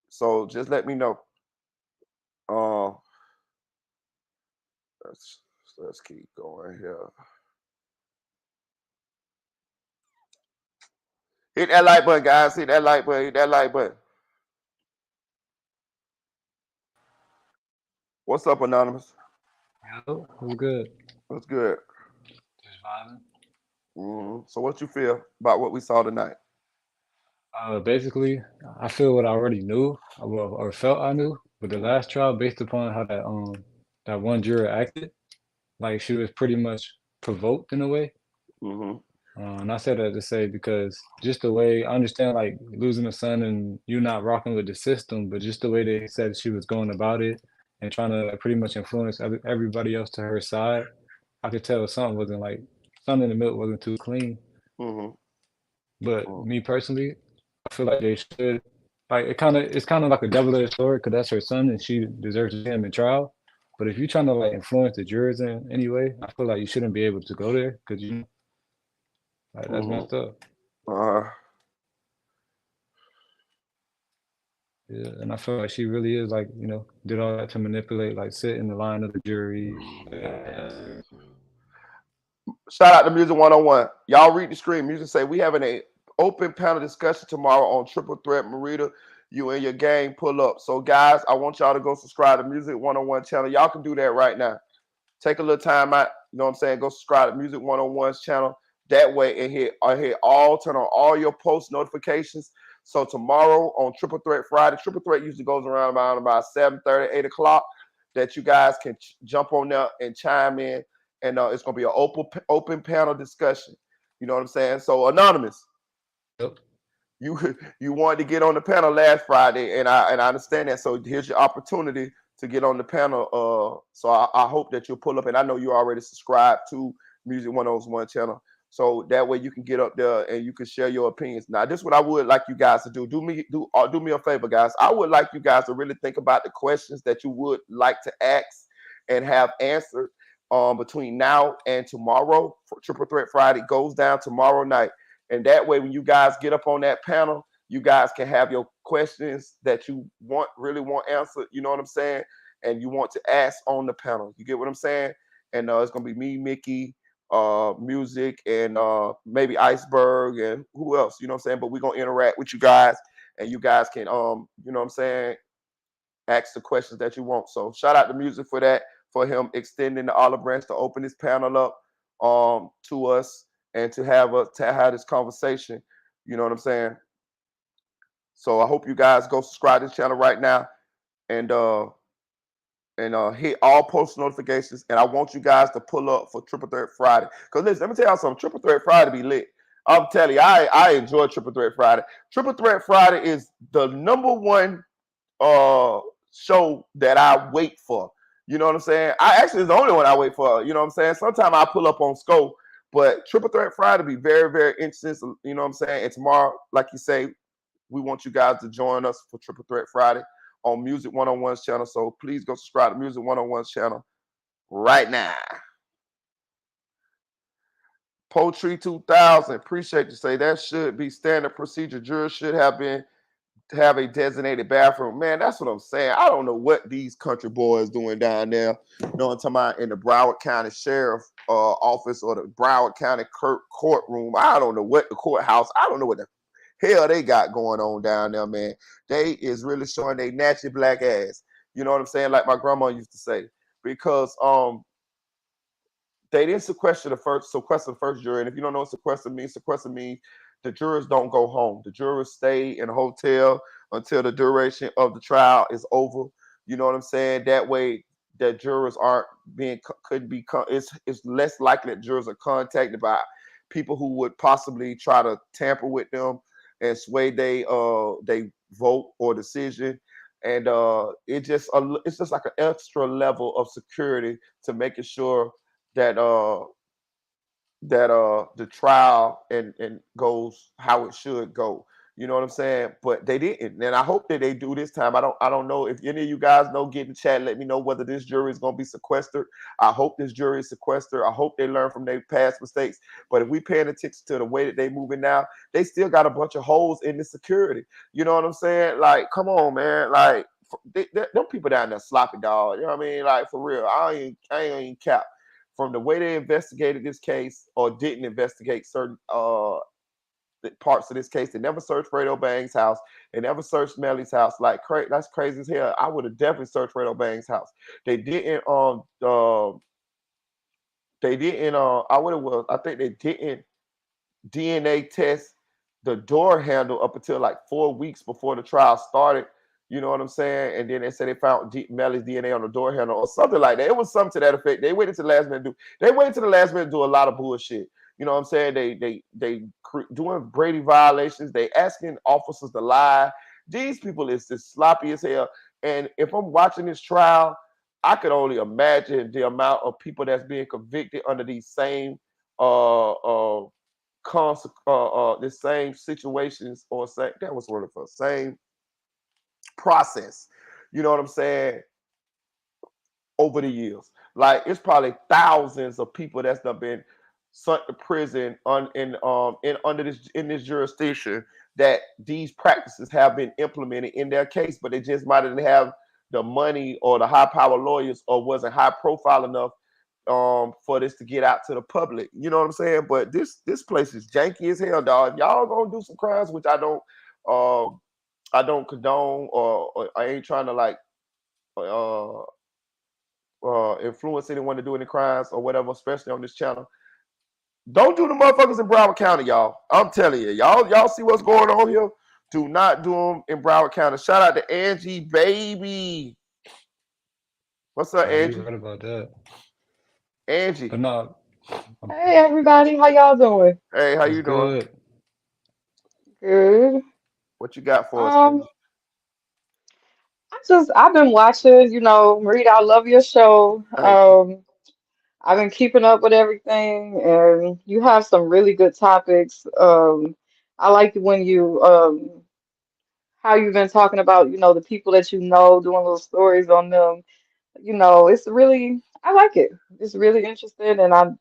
So just let me know. Let's keep going here. Hit that like button, guys. Hit that like button. Hit that like button. What's up, Anonymous? Yo, what's good? What's good? Just vibing. So what you feel about what we saw tonight? Basically, I feel what I already knew or felt I knew, but the last trial, based upon how that one juror acted, like she was pretty much provoked in a way. And I said that to say because just the way I understand, like losing a son and you not rocking with the system, but just the way they said she was going about it and trying to pretty much influence everybody else to her side, I could tell something in the milk wasn't too clean. But me personally, I feel like they should, like it's kind of like a double-edged sword because that's her son and she deserves to see him in trial. But if you're trying to like influence the jurors in any way, I feel like you shouldn't be able to go there because that's messed up. Yeah, and I feel like she really is like, did all that to manipulate, like sit in the line of the jury. Shout out to Music 101. Y'all read the screen. Music say we having a open panel discussion tomorrow on Triple Threat. Marita, you and your gang pull up. So guys, I want y'all to go subscribe to Music 101 channel. Y'all can do that right now. Take a little time out. You know what I'm saying? Go subscribe to Music 101's channel. That way, turn on all your post notifications. So tomorrow on Triple Threat Friday, Triple Threat usually goes around about 7:30, 8 o'clock, that you guys can jump on there and chime in. And it's going to be an open panel discussion. You know what I'm saying? So, Anonymous, Yep. you wanted to get on the panel last Friday, and I understand that. So here's your opportunity to get on the panel. So I hope that you'll pull up, and I know you already subscribed to Music 101 channel. So that way you can get up there and you can share your opinions. Now, this is what I would like you guys to do. Do me a favor, guys. I would like you guys to really think about the questions that you would like to ask and have answered between now and tomorrow. Triple Threat Friday goes down tomorrow night. And that way, when you guys get up on that panel, you guys can have your questions that you really want answered. You know what I'm saying? And you want to ask on the panel. You get what I'm saying? And it's going to be me, Mickey, Music, and maybe Iceberg, and who else? You know what I'm saying? But we're going to interact with you guys, and you guys can, you know what I'm saying, ask the questions that you want. So shout out to Music for that, for him extending the olive branch to open this panel up to us and to have this conversation. You know what I'm saying? So I hope you guys go subscribe to this channel right now and hit all post notifications. And I want you guys to pull up for Triple Threat Friday. Because listen, let me tell y'all something. Triple Threat Friday be lit. I'm telling you, I enjoy Triple Threat Friday. Triple Threat Friday is the number one show that I wait for. You know what I'm saying? I actually is the only one I wait for. You know what I'm saying? Sometimes I pull up on Scope, but Triple Threat Friday be very, very interesting. So, you know what I'm saying? And tomorrow, like you say, we want you guys to join us for Triple Threat Friday on Music 101's channel. So please go subscribe to Music 101's channel right now. Poetry 2000, appreciate you say that should be standard procedure. Jurors should have a designated bathroom. Man, that's what I'm saying. I don't know what these country boys doing down there. You know what I'm talking about, in the Broward County Sheriff office or the Broward County courtroom. I don't know what the courthouse. I don't know what the hell they got going on down there, man. They is really showing they natchy black ass. You know what I'm saying? Like my grandma used to say, because they didn't sequester the first jury. And if you don't know what sequester means the jurors don't go home. The jurors stay in a hotel until the duration of the trial is over. You know what I'm saying? That way, that jurors aren't being could be it's less likely that jurors are contacted by people who would possibly try to tamper with them and sway they vote or decision. And it's just like an extra level of security to making sure that the trial and goes how it should go. You know what I'm saying? But they didn't. And I hope that they do this time. I don't know if any of you guys know, get in the chat, let me know whether this jury is gonna be sequestered. I hope this jury is sequestered. I hope they learn from their past mistakes. But if we paying attention to the way that they moving now, they still got a bunch of holes in the security. You know what I'm saying? Like, come on, man. Like them people down there sloppy dog. You know what I mean? Like, for real. I ain't even cap from the way they investigated this case or didn't investigate certain parts of this case. They never searched Fredo Bang's house. They never searched Mellys' house. Like, that's crazy as hell. I would have definitely searched Fredo Bang's house. They didn't. They didn't. I would have. I think they didn't DNA test the door handle up until like 4 weeks before the trial started. You know what I'm saying? And then they said they found Mellys' DNA on the door handle or something like that. It was something to that effect. They waited to the last minute to do. They waited to the last minute to do a lot of bullshit. You know what I'm saying? They doing Brady violations. They asking officers to lie. These people is just sloppy as hell. And if I'm watching this trial, I could only imagine the amount of people that's being convicted under these same the same situations or same that was word for same process. You know what I'm saying? Over the years, like it's probably thousands of people that's done been sent to prison in this jurisdiction that these practices have been implemented in their case, but they just might not have the money or the high power lawyers or wasn't high profile enough for this to get out to the public. You know what I'm saying? But this place is janky as hell, dog. If y'all gonna do some crimes, which I don't condone or I ain't trying to like uh influence anyone to do any crimes or whatever, especially on this channel. Don't do the motherfuckers in Broward County, y'all. I'm telling you, y'all see what's going on here. Do not do them in Broward County. Shout out to Angie, baby. What's up, You Angie? right about that. Angie. But no, Hey everybody, how y'all doing? Hey, how it's you doing? good. Good. What you got for us, Um, Angie? I've been watching, Marita, I love your show. Thank you. I've been keeping up with everything and you have some really good topics. I like when how you've been talking about, the people that you know, doing little stories on them. It's really, I like it. It's really interesting and I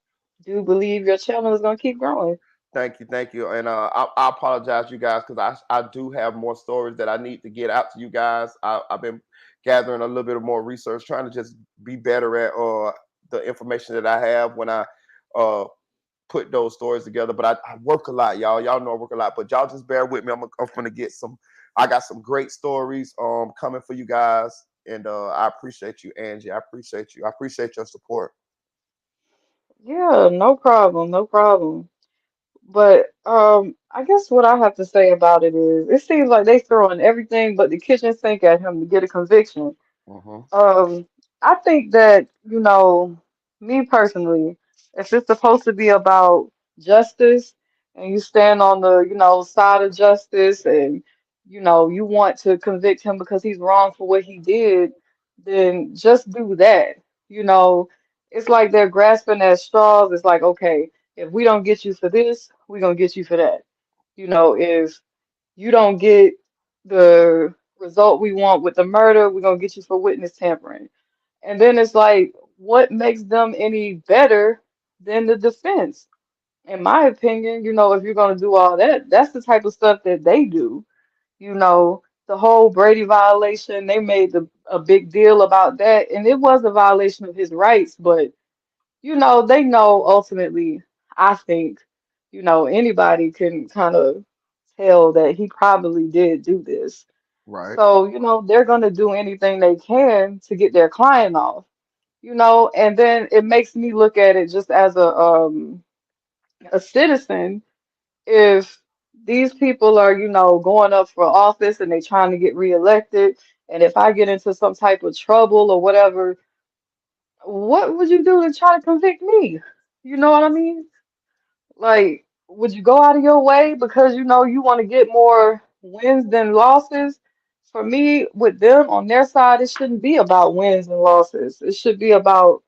do believe your channel is gonna keep growing. Thank you. And I apologize, you guys, because I do have more stories that I need to get out to you guys. I've been gathering a little bit of more research, trying to just be better at the information that I have when I uh, put those stories together. But I work a lot, y'all. Y'all know I work a lot, but y'all just bear with me. I'm gonna get some. I got some great stories coming for you guys, and I appreciate you, Angie. I appreciate you. I appreciate your support. Yeah, no problem, no problem. But I guess what I have to say about it is, it seems like they throwing everything but the kitchen sink at him to get a conviction. Hmm. Um, I think that, me personally, if it's supposed to be about justice and you stand on the, side of justice and, you want to convict him because he's wrong for what he did, then just do that. You know, it's like they're grasping at straws. It's like, okay, if we don't get you for this, we're gonna get you for that. If you don't get the result we want with the murder, we're gonna get you for witness tampering. And then it's like, what makes them any better than the defense? In my opinion, if you're gonna do all that, that's the type of stuff that they do. The whole Brady violation, they made a big deal about that, and it was a violation of his rights, but they know ultimately, I think, anybody can kind of tell that he probably did do this. Right. So, they're going to do anything they can to get their client off, and then it makes me look at it just as a citizen. If these people are, going up for office and they trying to get reelected. And if I get into some type of trouble or whatever, what would you do to try to convict me? You know what I mean? Like, would you go out of your way because you want to get more wins than losses? For me, with them on their side, it shouldn't be about wins and losses. It should be about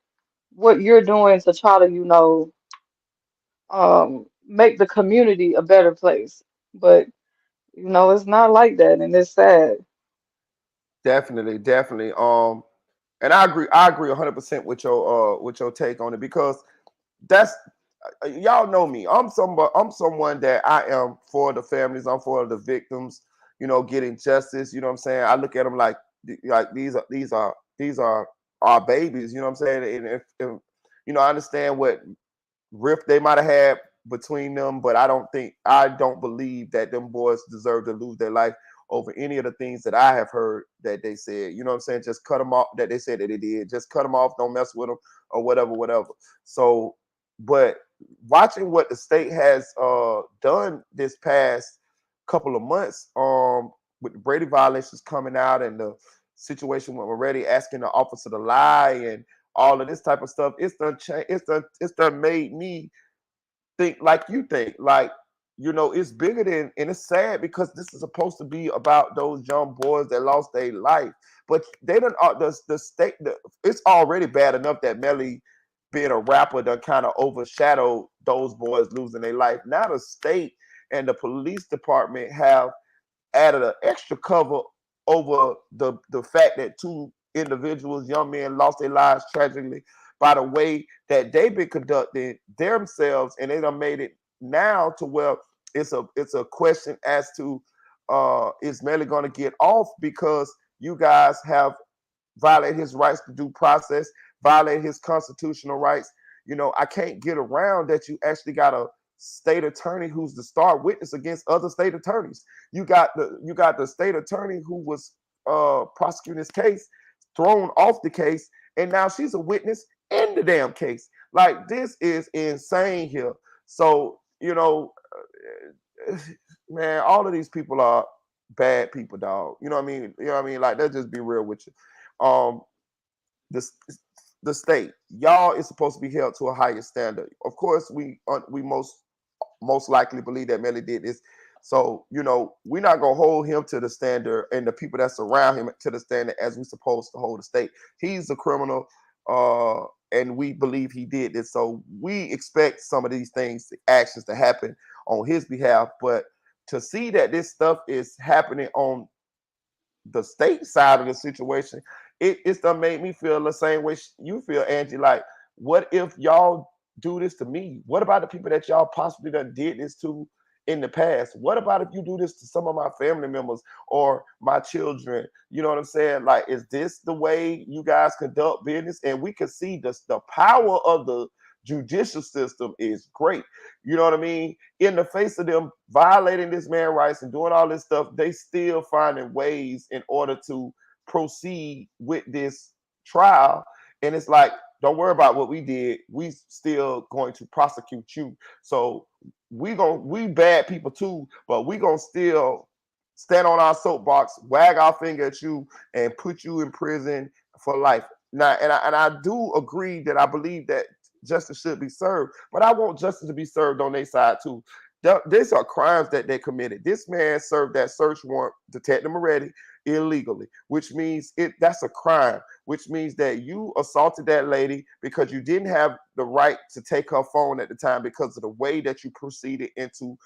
what you're doing to try to, make the community a better place. But, it's not like that, and it's sad. Definitely, definitely. And I agree 100% with your take on it because that's y'all know me. I'm someone that I am for the families. I'm for the victims. Getting justice. You know what I'm saying? I look at them like these are our babies. You know what I'm saying? And if I understand what rift they might have had between them, but I don't believe that them boys deserve to lose their life over any of the things that I have heard that they said. You know what I'm saying? Just cut them off. That they said that they did. Just cut them off. Don't mess with them or whatever, whatever. So, but watching what the state has done this past couple of months, with the Brady violations coming out and the situation when we're already asking the officer to lie and all of this type of stuff, it's done made me think like you think. Like, it's bigger than, and it's sad because this is supposed to be about those young boys that lost their life. But they don't the state it's already bad enough that Melly being a rapper done kind of overshadowed those boys losing their life. Now the state and the police department have added an extra cover over the fact that two individuals, young men, lost their lives tragically by the way that they've been conducting themselves, and they done made it now to where it's a question as to is Melly going to get off because you guys have violated his rights to due process, violate his constitutional rights. I can't get around that you actually got a state attorney who's the star witness against other state attorneys. You got the state attorney who was prosecuting this case thrown off the case, and now she's a witness in the damn case. Like, this is insane here. So, man, all of these people are bad people, dog. You know what I mean? You know what I mean? Like, let's just be real with you. The the state, y'all is supposed to be held to a higher standard. Of course, we most likely believe that Melly did this. So, we're not gonna hold him to the standard and the people that surround him to the standard as we supposed to hold the state. He's a criminal, and we believe he did this. So we expect some of these actions to happen on his behalf. But to see that this stuff is happening on the state side of the situation, it's done made me feel the same way you feel, Angie. Like, what if y'all do this to me? What about the people that y'all possibly done did this to in the past? What about if you do this to some of my family members or my children? You know what I'm saying? Like, is this the way you guys conduct business? And we can see the power of the judicial system is great. You know what I mean? In the face of them violating this man's rights and doing all this stuff, they still finding ways in order to proceed with this trial. And it's like, don't worry about what we did. We still going to prosecute you. So we bad people too, but we gonna still stand on our soapbox, wag our finger at you, and put you in prison for life. Now, and I do agree that I believe that justice should be served, but I want justice to be served on their side too. These are crimes that they committed. This man served that search warrant, Detective Moretti, illegally, which means that's a crime, which means that you assaulted that lady because you didn't have the right to take her phone at the time because of the way that you proceeded into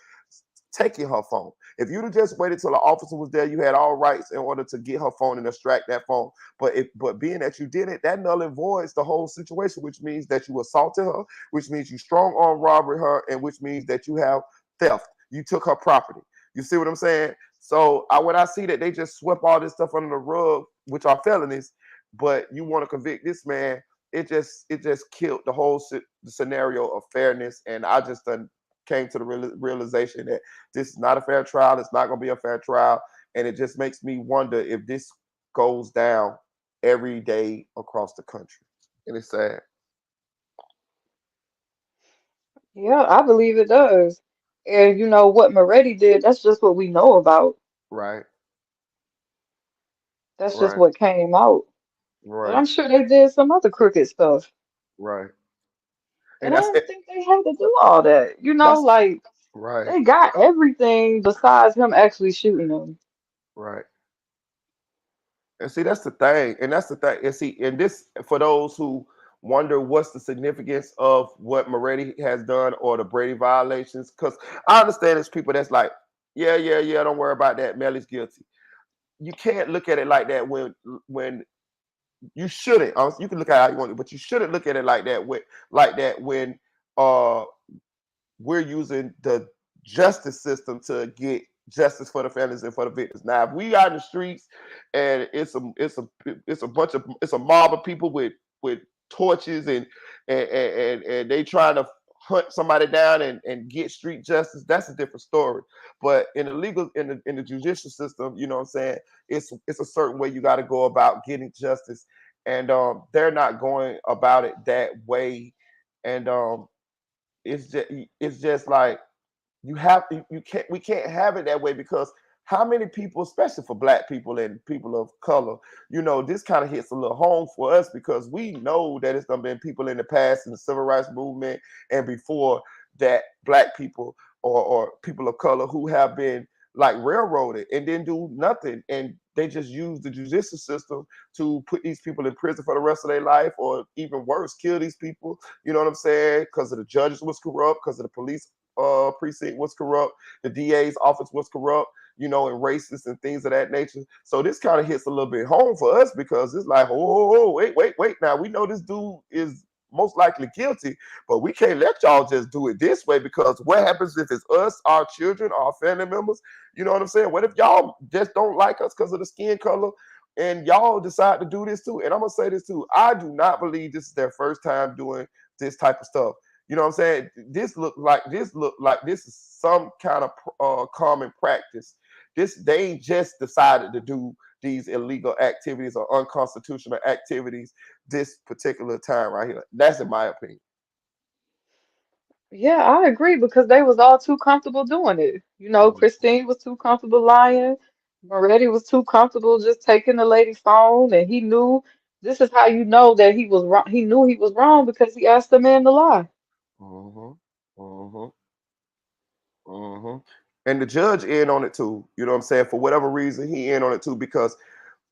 taking her phone. If you'd have just waited till the officer was there, you had all rights in order to get her phone and extract that phone. But being that you did it, that null and voids the whole situation, which means that you assaulted her, which means you strong arm robbery her, and which means that you have theft. You took her property. You see what I'm saying? So when I see that they just swept all this stuff under the rug, which are felonies, but you want to convict this man, it just killed the whole scenario of fairness. And I just came to the realization that this is not a fair trial. It's not going to be a fair trial. And it just makes me wonder if this goes down every day across the country. And it's sad. Yeah, I believe it does. And you know what Moretti did, that's just what we know about. Right, That's just right, what came out. But right, I'm sure they did some other crooked stuff. right. And And I that's it. don't think they had to do all that. You know, That's like right, they got everything besides him actually shooting them. right. And see, that's the thing. And that's the thing. And see, and this for those who wonder what's the significance of what Moretti has done or the Brady violations, because I understand there's people that's like, yeah, yeah, yeah, don't worry about that. Mellys guilty. You can't look at it like that when you shouldn't. You can look at it how you want it, but you shouldn't look at it like that when uh we're using the justice system to get justice for the families and for the victims. Now, if we out in the streets and it's a mob of people with torches and they trying to hunt somebody down and get street justice, that's a different story. But in the legal in the judicial system, you know what I'm saying, it's a certain way you got to go about getting justice. And they're not going about it that way. And it's just like you can't we can't have it that way because how many people, especially for black people and people of color, this kind of hits a little home for us because we know that it's done been people in the past in the civil rights movement and before that black people or people of color who have been like railroaded and didn't do nothing and they just use the judicial system to put these people in prison for the rest of their life or even worse kill these people, you know what I'm saying, because of the judges was corrupt, because of the police precinct was corrupt, the DA's office was corrupt, and racist and things of that nature. So this kind of hits a little bit home for us because it's like, oh, wait. Now we know this dude is most likely guilty, but we can't let y'all just do it this way because what happens if it's us, our children, our family members? You know what I'm saying? What if y'all just don't like us because of the skin color? And y'all decide to do this too. And I'm gonna say this too. I do not believe this is their first time doing this type of stuff. You know what I'm saying? This look like this is some kind of common practice. They ain't just decided to do these illegal activities or unconstitutional activities this particular time right here. That's in my opinion. Yeah, I agree because they was all too comfortable doing it. You know, Mhm. Christine was too comfortable lying. Moretti was too comfortable just taking the lady's phone, and he knew this is how you know that he was wrong. He knew he was wrong because he asked the man to lie. Mhm. Mhm. Mhm. And the judge in on it too. You know what I'm saying? For whatever reason, he in on it too because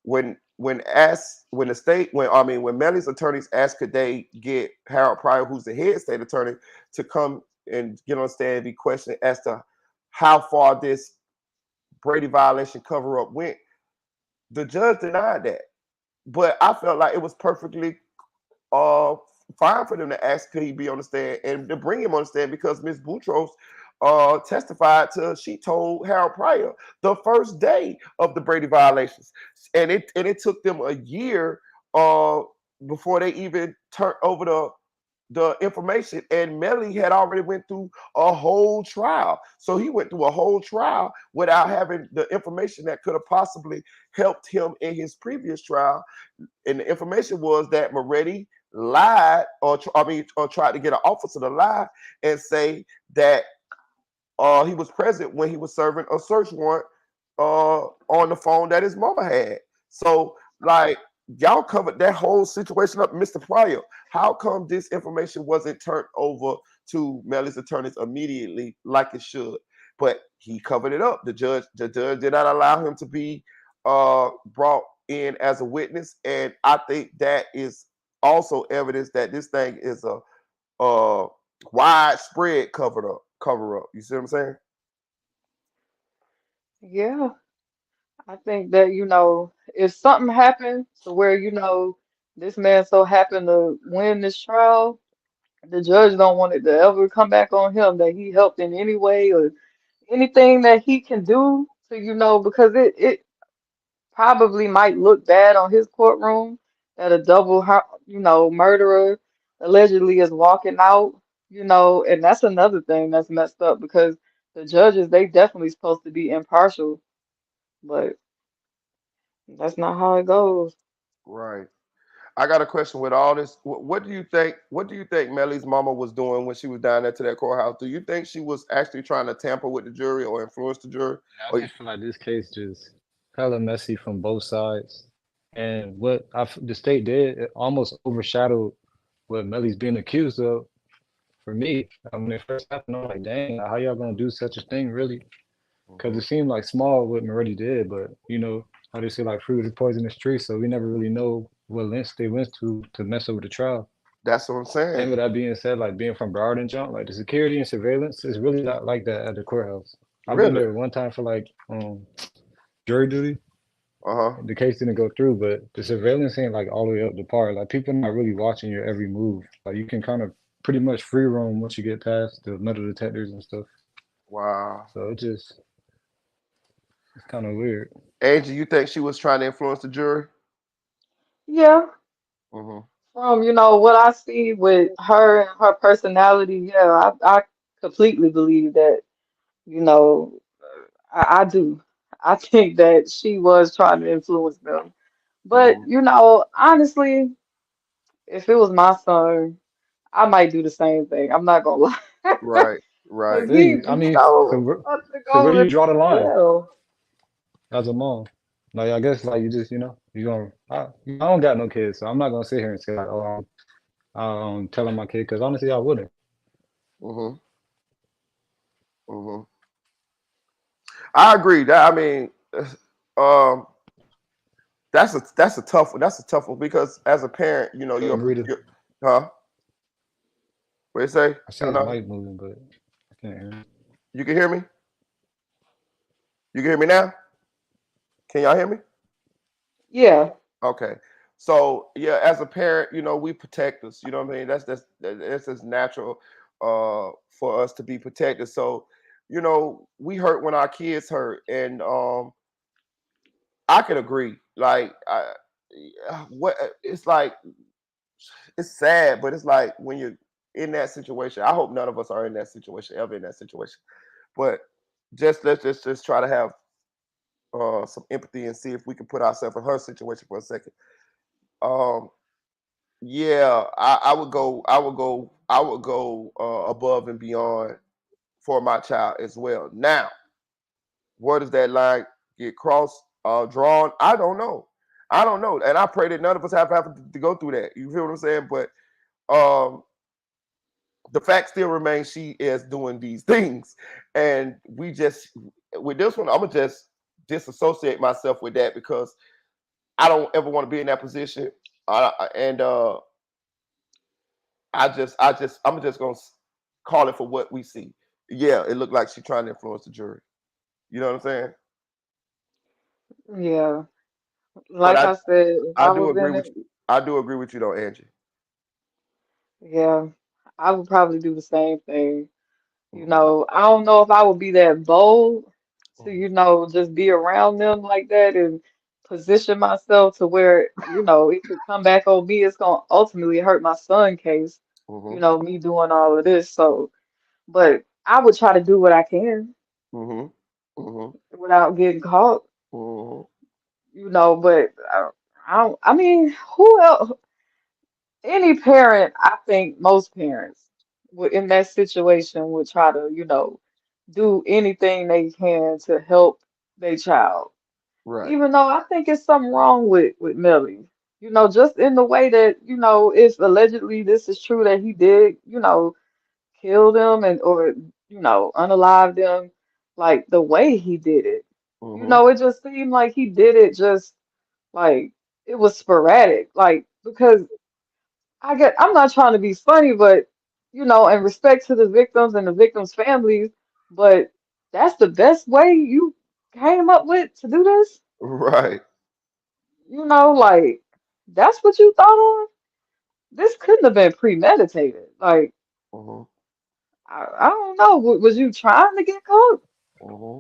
when the state when Mellys attorneys asked could they get Harold Pryor, who's the head state attorney, to come and get on stand and be questioned as to how far this Brady violation cover up went, the judge denied that. But I felt like it was perfectly uh fine for them to ask could he be on the stand and to bring him on the stand because Miss Boutros testified to she told Harold Pryor the first day of the Brady violations. And it took them a year uh before they even turned over the information, and Melly had already went through a whole trial. So he went through a whole trial without having the information that could have possibly helped him in his previous trial. And the information was that Moretti lied, or tried to get an officer to lie and say that he was present when he was serving a search warrant on the phone that his mama had. So, like, y'all covered that whole situation up, Mr. Pryor. How come this information wasn't turned over to Melly's attorneys immediately, like it should? But he covered it up. The judge did not allow him to be brought in as a witness, and I think that is also evidence that this thing is a uh widespread cover up. You see what I'm saying? Yeah, I think that, if something happened to where, this man so happened to win this trial, the judge don't want it to ever come back on him that he helped in any way or anything that he can do to, because it probably might look bad on his courtroom that a murderer allegedly is walking out, and that's another thing that's messed up because the judges, they definitely supposed to be impartial, but that's not how it goes. Right. I got a question with all this. What do you think? What do you think Mellys' mama was doing when she was down there to that courthouse? Do you think she was actually trying to tamper with the jury or influence the jury? I Or just feel like this case just hella messy from both sides. And what the state did, it almost overshadowed what Melly's being accused of. For me, when it first happened, I'm like, dang, how y'all gonna do such a thing, really? Because it seemed like small what Moretti did, but you know how they say like fruit is poisonous tree, so we never really know what lengths they went to mess over the trial. that's what I'm And saying. with that being said, like being from Broward and jump, like the security and surveillance is really not like that at the courthouse. I've been Really? there one time for like jury duty. Uh-huh. The case didn't go through, but the surveillance ain't like all the way up the par. Like people not really watching your every move. Like you can kind of pretty much free roam once you get past the metal detectors and stuff. Wow. So it's kind of weird. Angie, you think she was trying to influence the jury? Yeah, Mm-hmm. from what I see with her and her personality, yeah, I completely believe that, you know, I do. I think that she was trying to influence them. But, Mm-hmm. honestly, if it was my son, I might do the same thing. I'm not gonna lie. Right. Because Right. he, I mean, about to so where go do to you draw the line jail. as a mom? Like I guess like you just you gonna I don't got no kids, so I'm not gonna sit here and say like I'm telling my kid because honestly I wouldn't. Mm-hmm. Mm-hmm. I agree. That I mean, um, that's a tough one because as a parent, Rita, you're huh? What you say? I see I his know. mic moving, but I can't hear him. You can hear me. You can hear me now. Can y'all hear me? Yeah. Okay. So yeah, as a parent, we protect us. You know what I mean? That's just natural for us to be protected. So, we hurt when our kids hurt. And I can agree. Like what it's like it's sad, but it's like when you're in that situation. I hope none of us are in that situation, ever in that situation. But let's just try to have some empathy and see if we can put ourselves in her situation for a second. Um, Yeah, I would go above and beyond for my child as well. Now, where does that line get crossed, drawn? I don't know. I don't know, and I pray that none of us have to go through that. You feel what I'm saying? But um, the fact still remains she is doing these things, and we just with this one, I'm gonna just disassociate myself with that because I don't ever want to be in that position. And I'm just gonna call it for what we see. Yeah, it looked like she's trying to influence the jury. You know what I'm saying? Yeah. But Like I said, if I I do was agree in with it, you. I do agree with you though, Angie. yeah, I would probably do the same thing. Hmm. I don't know if I would be that bold to, Hmm. just be around them like that and position myself to where, it could come back on me. It's gonna ultimately hurt my son case, Hmm. me doing all of this. So, but I would try to do what I can Hmm. Hmm. without getting caught, Hmm. but I mean, who else? Any parent, I think most parents would in that situation would try to, do anything they can to help their child. Right. Even though I think it's something wrong with Millie. Just in the way that, if allegedly this is true that he did, kill them and or, unalive them, like the way he did it. Hmm. It just seemed like he did it just like it was sporadic. Like because I'm not trying to be funny, but in respect to the victims and the victims' families, but that's the best way you came up with to do this? Right. Like that's what you thought of? This couldn't have been premeditated. Like, Hmm. I don't know. Was you trying to get caught? Hmm.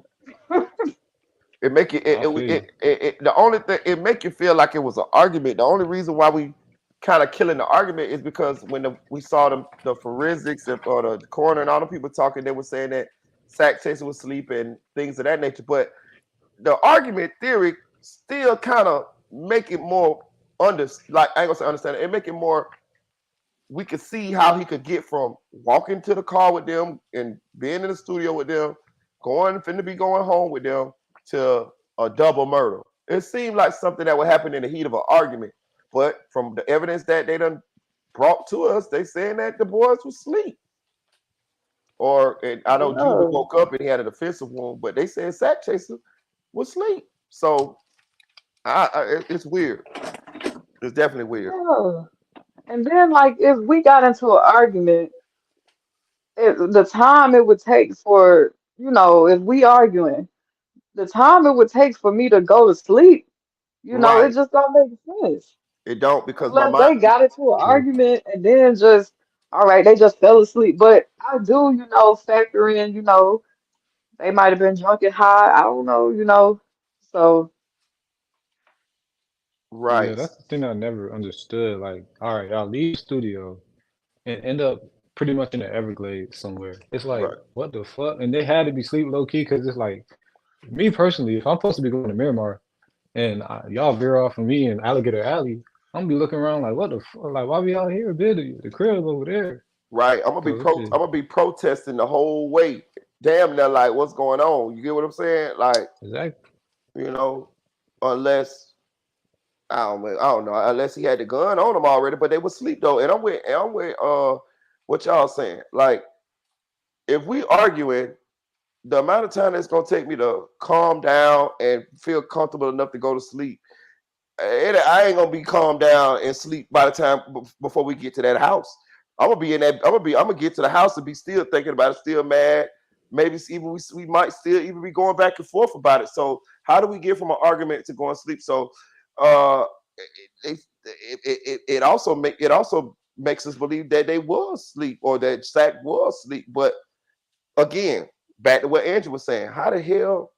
It make you I feel you. the only thing it make you feel like it was an argument. The only reason why we kind of killing the argument is because when we saw the forensics or the coroner and all the people talking, they were saying that Sack Chase was asleep and things of that nature. But the argument theory still kind of make it more like I ain't gonna say understand it make it more. We could see how he could get from walking to the car with them and being in the studio with them, finna be going home with them to a double murder. It seemed like something that would happen in the heat of an argument, but from the evidence that they done brought to us, they saying that the boys was asleep. And I know Junior Yeah. woke up and he had an offensive wound, but they said Sack Chaser was asleep. So it's weird. It's definitely weird. Yeah. And then, like, if we got into an argument, the time it would take for, if we arguing, the time it would take for me to go to sleep, it Right. just don't make sense. It don't because my Unless mind. they got into an True. argument and then just, all right, they just fell asleep. But I do, factor in, they might have been drunk and high. I don't know. So, Yeah, Right. that's the thing I never understood. Like, all right, y'all leave studio and end up pretty much in the Everglades somewhere. It's like, Right. what the fuck? And they had to be sleep low key because it's like, me personally, if I'm supposed to be going to Miramar and y'all veer off of me in Alligator Alley, I'm gonna be looking around like, what the fuck? Like, why we out here, bitch? The crib over there. Right. So it's just I'm gonna be protesting the whole way. Damn, they're like, what's going on? You get what I'm saying? Like, exactly. unless I don't know, unless he had the gun on him already, but they would sleep though. And I'm with what y'all saying. Like, if we arguing, the amount of time it's gonna take me to calm down and feel comfortable enough to go to sleep, I ain't gonna be calmed down and sleep by the time before we get to that house. I'm gonna be in that. I'm gonna get to the house and be still thinking about it, still mad. Maybe even we might still even be going back and forth about it. So how do we get from an argument to going to sleep? So uh, it also makes us believe that they was asleep or that Sack was asleep. But again, back to what Andrew was saying, how the hell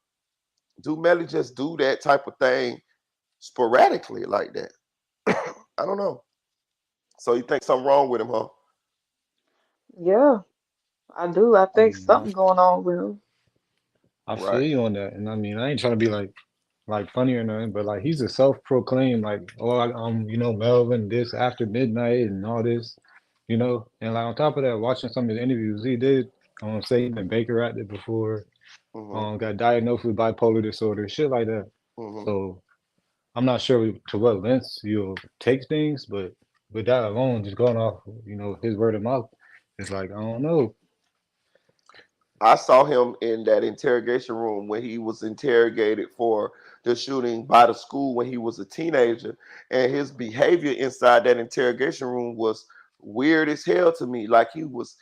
do Melly just do that type of thing sporadically like that? I don't know. So you think something wrong with him, huh? yeah, I do. I I think mean, something going on with him. I feel Right. you on that. And I mean, I ain't trying to be like funny or nothing, but like he's a self-proclaimed like, oh, Melvin this after midnight and all this, And like on top of that, watching some of his interviews, he did say he's been Baker acted before, Mm-hmm. got diagnosed with bipolar disorder, shit like that. Mm-hmm. So I'm not sure to what lengths you'll take things, but with that alone, just going off, his word of mouth, it's like I don't know. I saw him in that interrogation room when he was interrogated for the shooting by the school when he was a teenager, and his behavior inside that interrogation room was weird as hell to me. Like he was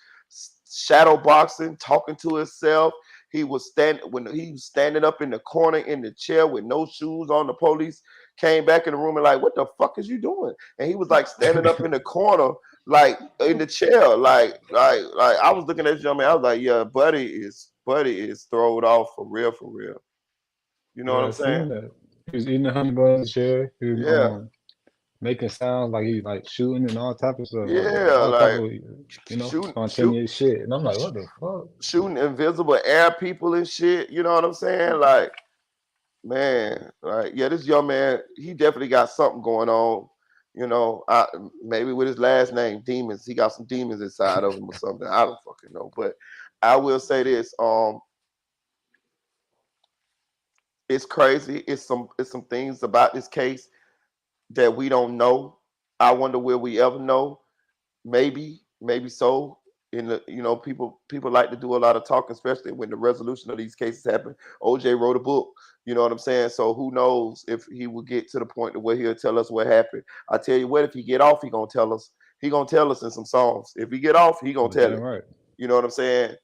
shadow boxing, talking to himself. He was standing up in the corner in the chair with no shoes on. The police came back in the room and like, what the fuck is you doing? And he was like standing up in the corner like in the chair, like I was looking at this young man. I was like, yeah, buddy is throwed off for real, for real. You know what Yeah, I'm I saying? seen that. He was eating a honey bun in the chair. He was Yeah, making sounds like he like shooting and all type of stuff, like yeah, all type like of shooting, spontaneous shit. And I'm like, what the fuck? shooting invisible air people and shit. You know what I'm saying? Like, man, like yeah, this young man, he definitely got something going on. Maybe with his last name, demons. He got some demons inside of him or something. I don't fucking know. But I will say this: it's crazy. It's some things about this case that we don't know. I wonder will we ever know? Maybe so. People like to do a lot of talking, especially when the resolution of these cases happen. OJ wrote a book. You know what I'm saying? So who knows if he will get to the point where he'll tell us what happened. I tell you what, if he get off, he gonna tell us. He gonna tell us in some songs. If he get off, he gonna You're tell damn it. right. You know what I'm saying?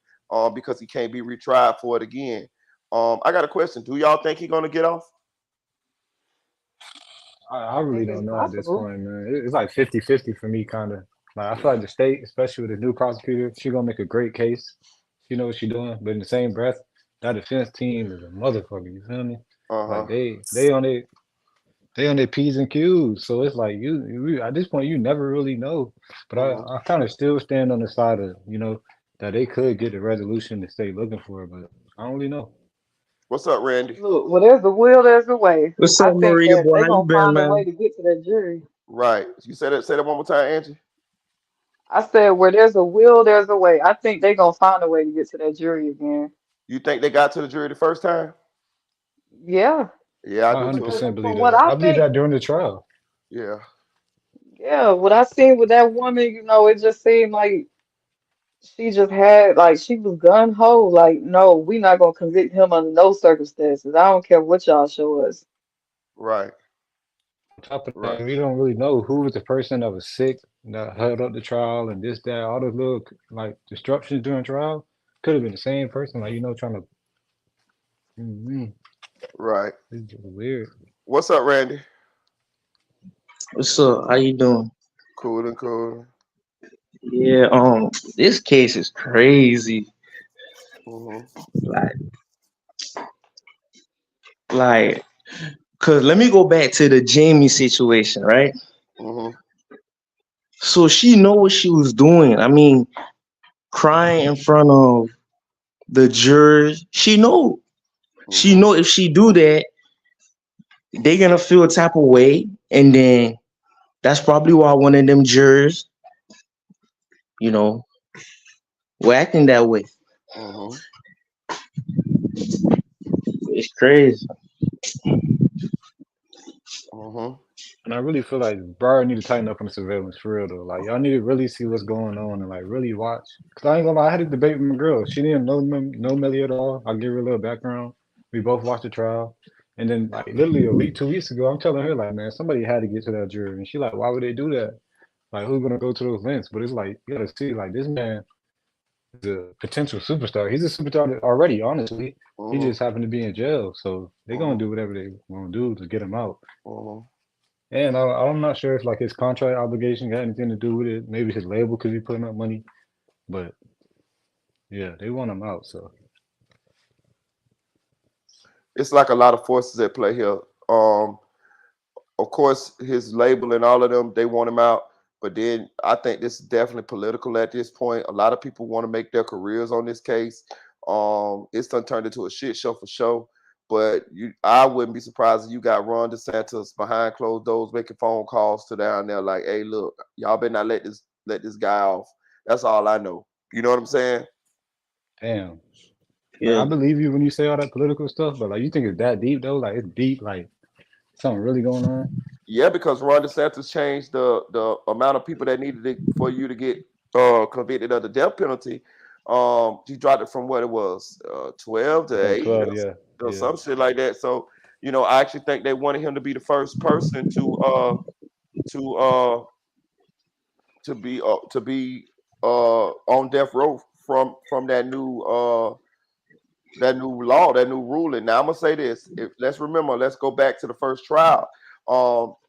Because he can't be retried for it again. I got a question. Do y'all think he gonna get off? I I really think it's don't know at this possible. point, man. It's like 50-50 for me, kind of. Like I feel like the state, especially with the new prosecutor, she gonna make a great case. She know what she doing, but in the same breath, that defense team is a motherfucker. You feel me? Like Uh-huh. they on their P's and Q's. So it's like you at this point you never really know. But Mhm. I kind of still stand on the side of that they could get a resolution that they looking for, but I don't really know. What's up, Randy? Look, well, there's a will, there's a way. What's I up, think Maria that boy? they How you gonna been, find a man? way to get to that jury. Right. You said that. Say that one more time, Angie. I said, where there's a will, there's a way. I think they gonna find a way to get to that jury again. You think they got to the jury the first time? Yeah, Yeah, I I do too. because 100% from believe what that. I I believe think, that during the trial. Yeah. yeah, what I seen with that woman, it just seemed like she just had like she was gun ho. Like, no, we not gonna convict him under no circumstances. I don't care what y'all show us. Right. On top of Right. that, we don't really know who was the person that was sick that held up the trial and this, that, all those little like disruptions during trial could have been the same person. Like trying to. Mm-hmm. Right. It's just weird. What's up, Randy? What's up? How you doing? Cool and cool. Yeah, this case is crazy. Mm-hmm. Like, like, cause let me go back to the Jamie situation, right? Mm-hmm. So she know what she was doing. I mean, crying in front of the jurors. She know. She Mm-hmm. know if she do that, they gonna feel a type of way, and then that's probably why one of them jurors, you know, were acting that way. Mm-hmm. It's crazy. Mm-hmm. And I really feel like Briar need to tighten up on the surveillance for real though. Like y'all need to really see what's going on and like really watch. Cause I ain't gonna lie, I had a debate with my girl. She didn't know Melly at all. I'll give her a little background. We both watched the trial. And then like literally a week, 2 weeks ago, I'm telling her like, man, somebody had to get to that jury. And she like, why would they do that? Like who's gonna go to those lengths? But it's like you gotta see like this man is a potential superstar. He's a superstar already, honestly. He Mm-hmm. just happened to be in jail. So they're gonna Mm-hmm. do whatever they wanna do to get him out. Mm-hmm. And I'm not sure if like his contract obligation got anything to do with it. Maybe his label could be putting up money, but yeah, they want him out. So It's like a lot of forces at play here. Um, of course, his label and all of them, they want him out. But then I think this is definitely political at this point. A lot of people want to make their careers on this case. It's done turned into a shit show for sure. But I wouldn't be surprised if you got Ron DeSantis behind closed doors making phone calls to down there like, "Hey, look, y'all better not let this guy off." That's all I know. You know what I'm saying? damn, like Yeah. I believe you when you say all that political stuff, but like you think it's that deep though? Like it's deep, like something really going on. Yeah, because Ron DeSantis changed the amount of people that needed it for you to get convicted of the death penalty. He dropped it from what it was, 12 to From 8 12, yeah, or yeah. some shit like that. So, I actually think they wanted him to be the first person to on death row from that new law, that new ruling. Now I'm gonna say this. Let's go back to the first trial.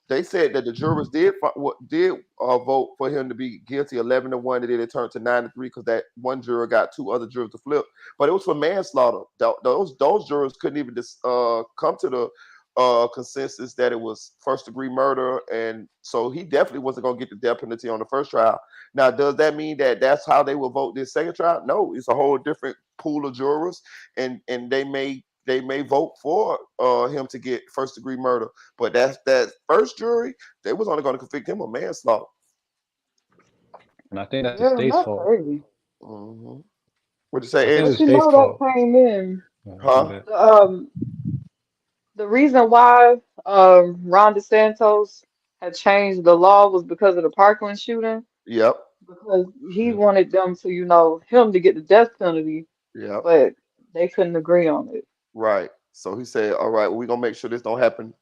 They said that the jurors did vote for him to be guilty 11-1, and then it turned to 9-3 because that one juror got two other jurors to flip. But it was for manslaughter. Those jurors couldn't even come to the consensus that it was first degree murder, and so he definitely wasn't gonna get the death penalty on the first trial. Now, does that mean that that's how they will vote this second trial? No, it's a whole different pool of jurors, and they may vote for him to get first degree murder. But that first jury, they was only going to convict him of manslaughter. And I think that's the Yeah, state's that's fault. crazy. Mm-hmm. What'd you I say, think Angie? it's But the state's that fault. came in. My Huh? bad. Um, the reason why Ron DeSantos had changed the law was because of the Parkland shooting, Yep. because he Yep. wanted them to, him to get the death penalty, Yep. but they couldn't agree on it. Right. So he said, "All right, well, we're gonna make sure this don't happen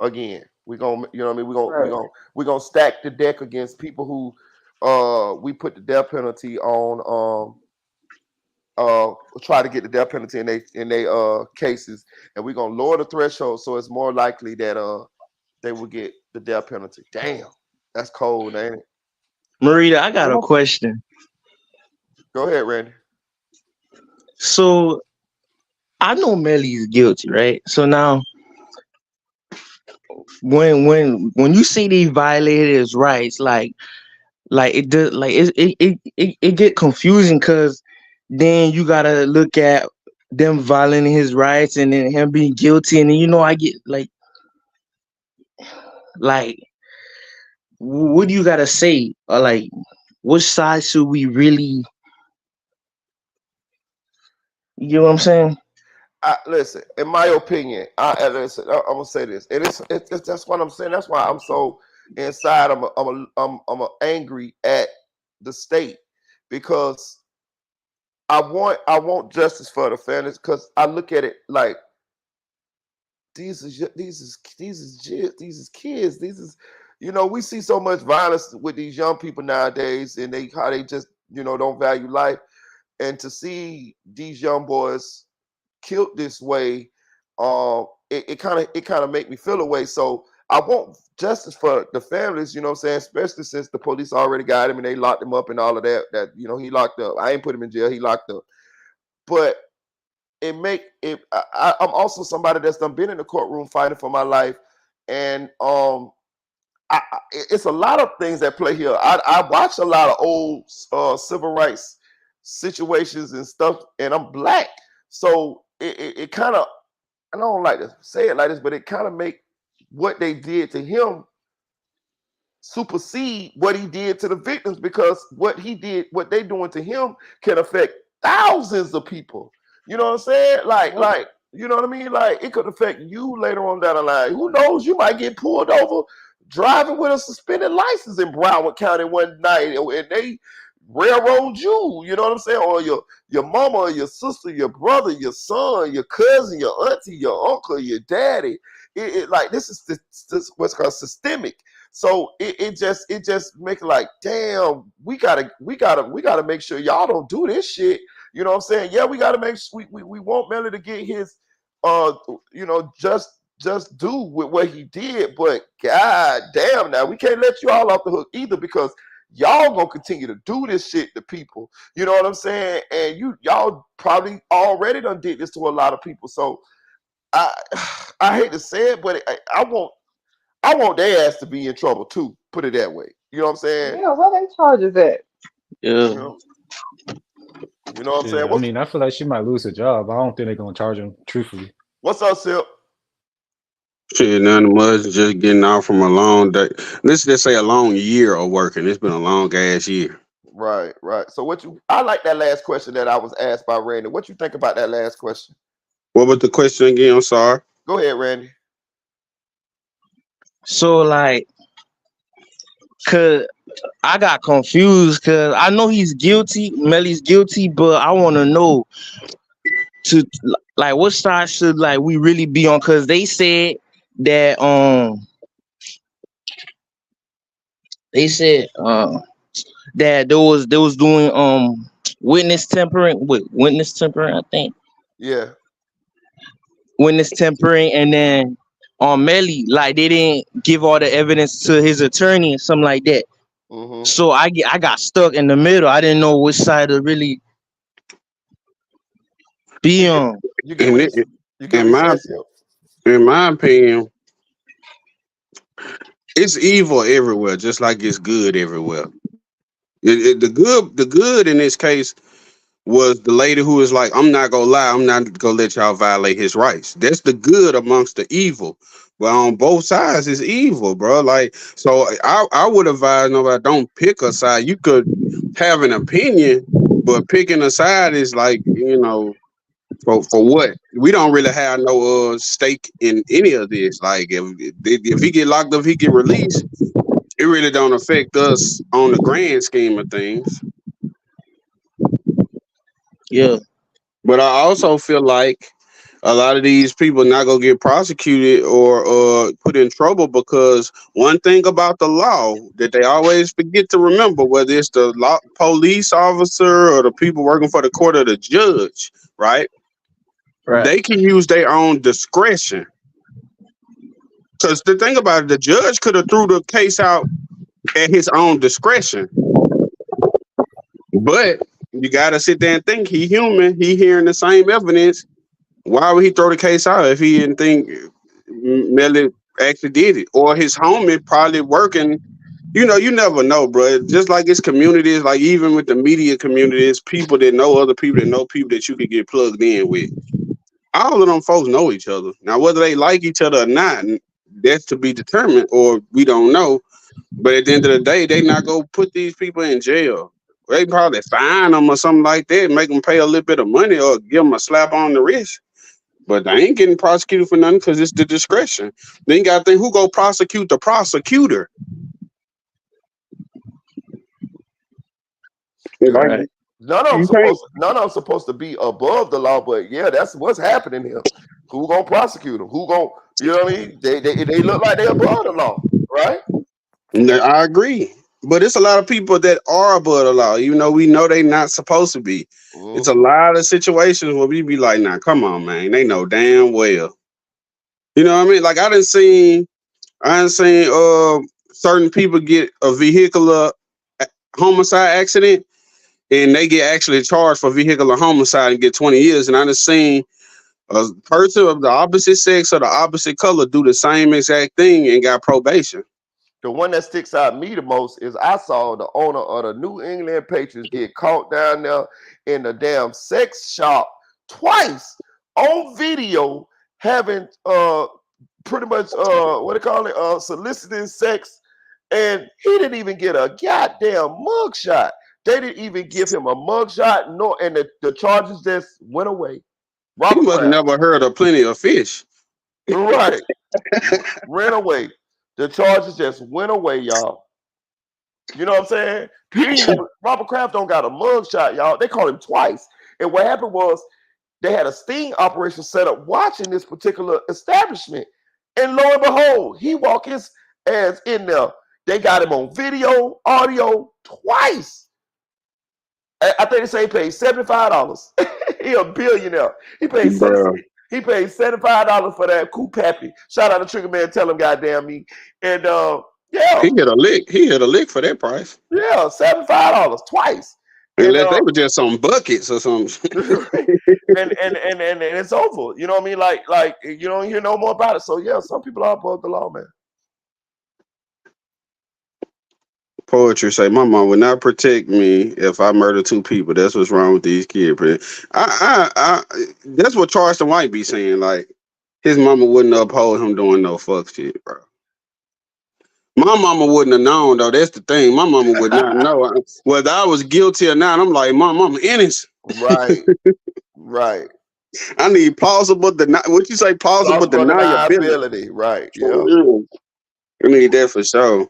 again. We're gonna, you know what I mean? Right. We're gonna stack the deck against people who we put the death penalty on try to get the death penalty in they cases, and we're gonna lower the threshold so it's more likely that they will get the death penalty." Damn, that's cold, ain't it? Marita, I got a Yeah. question. Go ahead, Randy. So I know Melly is guilty, right? So now when you say they violated his rights, like it does, like it get confusing because then you gotta look at them violating his rights and then him being guilty, and then I get like what do you gotta say? Or like, which side should we really? You know what I'm saying? Listen, in my opinion, listen, I'm gonna say this, and it's that's what I'm saying. That's why I'm so inside. I'm angry at the state because I want justice for the families because I look at it like these is kids. These is we see so much violence with these young people nowadays, and how they just don't value life, and to see these young boys killed this way, it kind of make me feel away. So I want justice for the families, what I'm saying, especially since the police already got him and they locked him up and all of that. That he locked up. I ain't put him in jail. He locked up. But I'm also somebody that's done been in the courtroom fighting for my life, and it's a lot of things that play here. I watch a lot of old civil rights situations and stuff, and I'm black, so it kind of, I don't like to say it like this, but it kind of make what they did to him supersede what he did to the victims, because what they doing to him can affect thousands of people. You know what I'm saying? Like, you know what I mean? Like, it could affect you later on down the line. Who knows? You might get pulled over driving with a suspended license in Broward County one night, and they railroad you. You know what I'm saying? Or your mama, or your sister, your brother, your son, your cousin, your auntie, your uncle, your daddy. Like, this is what's called systemic. So it just make it like, damn, we gotta make sure y'all don't do this shit. You know what I'm saying? Yeah, we gotta make sure we want Melly to get his just do with what he did, but god damn, now we can't let you all off the hook either, because y'all gonna continue to do this shit to people. You know what I'm saying? And y'all probably already done did this to a lot of people. So I hate to say it, but I want their ass to be in trouble too. Put it that way. You know what I'm saying? Yeah, where they charges at? Yeah. You know, you know what I'm saying? Yeah, I mean, I feel like she might lose her job. I don't think they're gonna charge him truthfully. What's up, Sip? Shit, nothing much. Just getting off from a long day. Let's just say a long year of working. It's been a long ass year. Right. So I like that last question that I was asked by Randy. What you think about that last question? What was the question again? I'm sorry. Go ahead, Randy. So like, cause I got confused, cause I know he's guilty, Melly's guilty, but I want to know to like what side should like we really be on? Cause they said that that they was doing witness tempering, I think. Yeah. Witness tempering, and then on Melly, like they didn't give all the evidence to his attorney and something like that. Mm-hmm. So I got stuck in the middle. I didn't know which side to really be on. You get what you get in what my he said, in my opinion, it's evil everywhere, just like it's good everywhere. The good in this case was the lady who was like, I'm not gonna lie, I'm not gonna let y'all violate his rights. That's the good amongst the evil. But on both sides is evil, bro. Like, so I would advise nobody, don't pick a side. You could have an opinion, but picking a side is like, for what? We don't really have no stake in any of this. Like, if he get locked up, he get released, it really don't affect us on the grand scheme of things. Yeah. But I also feel like a lot of these people not gonna get prosecuted or put in trouble, because one thing about the law that they always forget to remember, whether it's the police officer or the people working for the court or the judge, right? They can use their own discretion. Because the thing about it, the judge could have threw the case out at his own discretion. But you gotta sit there and think, he human, he hearing the same evidence. Why would he throw the case out if he didn't think Melly actually did it? Or his homie probably working. You never know, bro. Just like it's communities, like even with the media communities, people that know other people that know people that you could get plugged in with. All of them folks know each other. Now, whether they like each other or not, that's to be determined, or we don't know. But at the end of the day, they not gonna put these people in jail. They probably fine them or something like that, make them pay a little bit of money or give them a slap on the wrist. But they ain't getting prosecuted for nothing because it's the discretion. Then you got to think who go prosecute the prosecutor. Right. Like, None of them you can't. supposed to be above the law, but yeah, that's what's happening here. Who gonna prosecute them? Who gonna, you know what I mean? They look like they above the law, right? I agree. But it's a lot of people that are above the law, even though we know they not supposed to be. It's a lot of situations where we be like, nah, come on, man. They know damn well. You know what I mean? Like I done seen certain people get a vehicular homicide accident and they get actually charged for vehicular homicide and get 20 years. And I done seen a person of the opposite sex or the opposite color do the same exact thing and got probation. The one that sticks out me the most is I saw the owner of the New England Patriots get caught down there in the damn sex shop twice on video having pretty much what they call it, soliciting sex, and he didn't even get a goddamn mugshot. They didn't even give him a mugshot, and the charges just went away. He must have never heard of Plenty of Fish. Right. Ran away. The charges just went away, y'all. You know what I'm saying? Robert Kraft don't got a mugshot, y'all. They called him twice. And what happened was they had a sting operation set up watching this particular establishment. And lo and behold, he walked his ass in there. They got him on video, audio, twice. I think they say he paid $75. He a billionaire. He paid $75 for that coupe happy. Shout out to Trigger Man, tell him goddamn me. And yeah. He hit a lick for that price. Yeah, $75 twice. Unless they were just some buckets or something. and it's over. You know what I mean? Like you don't hear no more about it. So yeah, some people are above the law, man. Poetry say, my mom would not protect me if I murder two people. That's what's wrong with these kids. But that's what Charleston White be saying. Like, his mama wouldn't uphold him doing no fuck shit, bro. My mama wouldn't have known, though. That's the thing. My mama would not know whether I was guilty or not. I'm like, mama innocent. Right. Right. I need plausible what you say, plausible deniability. Right. Yeah. I need that for sure.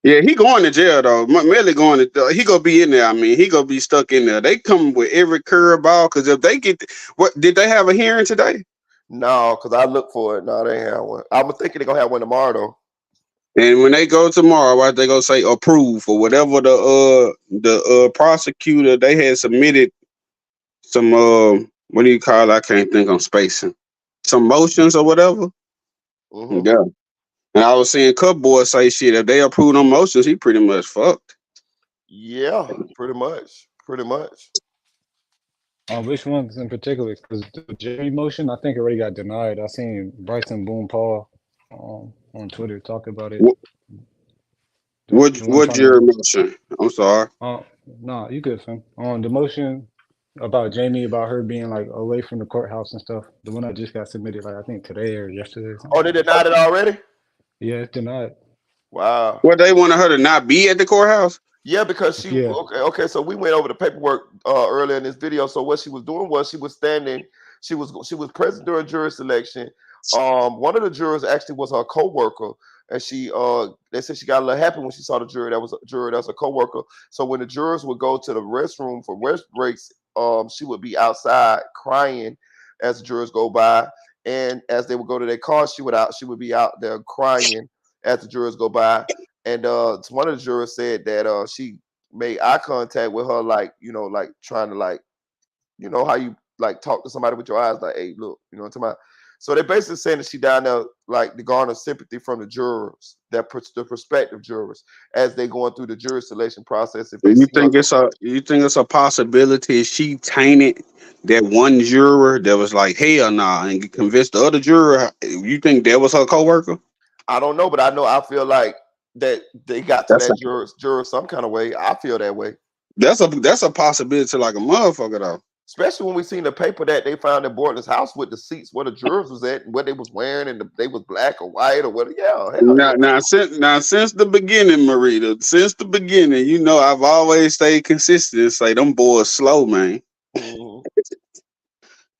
Yeah, he going to jail though. Melly he gonna be in there. I mean, he gonna be stuck in there. They come with every curveball because if they get did they have a hearing today? No, because I looked for it. No, they ain't have one. I'm thinking they're gonna have one tomorrow though. And when they go tomorrow, right, they gonna say approve or whatever the prosecutor they had submitted some what do you call it? I can't think I'm spacing. Some motions or whatever. Mm-hmm. Yeah. And I was seeing Cup Boy say shit. If they approve on motions, he pretty much fucked. Yeah, pretty much. Which ones in particular? Because the jury motion, I think already got denied. I seen Bryson Boone Paul on Twitter talk about it. What jury motion? I'm sorry. No, you good, fam. On the motion about Jamie, about her being like away from the courthouse and stuff. The one that just got submitted, like I think today or yesterday. Oh, they denied it already? Yeah, it's denied. Wow. Well, they wanted her to not be at the courthouse? Yeah, because she okay. So we went over the paperwork earlier in this video. So what she was doing was she was present during jury selection. One of the jurors actually was her co-worker, and they said she got a little happy when she saw the juror that was a co-worker. So when the jurors would go to the restroom for rest breaks, she would be outside crying as the jurors go by. And as they would go to their car, she would be out there crying as the jurors go by. And one of the jurors said that she made eye contact with her, like trying to how you like talk to somebody with your eyes, like, hey, look, you know what I'm talking about. So they're basically saying that she down there like to garner sympathy from the jurors, the prospective jurors, as they going through the jury selection process. If you think it's a possibility she tainted that one juror that was like, hell nah, and convinced the other juror? You think that was her coworker? I don't know, but I feel like that they got to that juror some kind of way. I feel that way. That's a possibility like a motherfucker though. Especially when we seen the paper that they found in Bortler's house with the seats where the jurors was at and what they was wearing and they was black or white or what. Yeah, hell yeah. Since the beginning, Marita, since the beginning, you know I've always stayed consistent and say them boys slow, man. Mhm.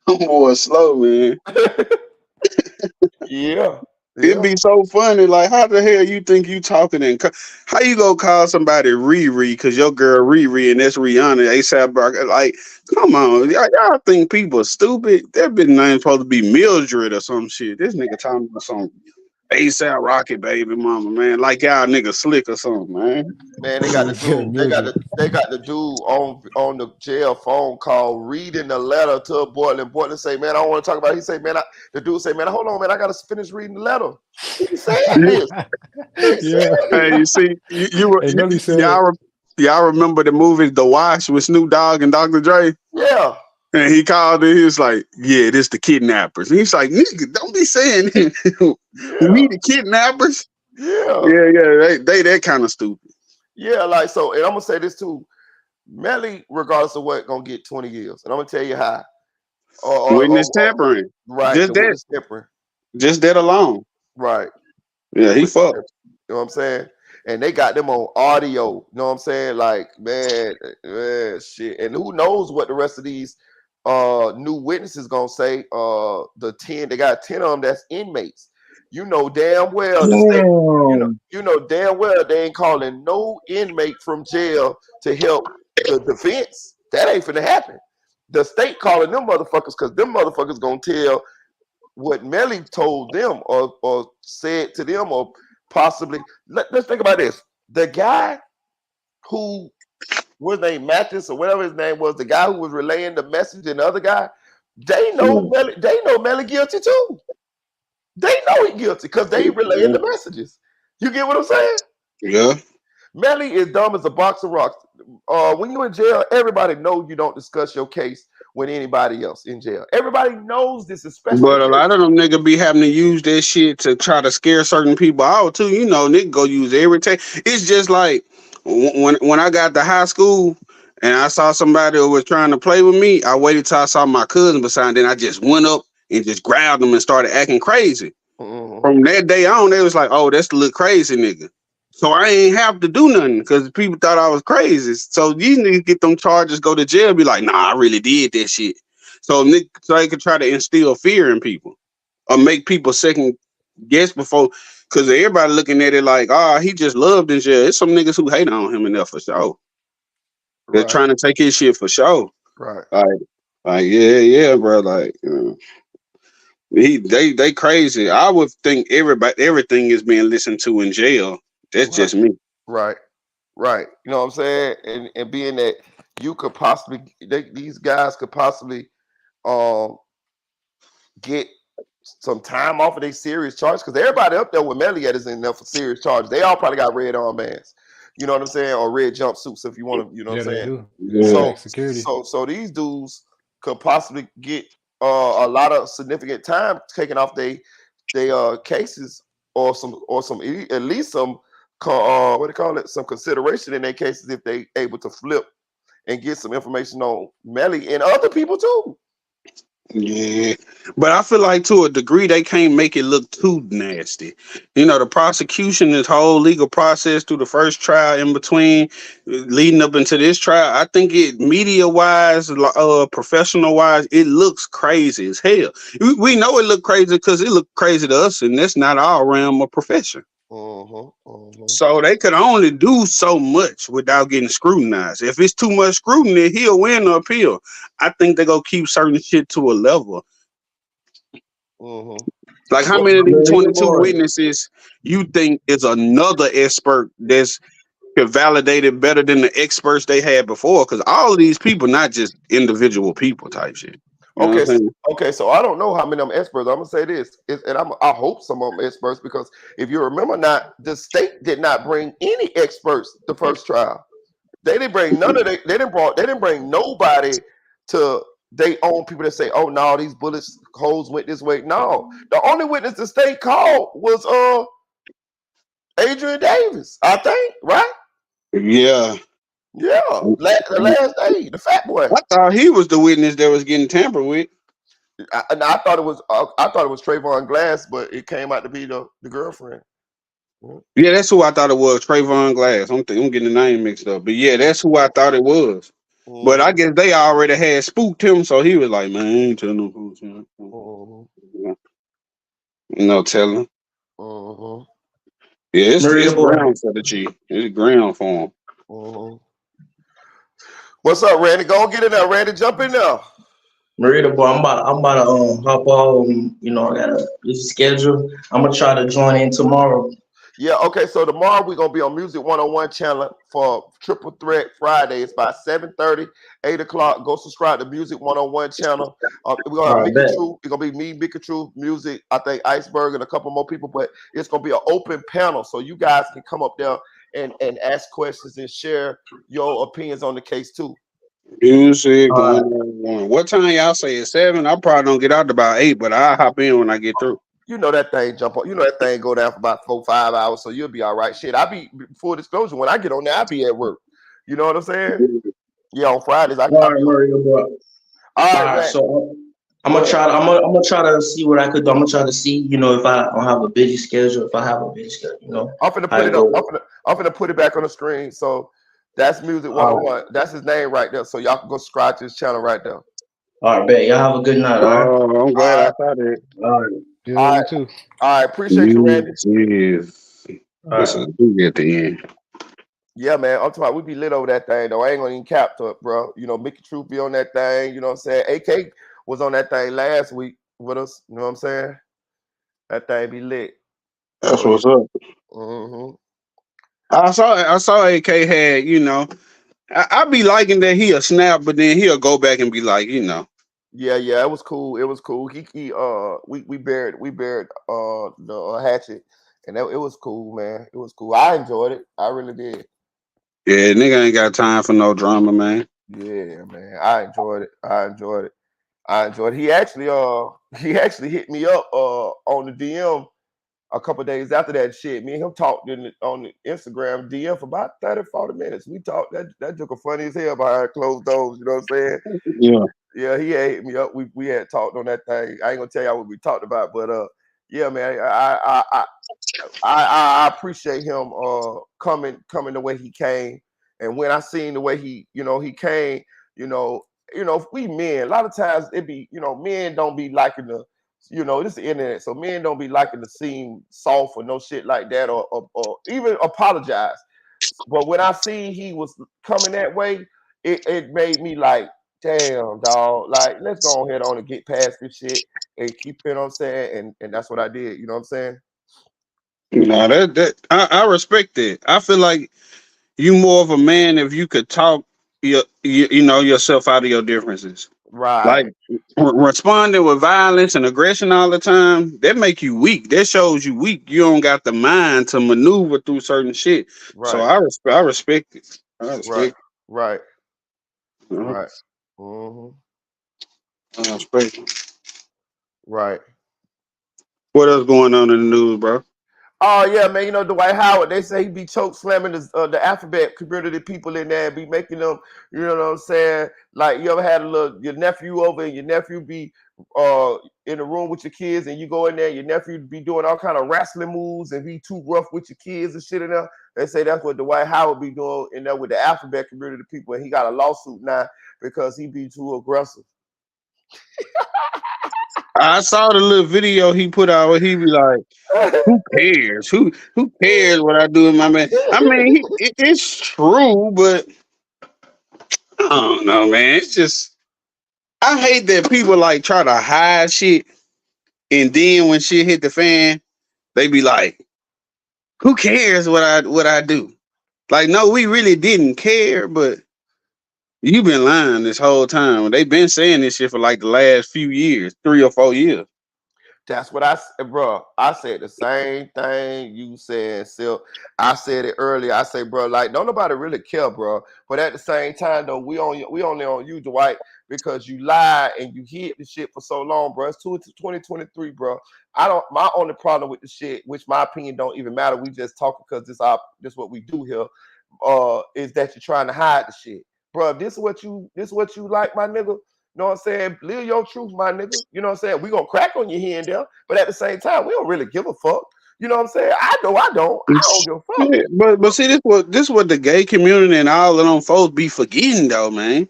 Them boys slow, man. Yeah. It'd be so funny. Like, how the hell you think you talking and how you gonna call somebody Riri because your girl Riri and that's Rihanna ASAP Rocky? Like, come on, y'all think people are stupid? That bitch name supposed to be Mildred or some shit. This nigga talking about some ASAP Rocky baby mama, man. Like y'all nigga slick or something, man. Man, they got the dude. They got the dude on the jail phone call reading the letter to Bortler. And Bortler say, "Man, I don't want to talk about it." He say, "Man," the dude say, "Man, hold on, man, I got to finish reading the letter." He said this. He said Hey, you see, Hey, Mellys said, y'all remember the movie The Wash with Snoop Dogg and Dr. Dre? Yeah. And he called it. He was like, "Yeah, this the kidnappers." And he's like, "Nigga, don't be saying we the kidnappers." Yeah. They that kind of stupid. Yeah, like so. And I'm gonna say this too. Melly, regardless of what, gonna get 20 years, and I'm gonna tell you how. Witness tampering, right? Just that. Witness tampering. Just that alone. Right. Yeah, he fucked. You know what I'm saying? And they got them on audio. You know what I'm saying? Like, man, shit. And who knows what the rest of these new witnesses gonna say? They got 10 of them that's inmates. You know damn well the state, you know damn well they ain't calling no inmate from jail to help the defense. That ain't finna happen. The state calling them motherfuckers because them motherfuckers gonna tell what Melly told them or said to them or possibly. Let's think about this. The guy who was named Mathis or whatever his name was, the guy who was relaying the message and the other guy, they know Melly guilty too. They know he guilty because they relaying the messages. You get what I'm saying? Yeah. Melly is dumb as a box of rocks. When you're in jail, everybody knows you don't discuss your case with anybody else in jail. Everybody knows this, especially. But a lot of them niggas be having to use that shit to try to scare certain people out too. You know, nigga go use everything. It's just like when I got to high school and I saw somebody who was trying to play with me, I waited till I saw my cousin beside, then I just went up and just grabbed them and started acting crazy. Mm-hmm. From that day on, they was like, "Oh, that's the little crazy nigga." So I ain't have to do nothing because people thought I was crazy. So these niggas get them charges, go to jail, be like, "Nah, I really did that shit." So they could try to instill fear in people or make people second guess before, because everybody looking at it like, "Oh, he just loved in jail." It's some niggas who hate on him in there for sure. They're trying to take his shit for sure. Right. Like yeah, bro. Like they crazy. I would think everything is being listened to in jail. That's just me. Right. You know what I'm saying? And being that you could possibly, these guys could possibly get some time off of their serious charges, because everybody up there with Melly is in there for serious charges. They all probably got red armbands. You know what I'm saying? Or red jumpsuits if you want to, you know what I'm saying? Yeah. Security. So these dudes could possibly get a lot of significant time taken off they cases or at least some what do you call it? Some consideration in their cases if they able to flip and get some information on Melly and other people too. Yeah, but I feel like to a degree they can't make it look too nasty. You know, the prosecution, this whole legal process through the first trial, in between, leading up into this trial, I think it media wise, professional wise, it looks crazy as hell. We know it look crazy because it look crazy to us, and that's not our realm of profession. So they could only do so much without getting scrutinized. If it's too much scrutiny, he'll win the appeal. I think they're gonna keep certain shit to a level. Like how many of these 22 witnesses you think is another expert that's validated better than the experts they had before? Because all of these people, not just individual people type shit. Okay, so I don't know how many of them experts. I'm gonna say this, and I hope some of them experts, because if you remember, the state did not bring any experts the first trial. They didn't bring none of they didn't bring nobody to their own people that say, "Oh no, these bullets holes went this way." No, the only witness the state called was Adrian Davis, I think, right? Yeah. Yeah, the last day, the fat boy. I thought he was the witness that was getting tampered with. I thought it was Trayvon Glass, but it came out to be the girlfriend. Yeah, that's who I thought it was, Trayvon Glass. I'm getting the name mixed up, but yeah, that's who I thought it was. But I guess they already had spooked him, so he was like, "Man, I ain't telling no fools." No telling. Yeah, it's ground for the G. It's ground for him. What's up, Randy? Go get in there, Randy. Jump in there. Marita, boy, I'm about to hop on. You know, I got a busy schedule. I'm gonna try to join in tomorrow. Yeah, okay. So tomorrow we're gonna be on Music 101 channel for Triple Threat Fridays by 7:30, 8 o'clock. Go subscribe to Music 101 channel. We're gonna have Mickey True. It's gonna be me, Mickey True, Music. I think Iceberg and a couple more people, but it's gonna be an open panel, so you guys can come up there and ask questions and share your opinions on the case too. Music 101. What time y'all say at 7? I probably don't get out about 8, but I'll hop in when I get through. You know that thing jump up. You know that thing go down for about 4-5 hours, so you'll be all right. Shit, I be full disclosure. When I get on there, I be at work. You know what I'm saying? Yeah, on Fridays I. All right, so I'm gonna try to see what I could do. I'm gonna try to see, you know, if I don't have a busy schedule. If I have a busy schedule, you know, I'm gonna put it up. I'm gonna put it back on the screen. So that's Music 101. That's his name right there. So y'all can go subscribe to his channel right there. All right, bet. Y'all have a good night. All right. I'm glad I thought it. All right. Yeah, you too. All right, appreciate you, Randy. This is at the end. Yeah, man. I'm talking about we be lit over that thing though. I ain't gonna even cap to it, bro. You know, Mickey True be on that thing. You know what I'm saying? AK was on that thing last week with us. You know what I'm saying? That thing be lit. That's what's up. I saw AK had, you know, I be liking that he'll snap, but then he'll go back and be like, you know. Yeah, it was cool. It was cool. We buried the hatchet, and it was cool, man. It was cool. I enjoyed it. I really did. Yeah, nigga ain't got time for no drama, man. Yeah, man. I enjoyed it. He actually hit me up on the DM a couple days after that shit. Me and him talked on the Instagram DM for about 30-40 minutes. We talked. That joke funny as hell behind closed doors. You know what I'm saying? Yeah, he had hit me up. We had talked on that thing. I ain't gonna tell y'all what we talked about, but yeah, man. I appreciate him coming the way he came, and when I seen the way he came, if we men, a lot of times it be, men don't be liking the, this is the internet, so men don't be liking to seem soft or no shit like that, or even apologize. But when I seen he was coming that way, it made me like, damn, dog, like, let's go ahead on and get past this shit and keep, you know what I'm saying? And that's what I did, you know what I'm saying? No, I respect that. I feel like you more of a man if you could talk yourself out of your differences. Right. Like responding with violence and aggression all the time, that make you weak. That shows you weak. You don't got the mind to maneuver through certain shit. Right. So I respect it. I respect it. Right. Mm-hmm. Right. Mm-hmm. I respect it. Right. What else going on in the news, bro? Oh yeah, man. Dwight Howard, they say he be choke slamming the alphabet community people in there and be making them, you know what I'm saying? Like, you ever had your nephew over and your nephew be in the room with your kids and you go in there, your nephew be doing all kind of wrestling moves and be too rough with your kids and shit in there. They say that's what Dwight Howard be doing in there with the alphabet community people, and he got a lawsuit now because he be too aggressive. I saw the little video he put out where he be like, who cares? Who cares what I do with my man? I mean, it's true, but I don't know, man. It's just, I hate that people like try to hide shit, and then when shit hit the fan, they be like, who cares what I do? Like, no, we really didn't care, but you've been lying this whole time. They've been saying this shit for like the last few years, 3 or 4 years. That's what I said, bro. I said the same thing you said, Sil. I said it earlier. I say, bro, like, don't nobody really care, bro. But at the same time, though, we only on you, Dwight, because you lied and you hid the shit for so long, bro. It's 2023, bro. My only problem with the shit, which my opinion don't even matter. We just talking because this what we do here. is that you're trying to hide the shit, bro. This is what you like, my nigga. You know what I'm saying? Live your truth, my nigga. You know what I'm saying? We gonna crack on you here and there, but at the same time, we don't really give a fuck. You know what I'm saying? I know I don't give a fuck. Yeah, but see, this what the gay community and all of them folks be forgetting though, man.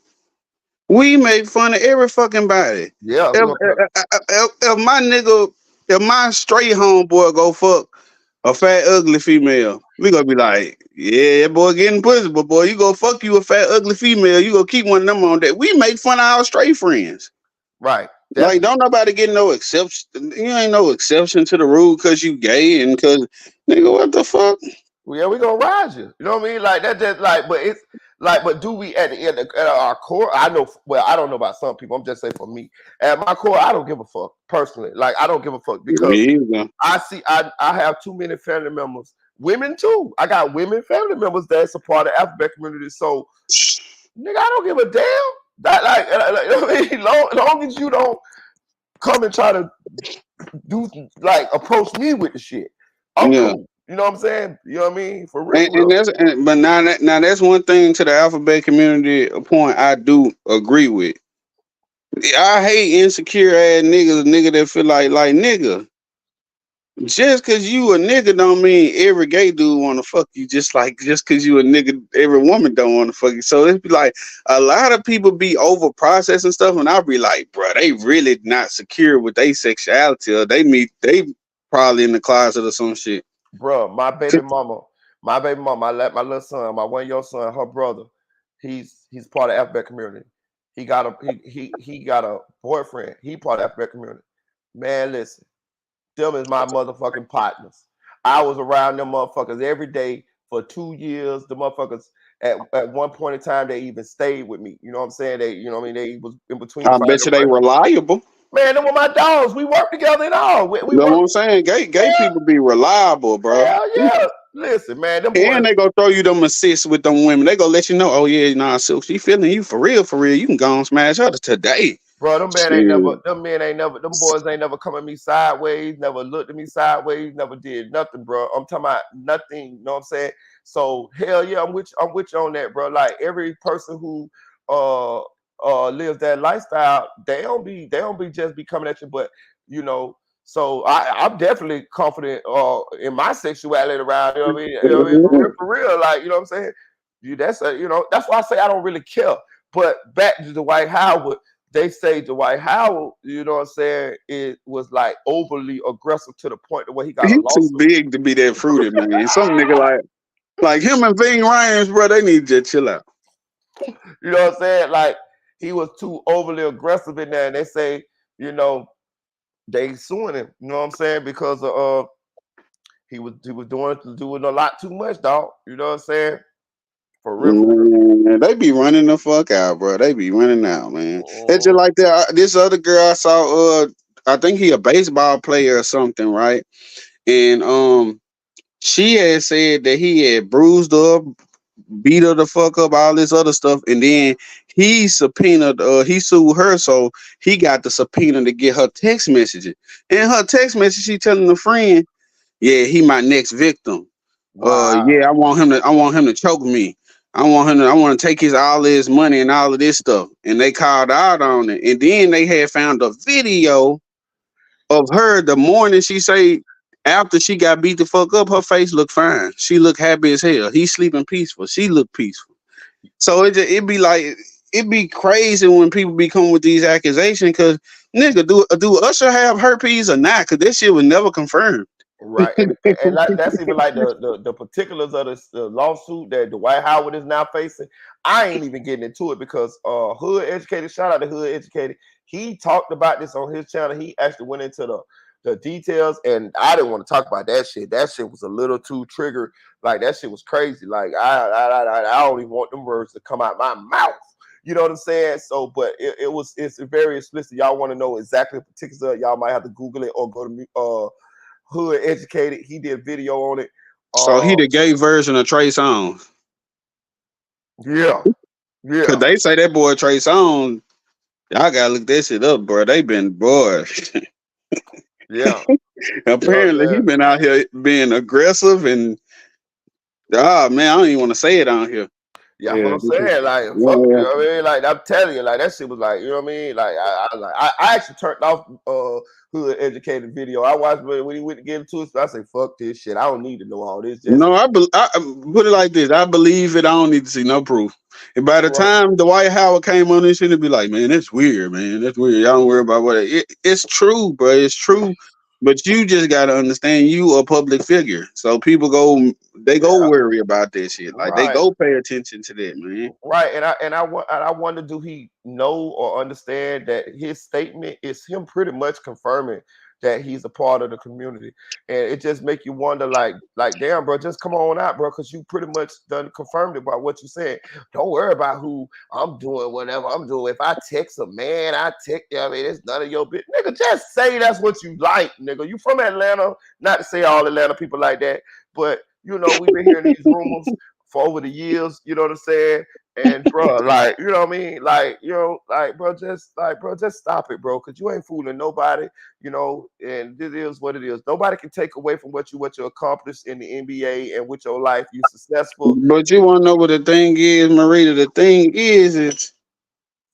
We make fun of every fucking body. Yeah. If my nigga, if my straight homeboy go fuck a fat ugly female, we gonna be like, yeah, that boy getting pussy, but boy, you go fuck you a fat ugly female, you go keep one of them on that. We make fun of our straight friends. Right. Like, don't nobody get no exception. You ain't no exception to the rule because you gay and because, nigga, what the fuck? Well, yeah, we gonna ride you. You know what I mean? Like that. Just like, but it's like, but do we at the end at our core? I know. Well, I don't know about some people. I'm just saying for me, at my core, I don't give a fuck personally. Like I don't give a fuck because I have too many family members, women too. I got women family members that's a part of the alphabet community. So, nigga, I don't give a damn. That like, long as you don't come and try to do like approach me with the shit, I'm cool. You know what I'm saying? You know what I mean? For real. But now that's one thing to the alphabet community, a point I do agree with. I hate insecure ass niggas, nigga that feel like nigga. Just cause you a nigga don't mean every gay dude wanna fuck you. Just cause you a nigga, every woman don't wanna fuck you. So it be like a lot of people be over processing stuff, and I'll be like, bro, they really not secure with their sexuality, or they probably in the closet or some shit. Bro, my baby mama, my little son, my 1-year-old son, her brother, he's part of the alphabet community. He got a boyfriend. He part of the alphabet community. Man, listen, them is my motherfucking partners. I was around them motherfuckers every day for 2 years. The motherfuckers at one point in time they even stayed with me. You know what I'm saying? They, you know what I mean? They was in between. I bet you they reliable. Man, them were my dogs. We work together and all. You know what I'm saying? Gay people be reliable, bro. Hell yeah. Listen, man. Them and they go throw you them assists with them women. They go let you know, oh yeah, nah, Silk, she feeling you for real. You can go and smash her today. Bro, them boys ain't never come at me sideways, never looked at me sideways, never did nothing, bro. I'm talking about nothing, you know what I'm saying? So hell yeah, I'm with you on that, bro. Like every person who lives that lifestyle, they don't be just be coming at you, but you know, so I'm definitely confident in my sexuality around, you know what I mean? You know what I mean? For real, like, you know what I'm saying? That's why I say I don't really care. But back to Dwight Howard, they say Dwight Howard, you know what I'm saying, it was like overly aggressive to the point where he got a lawsuit. Too big to be that fruity, man. Some nigga like him and Ving Ryan's, bro, they need to chill out. You know what I'm saying? Like he was too overly aggressive in there, and they say, you know, they suing him. You know what I'm saying? Because he was doing a lot too much, dog. You know what I'm saying? For real. Man, they be running the fuck out, bro. They be running out, man. It's just like that. This other girl I saw, I think he a baseball player or something, right? And she had said that he had bruised her, beat her the fuck up, all this other stuff, and then he subpoenaed, he sued her, so he got the subpoena to get her text messages. In her text message, she telling a friend, "Yeah, he my next victim. Wow. Yeah, I want him to choke me. I want to take all his money and all of this stuff." And they called out on it, and then they had found a video of her the morning she say. After she got beat the fuck up, her face looked fine. She looked happy as hell. He's sleeping peaceful. She looked peaceful. So it be crazy when people be coming with these accusations. Cause nigga, do Usher have herpes or not? Cause this shit was never confirmed. Right, and that's even like the particulars of the lawsuit that Dwight Howard is now facing. I ain't even getting into it because Hood Educated, shout out to Hood Educated. He talked about this on his channel. He actually went into the details, and I didn't want to talk about that shit. That shit was a little too triggered. Like that shit was crazy. Like I don't even want them words to come out my mouth. You know what I'm saying? So, but it's very explicit. Y'all want to know exactly the particulars? Y'all might have to Google it or go to Hood Educated. He did a video on it. So he the gay version of Trey Songz. Yeah. Cause they say that boy Trey Songz. Y'all gotta look that shit up, bro. They been bored. Yeah. Apparently he been out here being aggressive and Ah, man, I don't even want to say it on here. Yeah, that's what Yeah, I'm saying. Like, fuck, you yeah. know what I mean? Like, I'm telling you, like that shit was like, you know what I mean? Like, I actually turned off Hood Educated video. I watched when he went to get into it. So I say, fuck this shit. I don't need to know all this. Just No, I put it like this. I believe it. I don't need to see no proof. And by the right, time Dwight Howard came on this shit, it'd be like, man, that's weird, man. That's weird. Y'all don't worry about what it's true, bro. It's true. But you just gotta understand you a public figure. So people go yeah, worry about that shit. Like they right. go pay attention to that, man. Right, I wonder, do he know or understand that his statement is him pretty much confirming that he's a part of the community, and it just make you wonder, like damn, bro, just come on out, bro, because you pretty much done confirmed it by what you said. Don't worry about who I'm doing, whatever I'm doing. If I text a man, I text. I mean, it's none of your business, nigga. Just say that's what you like, nigga. You from Atlanta? Not to say all Atlanta people like that, but you know we've been hearing these rumors for over the years. You know what I'm saying? And bro, like, you know what I mean? Like, you know, bro, just stop it, bro, because you ain't fooling nobody, you know, and this is what it is. Nobody can take away from what you accomplished in the NBA and with your life. You successful. But you wanna know what the thing is, Marita? The thing is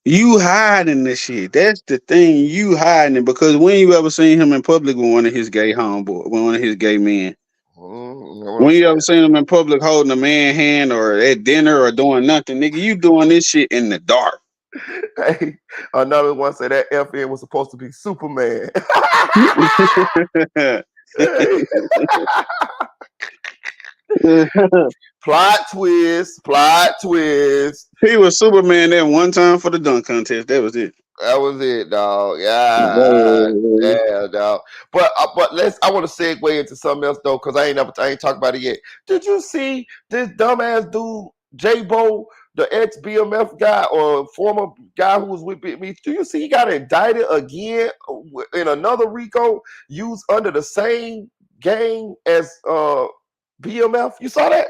you hiding the shit. That's the thing. You hiding it because when you ever seen him in public with one of his gay homeboy, with one of his gay men? You know what I'm When you saying? ever seen him in public holding a man hand or at dinner or doing nothing, nigga, you doing this shit in the dark. Hey, another one said that FN was supposed to be Superman. Plot twist, plot twist. He was Superman that one time for the dunk contest. That was it. That was it, dog. Yeah, yeah, dog. But I want to segue into something else though, because I ain't talked about it yet. Did you see this dumbass dude, J-Bo, the ex-BMF guy or former guy who was with me? Do you see he got indicted again in another RICO used under the same gang as BMF? You saw that?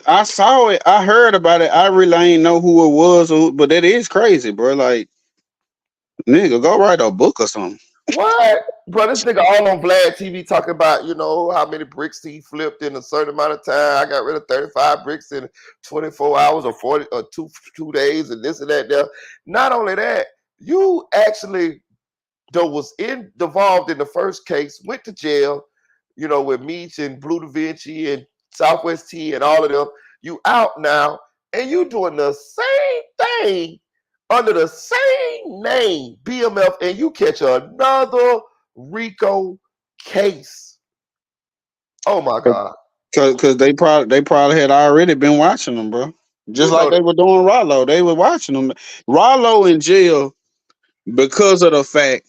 I saw it. I heard about it. I really ain't know who it was, but that is crazy, bro. Like, nigga, go write a book or something. What? Bro, this nigga all on Vlad TV talking about, you know, how many bricks he flipped in a certain amount of time. I got rid of 35 bricks in 24 hours or 40 or two days and this and that there. Not only that, you actually though was involved in the first case, went to jail, you know, with Meech and Blue Da Vinci and Southwest T and all of them. You out now and you doing the same thing under the same name, BMF, and you catch another RICO case. Oh my God. Cause they probably had already been watching them, bro. Just You like know they that. were doing Rollo. They were watching them. Rollo in jail because of the fact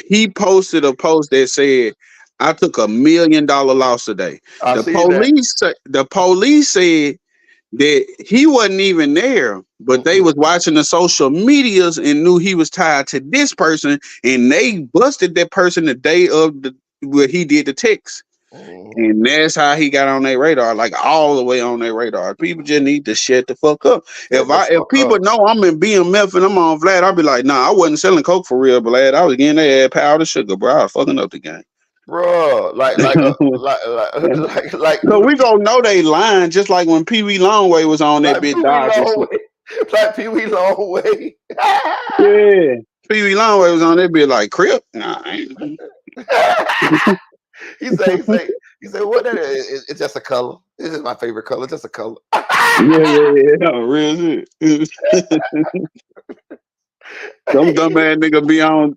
he posted a post that said, I took $1 million loss today. I The see that. police said that he wasn't even there, but they was watching the social medias and knew he was tied to this person, and they busted that person the day of where he did the text. And that's how he got on their radar, like all the way on their radar. People just need to shut the fuck up. Shut the If fuck people up. know I'm in BMF and I'm on Vlad, I'll be like, nah, I wasn't selling coke for real, Vlad. I was getting their powder sugar, bro. I was fucking up the game. Bro, So do the we gonna know they lying, just like when Pee Wee Longway was on that like bit Pee Wee dodging shit. Longway, like Pee Wee Longway. Yeah. Pee Wee Longway was on that bit like Crip. Nah, I ain't. he said, what that is? It's just a color. This is my favorite color. Just a color. Yeah. No, real shit. Some dumbass nigga be on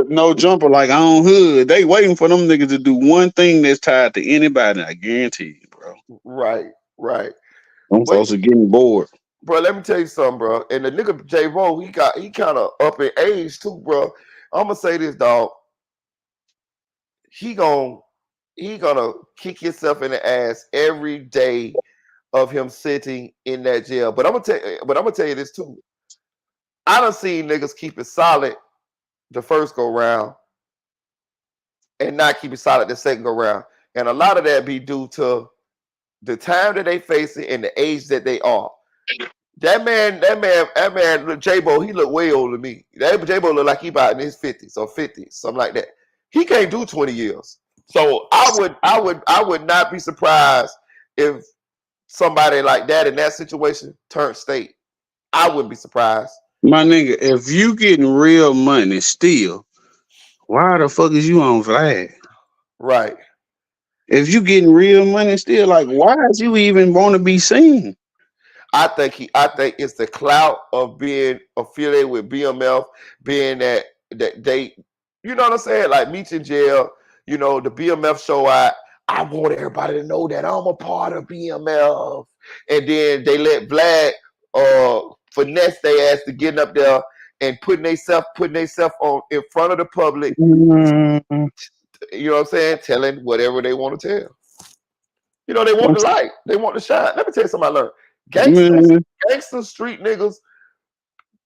no jumper like on hood. They waiting for them niggas to do one thing that's tied to anybody. I guarantee you, bro. Right. Them But folks are getting bored. bro, let me tell you something, bro. And the nigga J-Ro, he kind of up in age too, bro. I'm gonna say this, dog. He gonna kick himself in the ass every day of him sitting in that jail. But I'm gonna tell you this too. I done seen niggas keep it solid the first go round and not keep it solid the second go round. And a lot of that be due to the time that they face it and the age that they are. That man, J-Bo, he look way older than me. That J-Bo look like he about in his 50s or 50s, something like that. He can't do 20 years. So I would not be surprised if somebody like that in that situation turned state. I wouldn't be surprised. My nigga, if you getting real money still, why the fuck is you on Vlad? Right. If you getting real money still, like, why is you even want to be seen? I think it's the clout of being affiliated with BMF, being that they, you know what I'm saying? Like Meech in jail, you know, the BMF show out. I want everybody to know that I'm a part of BMF. And then they let Vlad finesse their ass to getting up there and putting themselves on in front of the public. Mm-hmm. You know what I'm saying? Telling whatever they want to tell. You know, they want the light. They want the shine. Let me tell you something I learned. Gangsters, street niggas,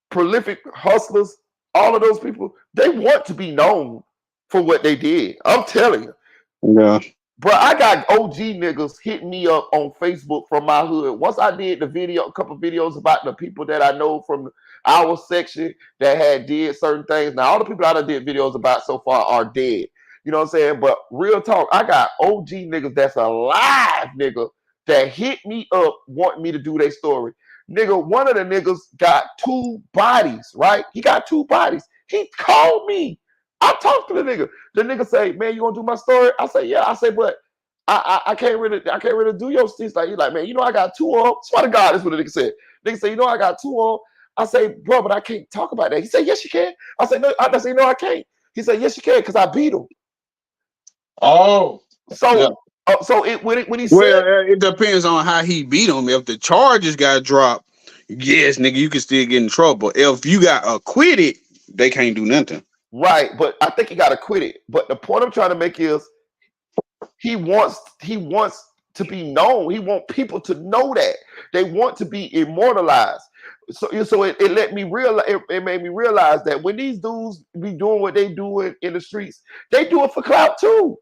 prolific hustlers, all of those people, they want to be known for what they did. I'm telling you. Yeah. Bro, I got OG niggas hitting me up on Facebook from my hood. Once I did a couple videos about the people that I know from our section that had did certain things. Now, all the people I done did videos about so far are dead. You know what I'm saying? But real talk, I got OG niggas that's alive, nigga, that hit me up wanting me to do their story. Nigga, one of the niggas got 2 bodies, right? He got 2 bodies. He called me. I talked to the nigga. The nigga say, "Man, you gonna do my story?" I say, "Yeah." I say, "But I can't really do your sticks." Like, he like, "Man, you know I got 2 of them." Swear to God, that's what the nigga said. Nigga say, "You know I got 2 of them." I say, "Bro, but I can't talk about that." He said, "Yes, you can." I say, "No." I say, "No, I can't." He said, "Yes, you can, because I beat him." Oh. So when he Well, said, it depends on how he beat him. If the charges got dropped, yes, nigga, you can still get in trouble. If you got acquitted, they can't do nothing. right, but I think he got acquitted. But the point I'm trying to make is he wants to be known. He wants people to know that. They want to be immortalized. So it let me realize, it made me realize that when these dudes be doing what they do in the streets, they do it for clout too.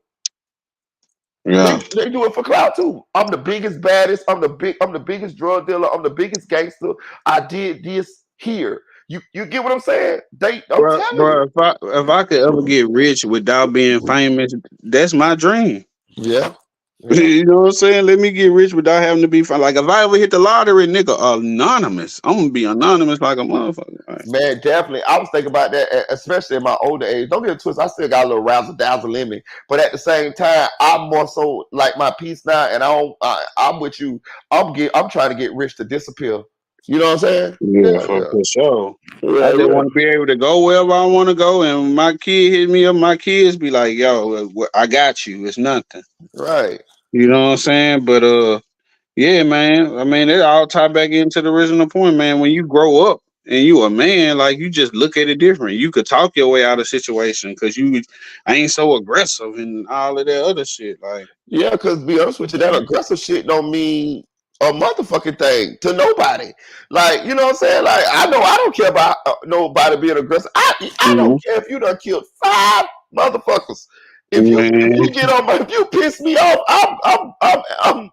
Yeah. They do it for clout too. I'm the biggest, baddest. I'm the biggest drug dealer. I'm the biggest gangster. I did this here. You get what I'm saying? I'm telling you. If I could ever get rich without being famous, that's my dream. Yeah. You know what I'm saying? Let me get rich without having to be like, if I ever hit the lottery, nigga, anonymous. I'm gonna be anonymous like a motherfucker. Right. Man, definitely. I was thinking about that, especially in my older age. Don't get it twisted. I still got a little razzle dazzle in me, but at the same time, I'm more so like my peace now, and I'm with you. I'm trying to get rich to disappear. You know what I'm saying? Yeah, for sure. I just want to be able to go wherever I want to go, and when my kid hit me up, my kids be like, "Yo, I got you. It's nothing." Right. You know what I'm saying? But yeah, man. I mean, it all tie back into the original point, man. When you grow up and you a man, like, you just look at it different. You could talk your way out of situation because you ain't so aggressive and all of that other shit. Like, yeah, because to be honest with you, that aggressive shit don't mean a motherfucking thing to nobody. Like, you know what I'm saying? Like, I know I don't care about nobody being aggressive. I don't care if you done killed 5 motherfuckers. If you get on if you piss me off, I'm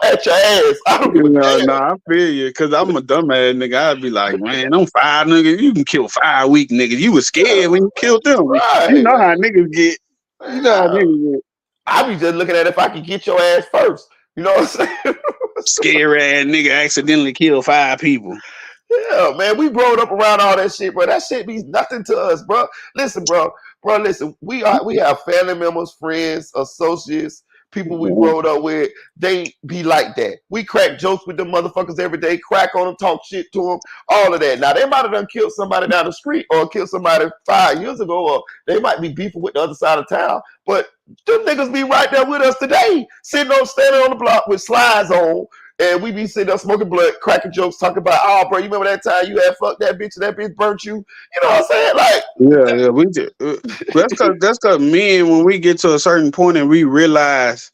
at your ass. I don't give a damn. Nah, I feel you, cause I'm a dumbass nigga. I'd be like, man, I'm 5 niggas. You can kill 5 weak niggas. You was scared when you killed them. Right, you know how niggas get. You know how niggas get. I be just looking at if I can get your ass first. You know what I'm saying? Scary ass nigga accidentally killed 5 people. Yeah, man, we growing up around all that shit, bro. That shit means nothing to us, bro. Listen, bro. Listen, we have family members, friends, associates, people we growed up with. They be like that. We crack jokes with them motherfuckers every day, crack on them, talk shit to them, all of that. Now, they might have done killed somebody down the street or killed somebody 5 years ago, or they might be beefing with the other side of town, but them niggas be right there with us today, standing on the block with slides on. And we be sitting there smoking blood, cracking jokes, talking about, "Oh, bro, you remember that time you had fucked that bitch and that bitch burnt you?" You know what I'm saying? Like, yeah, we just, that's cause men, when we get to a certain point and we realize,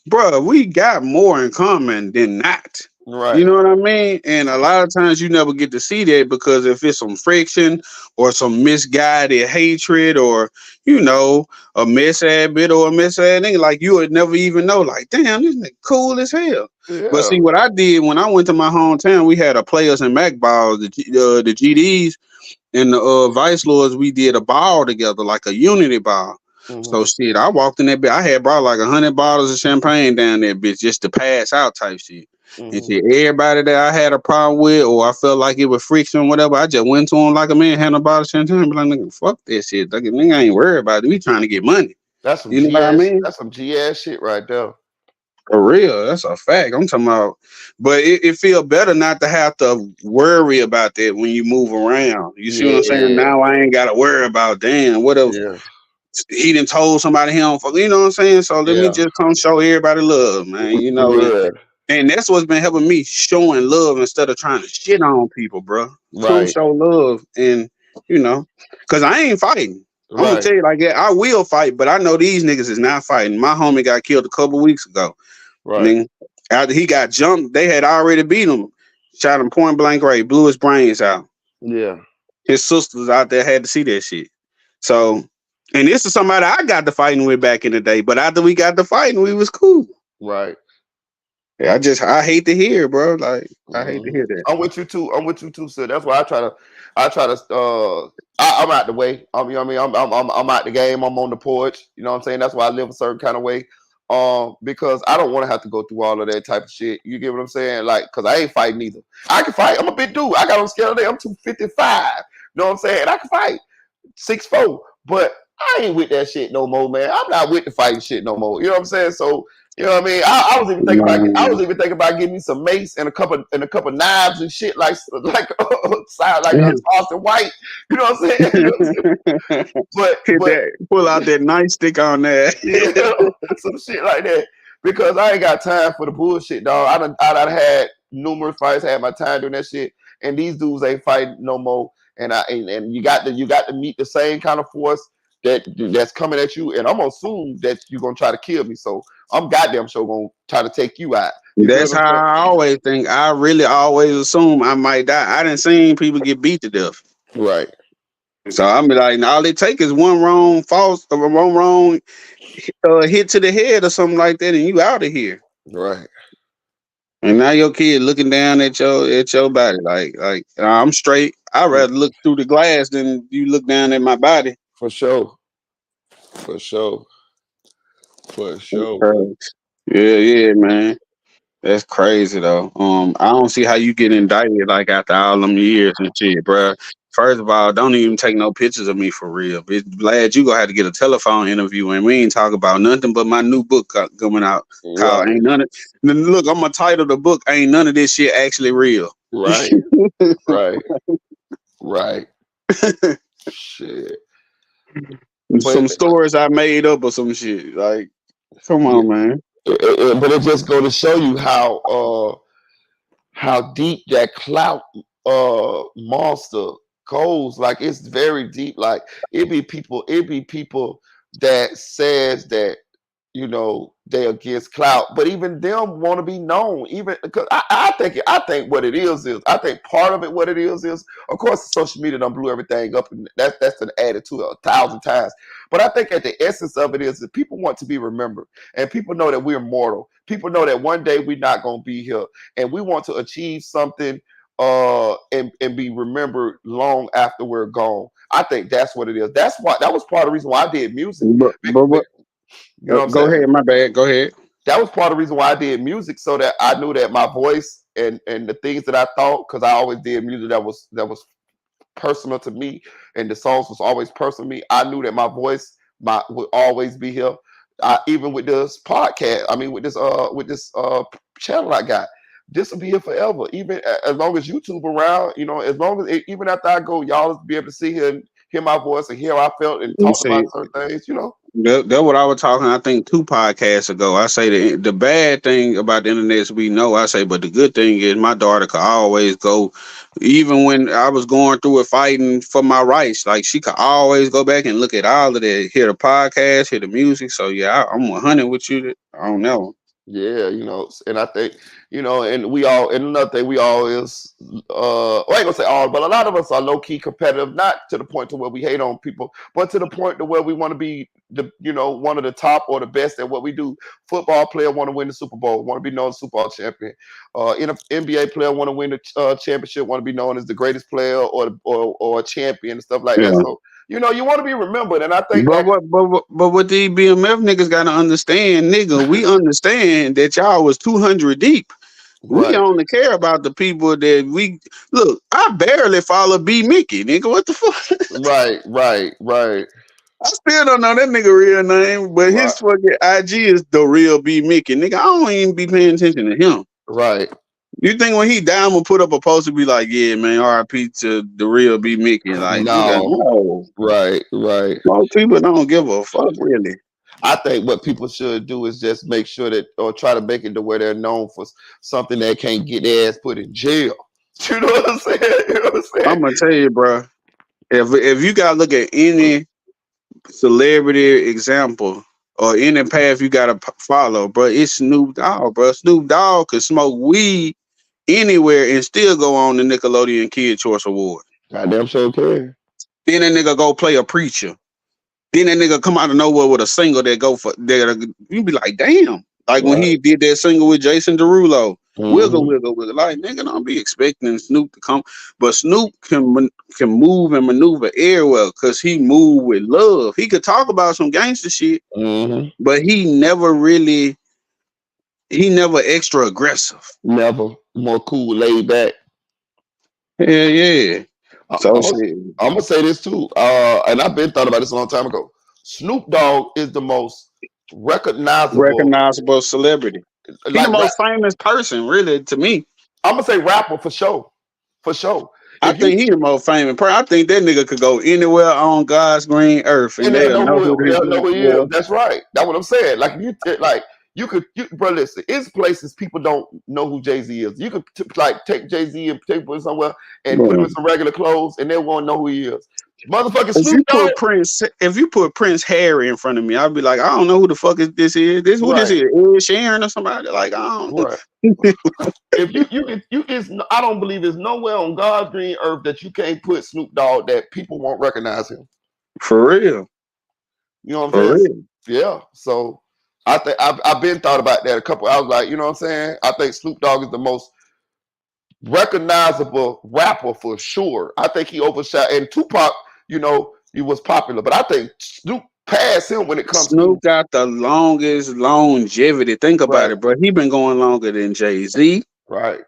bro, we got more in common than not. right. You know what I mean? And a lot of times you never get to see that, because if it's some friction or some misguided hatred, or, you know, a miss-ad bit or a miss-ad nigga, like, you would never even know, like, damn, this nigga cool as hell. Yeah. But see, what I did when I went to my hometown, we had a Players and Mac ball, the GDs and the Vice Lords. We did a ball together, like a unity ball. So shit, I walked in that bitch. I had brought like 100 bottles of champagne down that bitch just to pass out type shit. And shit, everybody that I had a problem with or I felt like it was friction or whatever, I just went to them like a man, had a bottle of champagne, be like, nigga, fuck this shit. Like, nigga ain't worried about it. We trying to get money. That's some You know what I mean? That's some G ass shit right there. For real, that's a fact. I'm talking about, but it feel better not to have to worry about that when you move around. You see what I'm saying? Now I ain't gotta worry about damn what if he done told somebody he don't fuck. You know what I'm saying? So let me just come show everybody love, man. You know, and that's what's been helping me showing love instead of trying to shit on people, bro. Come show love, and you know, cause I ain't fighting. I'm gonna tell you like that. I will fight, but I know these niggas is not fighting. My homie got killed a couple weeks ago. Nigga, after he got jumped, they had already beat him, shot him point blank range, blew his brains out. Yeah, his sisters out there had to see that shit. So, and this is somebody I got to fighting with back in the day. But after we got to fighting, we was cool. Right. Yeah, I hate to hear, bro. Like I hate to hear that. I'm with you too, sir. That's why I try to. I'm out the way. You know what I mean? I'm out the game. I'm on the porch. You know what I'm saying? That's why I live a certain kind of way. Because I don't want to have to go through all of that type of shit. You get what I'm saying? Like, cause I ain't fighting either. I can fight. I'm a big dude. I got on scale today. I'm 255. You know what I'm saying? And I can fight 6'4". But I ain't with that shit no more, man. I'm not with the fighting shit no more. You know what I'm saying? So, you know what I mean? I was even thinking about getting me some mace and a couple knives and shit like Austin White. You know what I'm saying? You know what I'm saying? But pull out that nightstick on there. Some shit like that. Because I ain't got time for the bullshit, dog. I done had numerous fights, had my time doing that shit, and these dudes ain't fighting no more. And you got to meet the same kind of force that's coming at you, and I'm gonna assume that you're gonna try to kill me. So I'm goddamn sure gonna try to take you out. That's how I always think. I really always assume I might die. I done seen people get beat to death. Right. So I'm like, all it take is one wrong hit to the head or something like that, and you out of here. Right. And now your kid looking down at your body like I'm straight. I'd rather look through the glass than you look down at my body. For sure. Yeah, man. That's crazy though. I don't see how you get indicted like after all them years and shit, bro. First of all, don't even take no pictures of me for real. Bitch, glad you gonna have to get a telephone interview, and we ain't talk about nothing but my new book coming out called "Ain't None of." Look, I'm gonna title the book "Ain't None of This Shit Actually Real." Right. Right. Shit. Some stories I made up or some shit. Like, come on, man. But it just go to show you how deep that clout monster goes. Like, it's very deep. Like, it be people that says that, you know, they against clout, but even them want to be known. Even because I think what it is I think part of it what it is of course social media done blew everything up, and that's an added to 1,000 times. But I think at the essence of it is that people want to be remembered, and people know that we're mortal. People know that one day we're not gonna be here, and we want to achieve something and be remembered long after we're gone. I think that's what it is. That was part of the reason why I did music. You know what I'm saying? Go ahead, my bad. Go ahead. That was part of the reason why I did music, so that I knew that my voice and the things that I thought, because I always did music that was personal to me, and the songs was always personal to me. I knew that my voice would always be here. Even with this podcast, I mean with this channel I got, this will be here forever. Even as long as YouTube around, you know, as long as even after I go, y'all will be able to see hear my voice and hear how I felt and talk about certain things, you know. That's what I was talking. I think 2 podcasts ago. I say the bad thing about the internet is we know. I say, but the good thing is my daughter could always go, even when I was going through it fighting for my rights. Like, she could always go back and look at all of that, hear the podcast, hear the music. So yeah, I'm 100 with you on that one. Yeah, you know, and I think, you know, and another thing, we all is, I ain't gonna say all, but a lot of us are low key competitive, not to the point to where we hate on people, but to the point to where we want to be one of the top or the best at what we do. Football player want to win the Super Bowl, want to be known as Super Bowl champion. NBA player want to win the championship, want to be known as the greatest player or a champion and stuff like that. you know, you want to be remembered, and I think But that. what these BMF niggas gotta understand, nigga, we understand that y'all was 200 deep. We Right, only care about the people that we look. I barely follow B Mickey, nigga. What the fuck? right, right, right, I still don't know that nigga real name, but right, his fucking IG is the real B Mickey, nigga. I don't even be paying attention to him. right. You think when he died, I'm gonna put up a post and be like, yeah, man, RIP to the real B Mickey? Like, nigga, No, no. right, right. Most people don't give a fuck, really. I think what people should do is just make sure that, or try to make it to where they're known for something that can't get their ass put in jail. You know what I'm saying? You know what I'm saying? I'm gonna tell you, bro. If you gotta look at any celebrity example or any path you gotta follow, bro, it's Snoop Dogg, bro. Snoop Dogg could smoke weed anywhere and still go on the Nickelodeon Kid Choice Award. Goddamn sure can. Then that nigga go play a preacher. Then that nigga come out of nowhere with a single that go for that. You be like, damn. Like when he did that single with Jason Derulo, wiggle, wiggle, wiggle. Like nigga, don't be expecting Snoop to come, but Snoop can move and maneuver air well because he move with love. He could talk about some gangster shit, but he never extra aggressive. Never. More cool, laid back. Yeah. So I'm gonna say this too, and I've been thought about this a long time ago. Snoop Dogg is the most recognizable celebrity. He's like the most famous person, really, to me. I'm gonna say rapper for sure. For sure. I think he's the most famous person. I think that nigga could go anywhere on God's green earth and they'll know who he is. That's right. That's what I'm saying. Like bro, listen, it's places people don't know who Jay-Z is. You could take Jay-Z and take him somewhere and put him in some regular clothes and they won't know who he is. Motherfucking Snoop Dogg. If you put Prince Harry in front of me, I'd be like, I don't know who the fuck is this is. This is? Ed Sheeran or somebody? Like, I don't know. If I don't believe there's nowhere on God's green earth that you can't put Snoop Dogg that people won't recognize him. For real. You know what I'm saying? Yeah. So I think I've been thought about that a couple. I was like, you know what I'm saying? I think Snoop Dogg is the most recognizable rapper for sure. I think he overshot, and Tupac, you know, he was popular, but I think Snoop passed him when it comes Snoop got the longest longevity. Think about it, bro. He been going longer than Jay-Z. Right.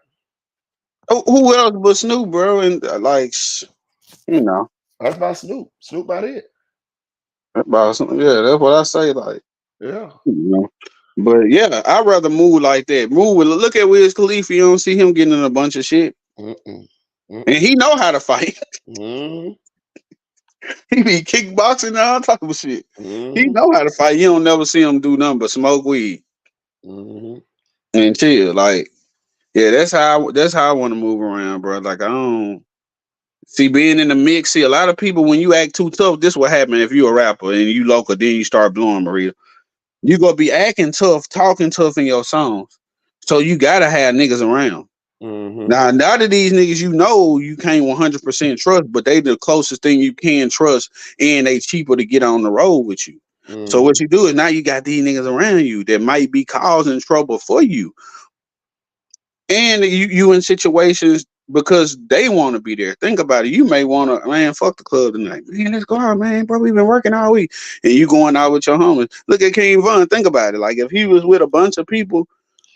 Who else but Snoop, bro? And like, you know. That's about Snoop. Snoop about it. That's what I say. Like, yeah. You know. But yeah, I'd rather move like that. Look at Wiz Khalifa. You don't see him getting in a bunch of shit. And he know how to fight. He be kickboxing and all type of shit. He know how to fight. You don't never see him do nothing but smoke weed and chill. Like, yeah, that's how I want to move around, bro. Like, I don't see being in the mix. See, a lot of people, when you act too tough, this what happen if you a rapper and you local, then you start blowing, Maria. You gonna be acting tough, talking tough in your songs. So you gotta have niggas around. Now that these niggas you can't 100% trust, but they the closest thing you can trust, and they cheaper to get on the road with you. So what you do is now you got these niggas around you that might be causing trouble for you. And you in situations because they want to be there. Think about it. You may want to, man, fuck the club tonight. Man, let's go out, man. Bro, we've been working all week. And you going out with your homies. Look at King Von. Think about it. Like, if he was with a bunch of people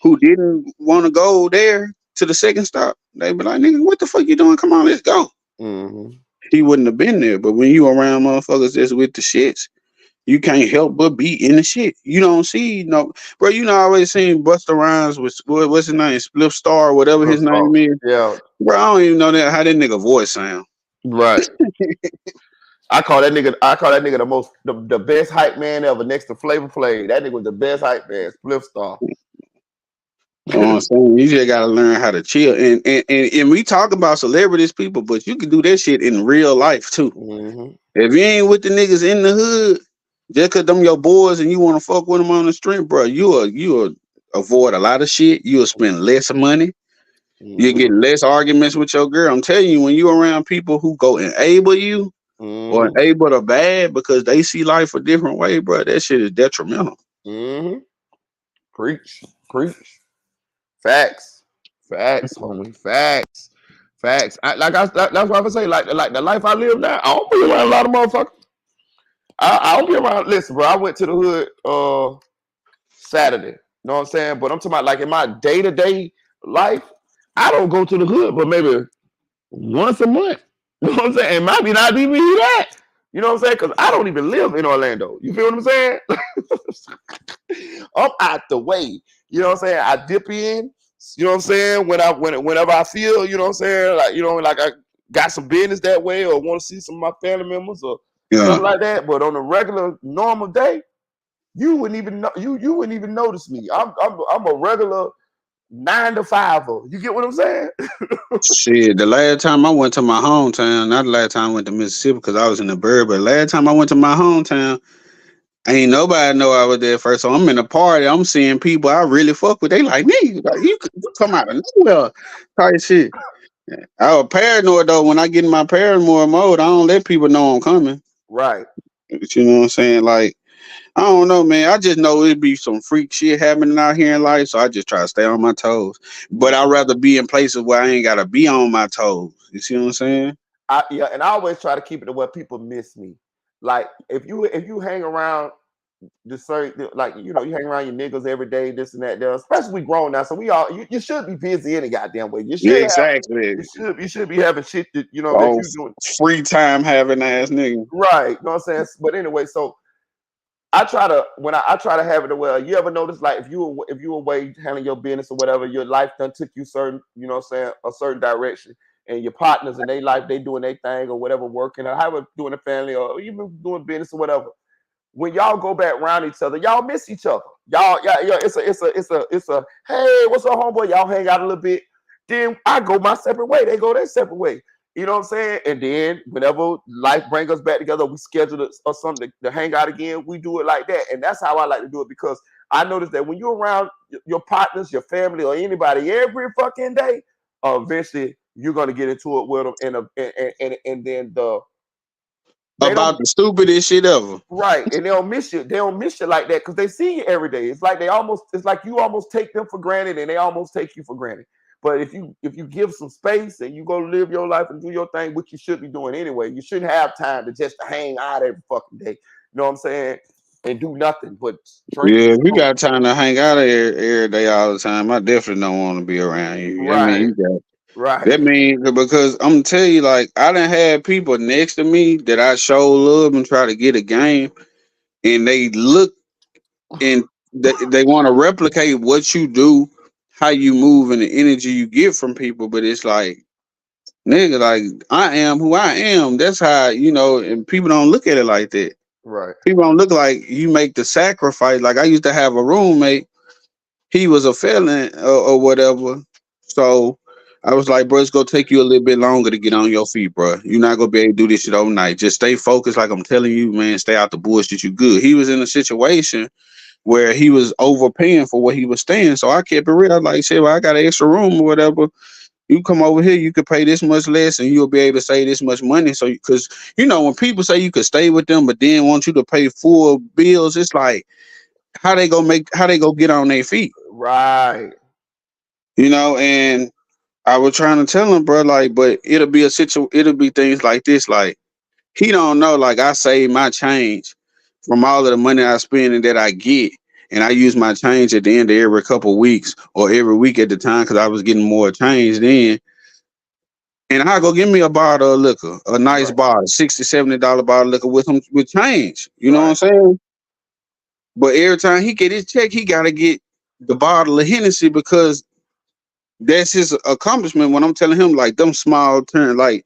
who didn't want to go there to the second stop, they'd be like, nigga, what the fuck you doing? Come on, let's go. He wouldn't have been there. But when you around motherfuckers that's with the shits, you can't help but be in the shit. You don't see bro. You know, I always seen Busta Rhymes with what's his name, Spliff Star, whatever his name is. Yeah, bro. I don't even know how that nigga voice sound. Right. I call that nigga the best hype man ever, next to Flavor Flav. That nigga was the best hype man, Spliff Star. You know what I'm saying? You just gotta learn how to chill. And we talk about celebrities, people, but you can do that shit in real life too. If you ain't with the niggas in the hood, just cause them your boys and you want to fuck with them on the street, bro, you'll avoid a lot of shit. You'll spend less money. You get less arguments with your girl. I'm telling you, when you around people who go enable you or enable the bad because they see life a different way, bro, that shit is detrimental. Preach. Facts, homie. Facts. Facts. That's why I say like the life I live now. I don't be around a lot of motherfuckers. I don't be around. Listen, bro. I went to the hood Saturday. You know what I'm saying? But I'm talking about like in my day-to-day life, I don't go to the hood, but maybe once a month. You know what I'm saying? And might be not even that. You know what I'm saying? Because I don't even live in Orlando. You feel what I'm saying? I'm out the way. You know what I'm saying? I dip in. You know what I'm saying? Whenever I feel, you know what I'm saying? Like, you know, like I got some business that way or want to see some of my family members or something like that. But on a regular, normal day, you wouldn't even know. You wouldn't even notice me. I'm a regular 9 to 5-er. You get what I'm saying? Shit, the last time I went to my hometown, not the last time I went to Mississippi because I was in the bird, but the last time I went to my hometown, ain't nobody know I was there first. So I'm in a party, I'm seeing people I really fuck with. They like, nigga, like, you come out of nowhere type shit. I was paranoid though. When I get in my paranoid mode, I don't let people know I'm coming. Right. You know what I'm saying? Like, I don't know, man. I just know it'd be some freak shit happening out here in life, so I just try to stay on my toes. But I'd rather be in places where I ain't gotta be on my toes. You see what I'm saying? Yeah, and I always try to keep it to where people miss me. Like if you hang around the certain, like, you know, you hang around your niggas every day, this and that, there. Especially we grown now, so we all you should be busy any goddamn way. You should Yeah, have, exactly. you should be having shit that you know that Oh, you doing free time having ass nigga. right. You know what I'm saying? But anyway, so I try to I try to have it to where you ever notice like if you away handling your business or whatever, your life done took you certain, you know what I'm saying, a certain direction. And your partners in their life, they doing their thing or whatever, working or however doing the family or even doing business or whatever. When y'all go back around each other, y'all miss each other. Y'all, yeah, it's a hey, what's up, homeboy? Y'all hang out a little bit. Then I go my separate way. They go their separate way. You know what I'm saying? And then whenever life brings us back together, we schedule it or something to hang out again. We do it like that. And that's how I like to do it because I notice that when you're around your partners, your family, or anybody every fucking day, eventually you're gonna get into it with them, and then they don't About the stupidest shit ever. right, and they don't miss you. They don't miss you like that because they see you every day. It's like it's like you almost take them for granted, and they almost take you for granted. But if you give some space and you go live your life and do your thing, which you should be doing anyway, you shouldn't have time to just hang out every fucking day. You know what I'm saying? And do nothing but drink. Yeah, if you got time to hang out every day all the time, I definitely don't want to be around you. I mean, Right, you got right, that means because I'm gonna tell you, like, I done had people next to me that I show love and try to get a game, and they look and they want to replicate what you do, how you move, and the energy you get from people. But it's like, nigga, like I am who I am. That's how you know, and people don't look at it like that. right. People don't look like you make the sacrifice. Like I used to have a roommate. He was a felon or whatever. So I was like, bro, it's gonna take you a little bit longer to get on your feet, bro. You're not gonna be able to do this shit overnight. Just stay focused, like I'm telling you, man. Stay out the bullshit. You good. He was in a situation where he was overpaying for what he was staying. So I kept it real. I was like, shit, well, I got an extra room or whatever. You come over here, you could pay this much less, and you'll be able to save this much money. So, because you know, when people say you could stay with them, but then want you to pay full bills, it's like how they go get on their feet, Right. you know? And I was trying to tell him, bro, like, but it'll be it'll be things like this, like he don't know, like I save my change from all of the money I spend and that I get. And I use my change at the end of every couple of weeks or every week at the time because I was getting more change then. And I go give me a bottle of liquor, a nice Right. bottle, $60, $70 bottle of liquor with him with change. You know what I'm Right. saying? But every time he get his check, he gotta get the bottle of Hennessy because that's his accomplishment. When I'm telling him like them small turn, like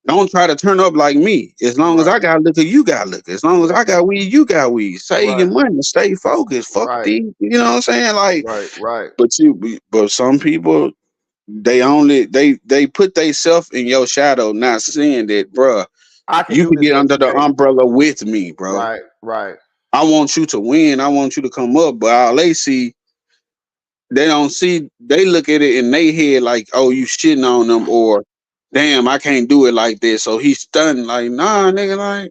don't try to turn up like me. As long as Right. I got liquor, you got liquor. As long as I got weed, you got weed. Save your Right. money, stay focused. Fuck Right. these, you know what I'm saying? Like, Right. Right. but some people they put themselves in your shadow, not seeing that, bruh. I can You do can this get under every the day. umbrella with me, bro. Right. Right. I want you to win. I want you to come up. But all they see, they don't see. They look at it in their head like, "Oh, you shitting on them," or "Damn, I can't do it like this." So he's stunned. Like, nah, nigga. Like,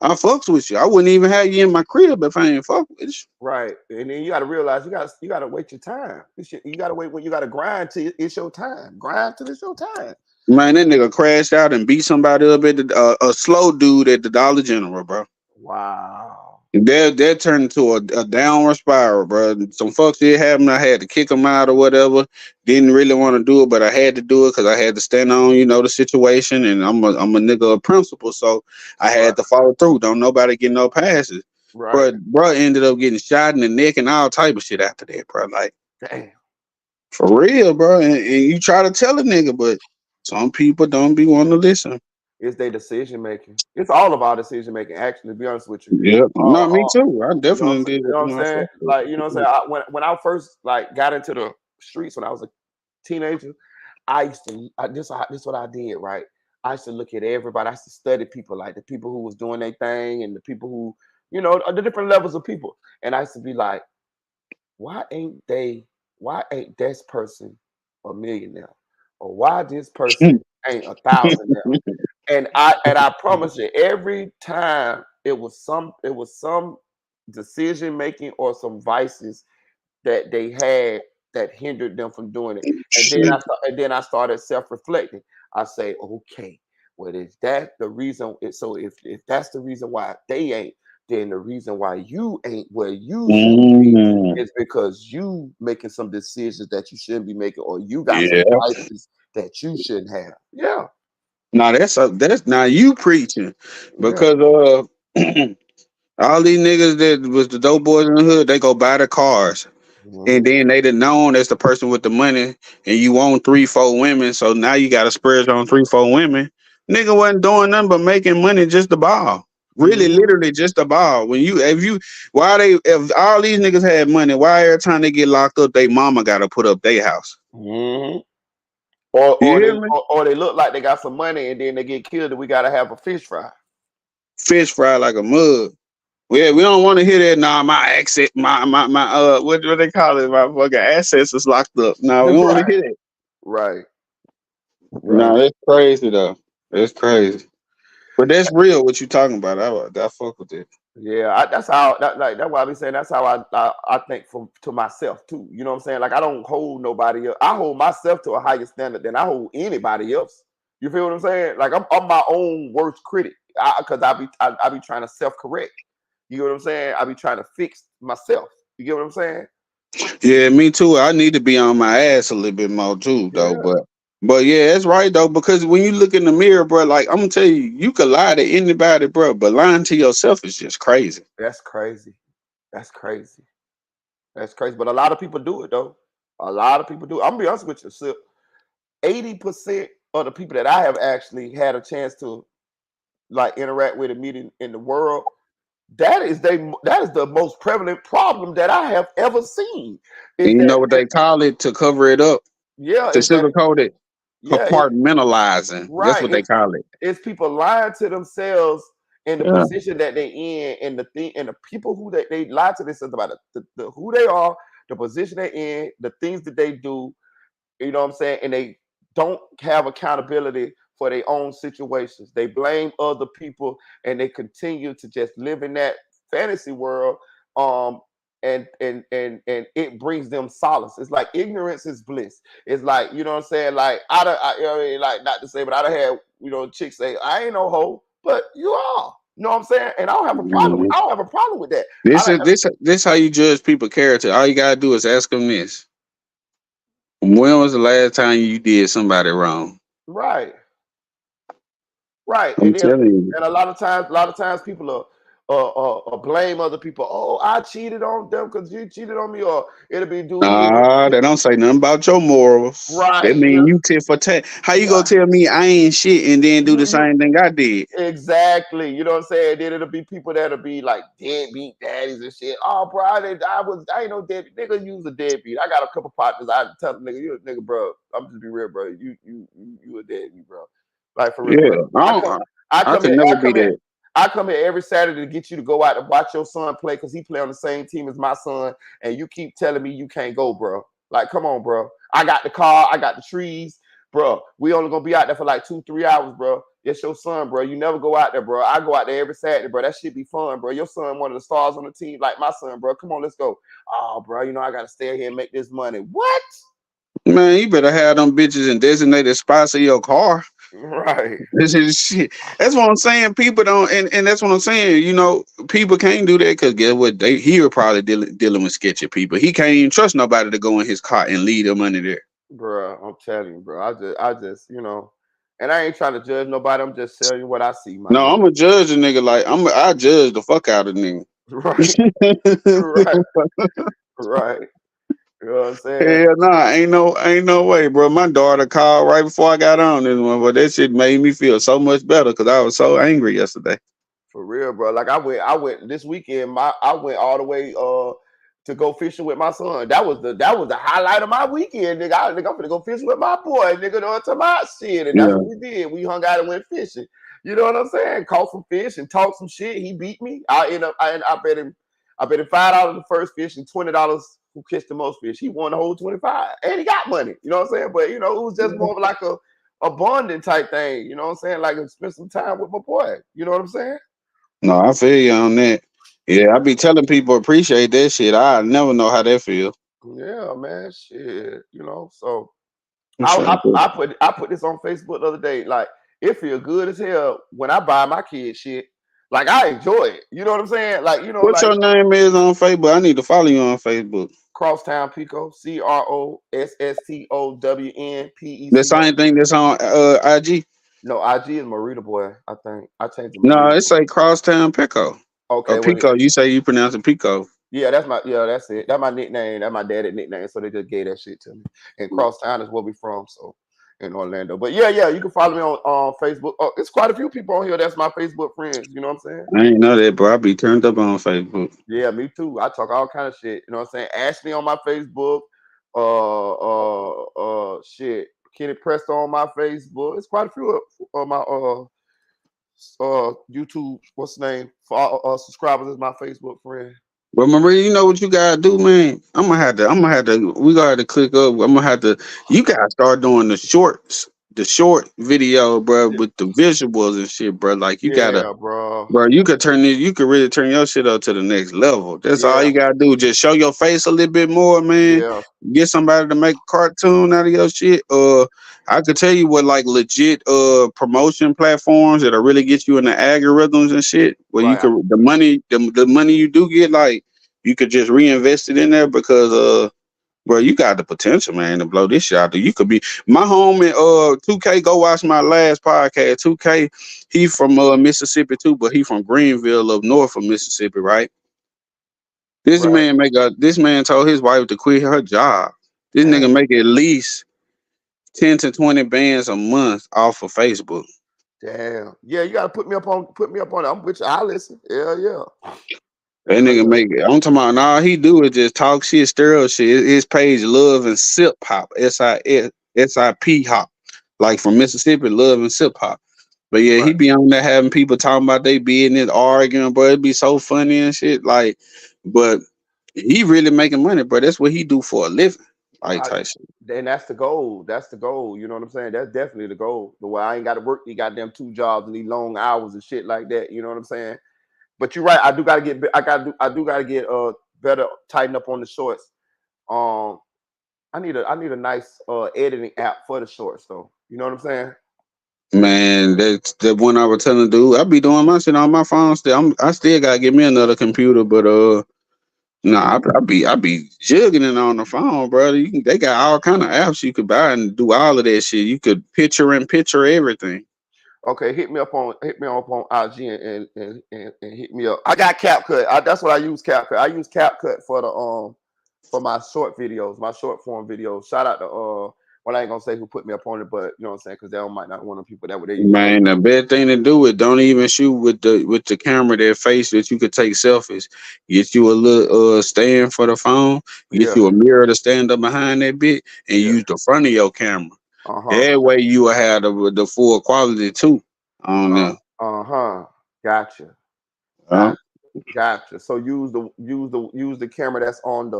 I fucks with you. I wouldn't even have you in my crib if I ain't fuck with you. Right. And then you got to realize you got to wait your time. You got to wait when you got to grind till it's your time. Grind till it's your time. Man, that nigga crashed out and beat somebody up at a slow dude at the Dollar General, bro. Wow. That turned into a downward spiral, bro. Some fucks did happen. I had to kick them out or whatever. Didn't really want to do it, but I had to do it because I had to stand on, the situation. And I'm a nigga of principle, so I had to follow through. Don't nobody get no passes. Right. But bro ended up getting shot in the neck and all type of shit after that, bro. Like, damn. For real, bro. And you try to tell a nigga, but some people don't be wanting to listen. It's their decision making. It's all about decision making. Actually, to be honest with you. Yeah, no, me too. I definitely did. You know what I'm saying? Like, you know what I'm saying? When I first got into the streets when I was a teenager, this is what I did, right? I used to look at everybody. I used to study people, like the people who was doing their thing and the people who, the different levels of people. And I used to be like, why ain't this person a millionaire? Or why this person ain't 1,000 now? And I promise you, every time it was some decision making or some vices that they had that hindered them from doing it. And then I started self-reflecting. I say, okay, well, is that the reason? So if that's the reason why they ain't, then the reason why you ain't where you should be is because you making some decisions that you shouldn't be making, or you got some vices that you shouldn't have. Yeah. Now that's now you preaching, because all these niggas that was the dope boys in the hood, they go buy the cars. And then they done known as the person with the money, and you own 3-4 women, so now you got to splurge on 3-4 women. Nigga wasn't doing nothing but making money just to ball. Really, literally just a ball. If all these niggas had money, why every time they get locked up, they mama gotta put up their house? Or they look like they got some money and then they get killed and we gotta have a fish fry. Fish fry like a mug. Yeah, we don't want to hear that. Nah, my accent, my what they call it? My fucking assets is locked up. No, we don't want to hear that. Right. No, that's crazy though. That's crazy. But that's real. What you talking about? I fuck with it. Yeah, that's how. That's why I be saying that's how I think to myself too. You know what I'm saying? Like I don't hold nobody else. I hold myself to a higher standard than I hold anybody else. You feel what I'm saying? Like I'm my own worst critic because I be trying to self-correct. You know what I'm saying? I be trying to fix myself. You get what I'm saying? Yeah, me too. I need to be on my ass a little bit more too, though. But yeah, that's right though. Because when you look in the mirror, bro, like I'm gonna tell you, you could lie to anybody, bro, but lying to yourself is just crazy. That's crazy. That's crazy. That's crazy. But a lot of people do it though. A lot of people do. I'm gonna be honest with you, Sip. 80% of the people that I have actually had a chance to like interact with and meet in the world, that is the most prevalent problem that I have ever seen. And you know what they call it to cover it up? Yeah, to sugarcoat it. Compartmentalizing. Right. That's what they call it. It's people lying to themselves in the position that they in, and the people who they lie to themselves about the who they are, the position they're in, the things that they do. You know what I'm saying? And they don't have accountability for their own situations. They blame other people and they continue to just live in that fantasy world. And it brings them solace. It's like ignorance is bliss. It's like, you know what I'm saying? Like like not to say, but I'd have had, chicks say, I ain't no hoe, but you are. You know what I'm saying? And I don't have a problem. I don't have a problem with that. This how you judge people's character. All you gotta do is ask them this. When was the last time you did somebody wrong? Right. Right. I'm telling you. And a lot of times people are blame other people. Oh, I cheated on them because you cheated on me, or it'll be dude. They don't say nothing about your morals. Right. That mean you tit for tat. How you gonna tell me I ain't shit and then do the same thing I did? Exactly. You know what I'm saying? Then it'll be people that'll be like deadbeat daddies and shit. Oh, bro, I ain't no deadbeat. Nigga, use a deadbeat. I got a couple partners. I tell the nigga, you a nigga, bro. I'm just be real, bro. You a deadbeat, bro. Like for real. Yeah, I could never be that. I come here every Saturday to get you to go out and watch your son play because he play on the same team as my son, and you keep telling me you can't go, bro. Like, come on, bro. I got the car, I got the trees, bro. We only gonna be out there for like 2-3 hours, bro. It's your son, bro. You never go out there, bro. I go out there every Saturday, bro. That shit be fun, bro. Your son, one of the stars on the team, like my son, bro. Come on, let's go. Oh, bro, you know I gotta stay here and make this money. What? Man, you better have them bitches in designated spots in your car. Right. This is shit. That's what I'm saying. People don't, and that's what I'm saying. You know, people can't do that because guess what? He would probably dealing with sketchy people. He can't even trust nobody to go in his car and leave their money there. Bro, I'm telling you, bro. I just, and I ain't trying to judge nobody. I'm just telling you what I see, my No, nigga. I'm a judge a nigga. Like I judge the fuck out of nigga. Right. Right. Right. You know what I'm saying? Hell nah, ain't no way, bro. My daughter called right before I got on this one, but that shit made me feel so much better because I was so angry yesterday. For real, bro. Like I went this weekend. I went all the way to go fishing with my son. That was the highlight of my weekend, nigga. I'm gonna go fishing with my boy, nigga. To my shit, and that's Yeah. what we did. We hung out and went fishing. You know what I'm saying? Caught some fish and talked some shit. He beat me. I bet him $5 the first fish and $20 who catch the most fish. He won the whole 25, and he got money. You know what I'm saying? But it was just more of like a bonding type thing. You know what I'm saying? Like spend some time with my boy. You know what I'm saying? No, I feel you on that. Yeah, I be telling people appreciate that shit. I never know how that feel. Yeah, man, shit. So So, I put this on Facebook the other day. Like, it feel good as hell when I buy my kid shit. Like, I enjoy it. You know what I'm saying? Like, what your name is on Facebook? I need to follow you on Facebook. Crosstown Pico, The CROSSTOWNPECO. same thing that's on IG. No, IG is Marita Boy. I think I changed it to No, Marita it's Boy. like Crosstown Pico or Okay, well, Pico. You say you pronounce it Pico. yeah, that's it. That's my nickname. That's my daddy's nickname. So they just gave that shit to me. And Crosstown is where we from, so in Orlando. But yeah, you can follow me on Facebook. Oh, it's quite a few people on here that's my Facebook friends. You know what I'm saying? I ain't know that, bro. I be turned up on Facebook. Yeah, me too. I talk all kind of shit. You know what I'm saying? Ashley on my Facebook. Shit. Kenny Presto on my Facebook. It's quite a few of my YouTube. What's the name? Subscribers is my Facebook friend. But Maria, you know what you gotta do, man? I'm gonna have to. We gotta click up. I'm gonna have to. You gotta start doing the short video, bro, with the visuals and shit, bro. Like you gotta. Yeah, bro. Bro, you could really turn your shit up to the next level. That's all Yeah, you gotta do. Just show your face a little bit more, man. yeah. Get somebody to make a cartoon out of your shit. I could tell you what like legit promotion platforms that'll really get you in the algorithms and shit. Where you Right. could the money you do get, like you could just reinvest it in there because bro, you got the potential, man, to blow this shit out there. You could be my homie, 2K. Go watch my last podcast. 2K, he from Mississippi too, but he from Greenville up north of Mississippi, right? Right. This man told his wife to quit her job. This nigga Damn. make at least 10 to 20 bands a month off of Facebook. Damn. Yeah, you gotta put me up on it. I'm with you. I listen. Hell yeah. That Hell nigga yeah. make it. I'm talking about all he do is just talk shit, stir up shit. His page Love and Sip Hop. SIP Hop. Like from Mississippi, Love and Sip Hop. But yeah, he Right. be on there having people talking about they business, arguing, bro. It'd be so funny and shit. Like, but he really making money, bro. That's what he do for a living. Like I, type shit. and that's the goal. That's the goal. You know what I'm saying? That's definitely the goal. The way I ain't got to work these goddamn 2 jobs and these long hours and shit like that. You know what I'm saying? But you're right. I do gotta get. I do gotta get better, tighten up on the shorts. Um, I need a nice editing app for the shorts though. You know what I'm saying? Man, that's the one I was telling dude. I be doing my shit on my phone still. I still gotta get me another computer, but nah, I be jugging it on the phone, brother. They got all kind of apps you could buy and do all of that shit. You could picture in picture everything. Okay, hit me up on IG and hit me up. I got CapCut. That's what I use CapCut. I use CapCut for the for my short videos, my short form videos. Shout out to well, I ain't gonna say who put me up on it, but you know what I'm saying, because they might not want the people that would they use Man, the best thing to do is don't even shoot with the camera that face that you could take selfies. Get you a little stand for the phone. Get Yeah, you a mirror to stand up behind that bit, and yeah. use the front of your camera. Uh-huh. That way you will have the full quality too on there. Uh-huh. Gotcha. Huh? Gotcha. So use the camera that's on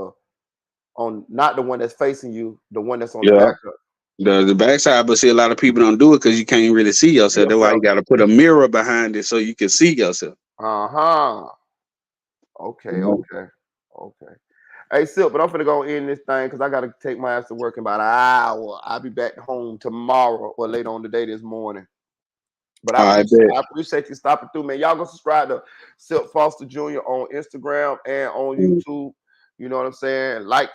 not the one that's facing you, the one that's on the Yeah. backup. The backside, but see, a lot of people don't do it because you can't really see yourself. That's why you got to put a mirror behind it so you can see yourself. Okay. Hey, Silk, but I'm finna go in this thing because I gotta take my ass to work in about an hour. I'll be back home tomorrow or later on today this morning. But I bet. I appreciate you stopping through, man. Y'all go subscribe to Silk Foster Jr. on Instagram and on YouTube. You know what I'm saying? Like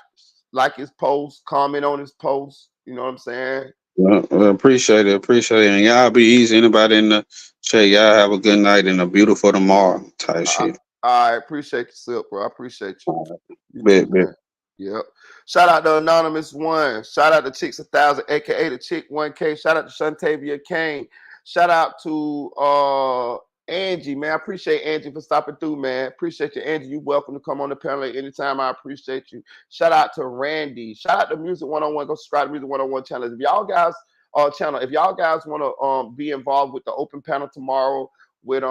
his posts, comment on his posts. You know what I'm saying? Well, appreciate it. And y'all be easy. Anybody in the chat, y'all have a good night and a beautiful tomorrow type shit. I appreciate you, Silk, bro. I appreciate you. You Bet. too, man. Yep. Shout out to Anonymous One. Shout out to Chicks 1000, aka the Chick 1K. Shout out to Shantavia Kane. Shout out to Angie, man. I appreciate Angie for stopping through, man. Appreciate you, Angie. You're welcome to come on the panel at any time. I appreciate you. Shout out to Randy. Shout out to Music 101. Go subscribe to Music 101 channel. If y'all guys want to be involved with the open panel tomorrow with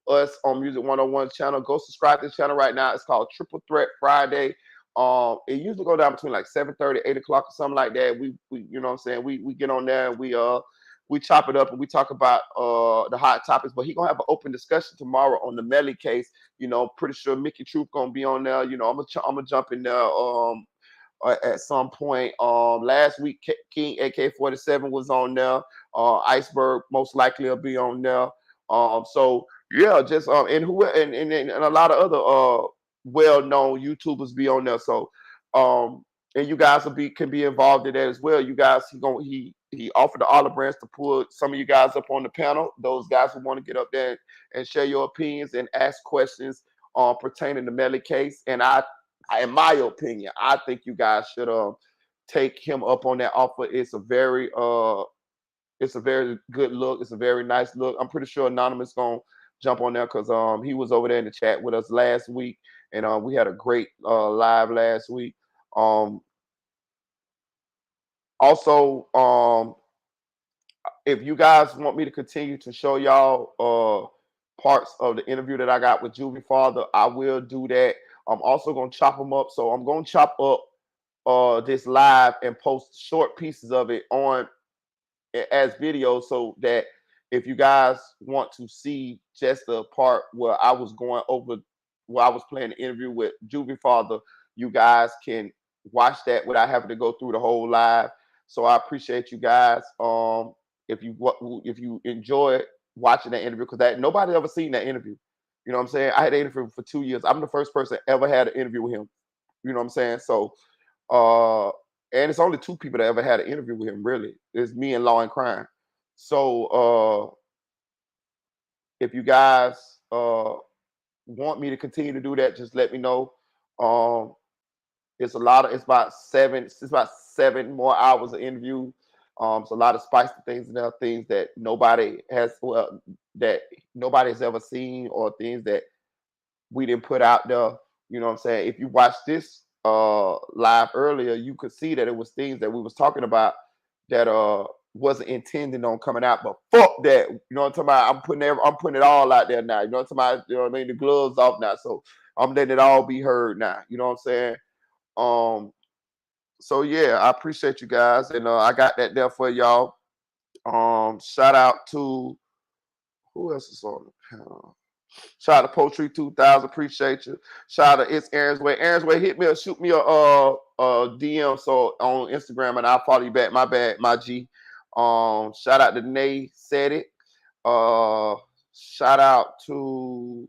us on Music 101 channel, go subscribe to this channel right now. It's called Triple Threat Friday. It usually go down between like 7:30, 8 o'clock or something like that. We you know what I'm saying, we get on there and we chop it up and we talk about the hot topics. But he gonna have an open discussion tomorrow on the Mellys case. You know, pretty sure Mickey Truth gonna be on there. You know, I'm gonna jump in there at some point. Last week King AK-47 was on there. Iceberg most likely will be on there. So yeah, just and a lot of other well-known YouTubers be on there. So and you guys can be involved in that as well. You guys, he offered the olive branch to pull some of you guys up on the panel. Those guys who want to get up there and share your opinions and ask questions pertaining to Mellys case. And in my opinion, I think you guys should take him up on that offer. It's a very good look. It's a very nice look. I'm pretty sure Anonymous gonna jump on there because he was over there in the chat with us last week, and we had a great live last week. Also, if you guys want me to continue to show y'all parts of the interview that I got with Juvie Father, I will do that. I'm also gonna chop them up. So I'm gonna chop up this live and post short pieces of it on as videos so that if you guys want to see just the part where I was playing the interview with Juvie Father, you guys can watch that without having to go through the whole live. So I appreciate you guys. If you enjoy watching that interview, because nobody ever seen that interview. You know what I'm saying? I had an interview for 2 years. I'm the first person ever had an interview with him. You know what I'm saying? So and it's only 2 people that ever had an interview with him, really. It's me and Law and Crime. So if you guys want me to continue to do that, just let me know. It's about 7 more hours of interview. It's a lot of spicy things and other things that nobody has ever seen, or things that we didn't put out there. You know what I'm saying? If you watched this live earlier, you could see that it was things that we was talking about that wasn't intended on coming out. But fuck that. You know what I'm talking about? I'm putting it all out there now. You know what I'm talking about? You know what I mean? The gloves off now. So I'm letting it all be heard now. You know what I'm saying? So yeah, I appreciate you guys, and I got that there for y'all. Shout out to who else is on the panel? Shout out to Poultry 2000, appreciate you. Shout out to It's Aaron's Way. Aaron's Way, hit me or shoot me a DM so on Instagram, and I'll follow you back. My bad, my G. Shout out to Nay Said It. Shout out to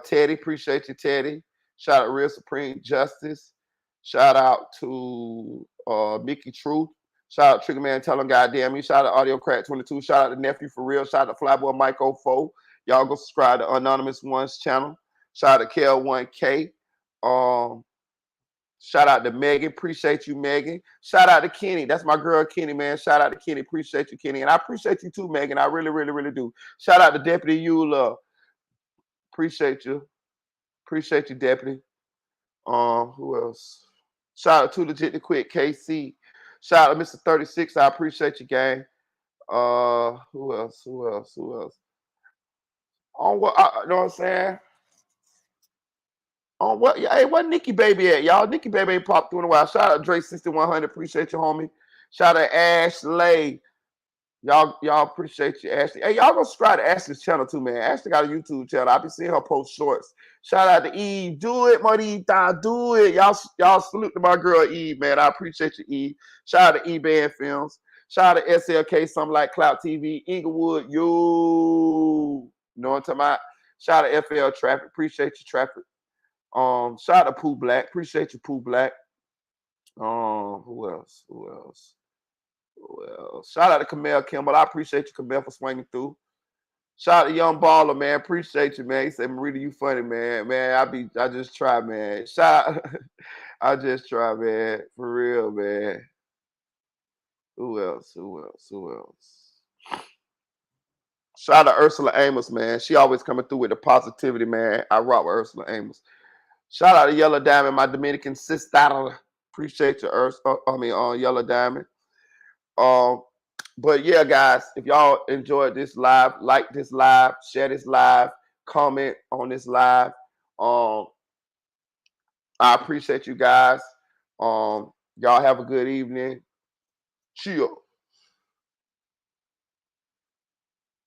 Teddy, appreciate you, Teddy. Shout out to Real Supreme Justice. Shout out to Mickey Truth. Shout out Trigger Man, tell him goddamn me. Shout out Audio Crack 22. Shout out to Nephew for Real. Shout out to Flyboy Mike 04. Y'all go subscribe to Anonymous One's channel. Shout out to KL1K. Shout out to Megan. Appreciate you, Megan. Shout out to Kenny. That's my girl, Kenny, man. Shout out to Kenny. Appreciate you, Kenny. And I appreciate you too, Megan. I really, really, really do. Shout out to Deputy Eula. Appreciate you. Appreciate you, Deputy. Who else? Shout out to Legit to Quit, KC. Shout out to Mr. 36. I appreciate you, gang. Who else? On what? You know what I'm saying? On what? Hey, where Nikki Baby at, y'all? Nikki Baby ain't popped through in a while. Shout out to Dre 6100. Appreciate you, homie. Shout out to Ashley. Y'all appreciate you, Ashley. Hey, y'all go subscribe to Ashley's channel too, man. Ashley got a YouTube channel. I be seeing her post shorts. Shout out to Eve. Do it, Monita. Do it. Y'all salute to my girl Eve, man. I appreciate you, Eve. Shout out to E-Band Films. Shout out to SLK, something like Clout TV. Inglewood, yo. You know what I'm talking about? Shout out to FL Traffic. Appreciate you, Traffic. Shout out to Pooh Black. Appreciate you, Pooh Black. Who else? Well, shout out to Camille Kimball. I appreciate you, Camille, for swinging through. Shout out to Young Baller, man. Appreciate you, man. He said, Marita, you funny, man. Man, I just try, man. I just try, man. For real, man. Who else? Shout out to Ursula Amos, man. She always coming through with the positivity, man. I rock with Ursula Amos. Shout out to Yellow Diamond, my Dominican sister. Appreciate you, Yellow Diamond. But yeah, guys, if y'all enjoyed this live, like this live, share this live, comment on this live. I appreciate you guys. Y'all have a good evening. Chill.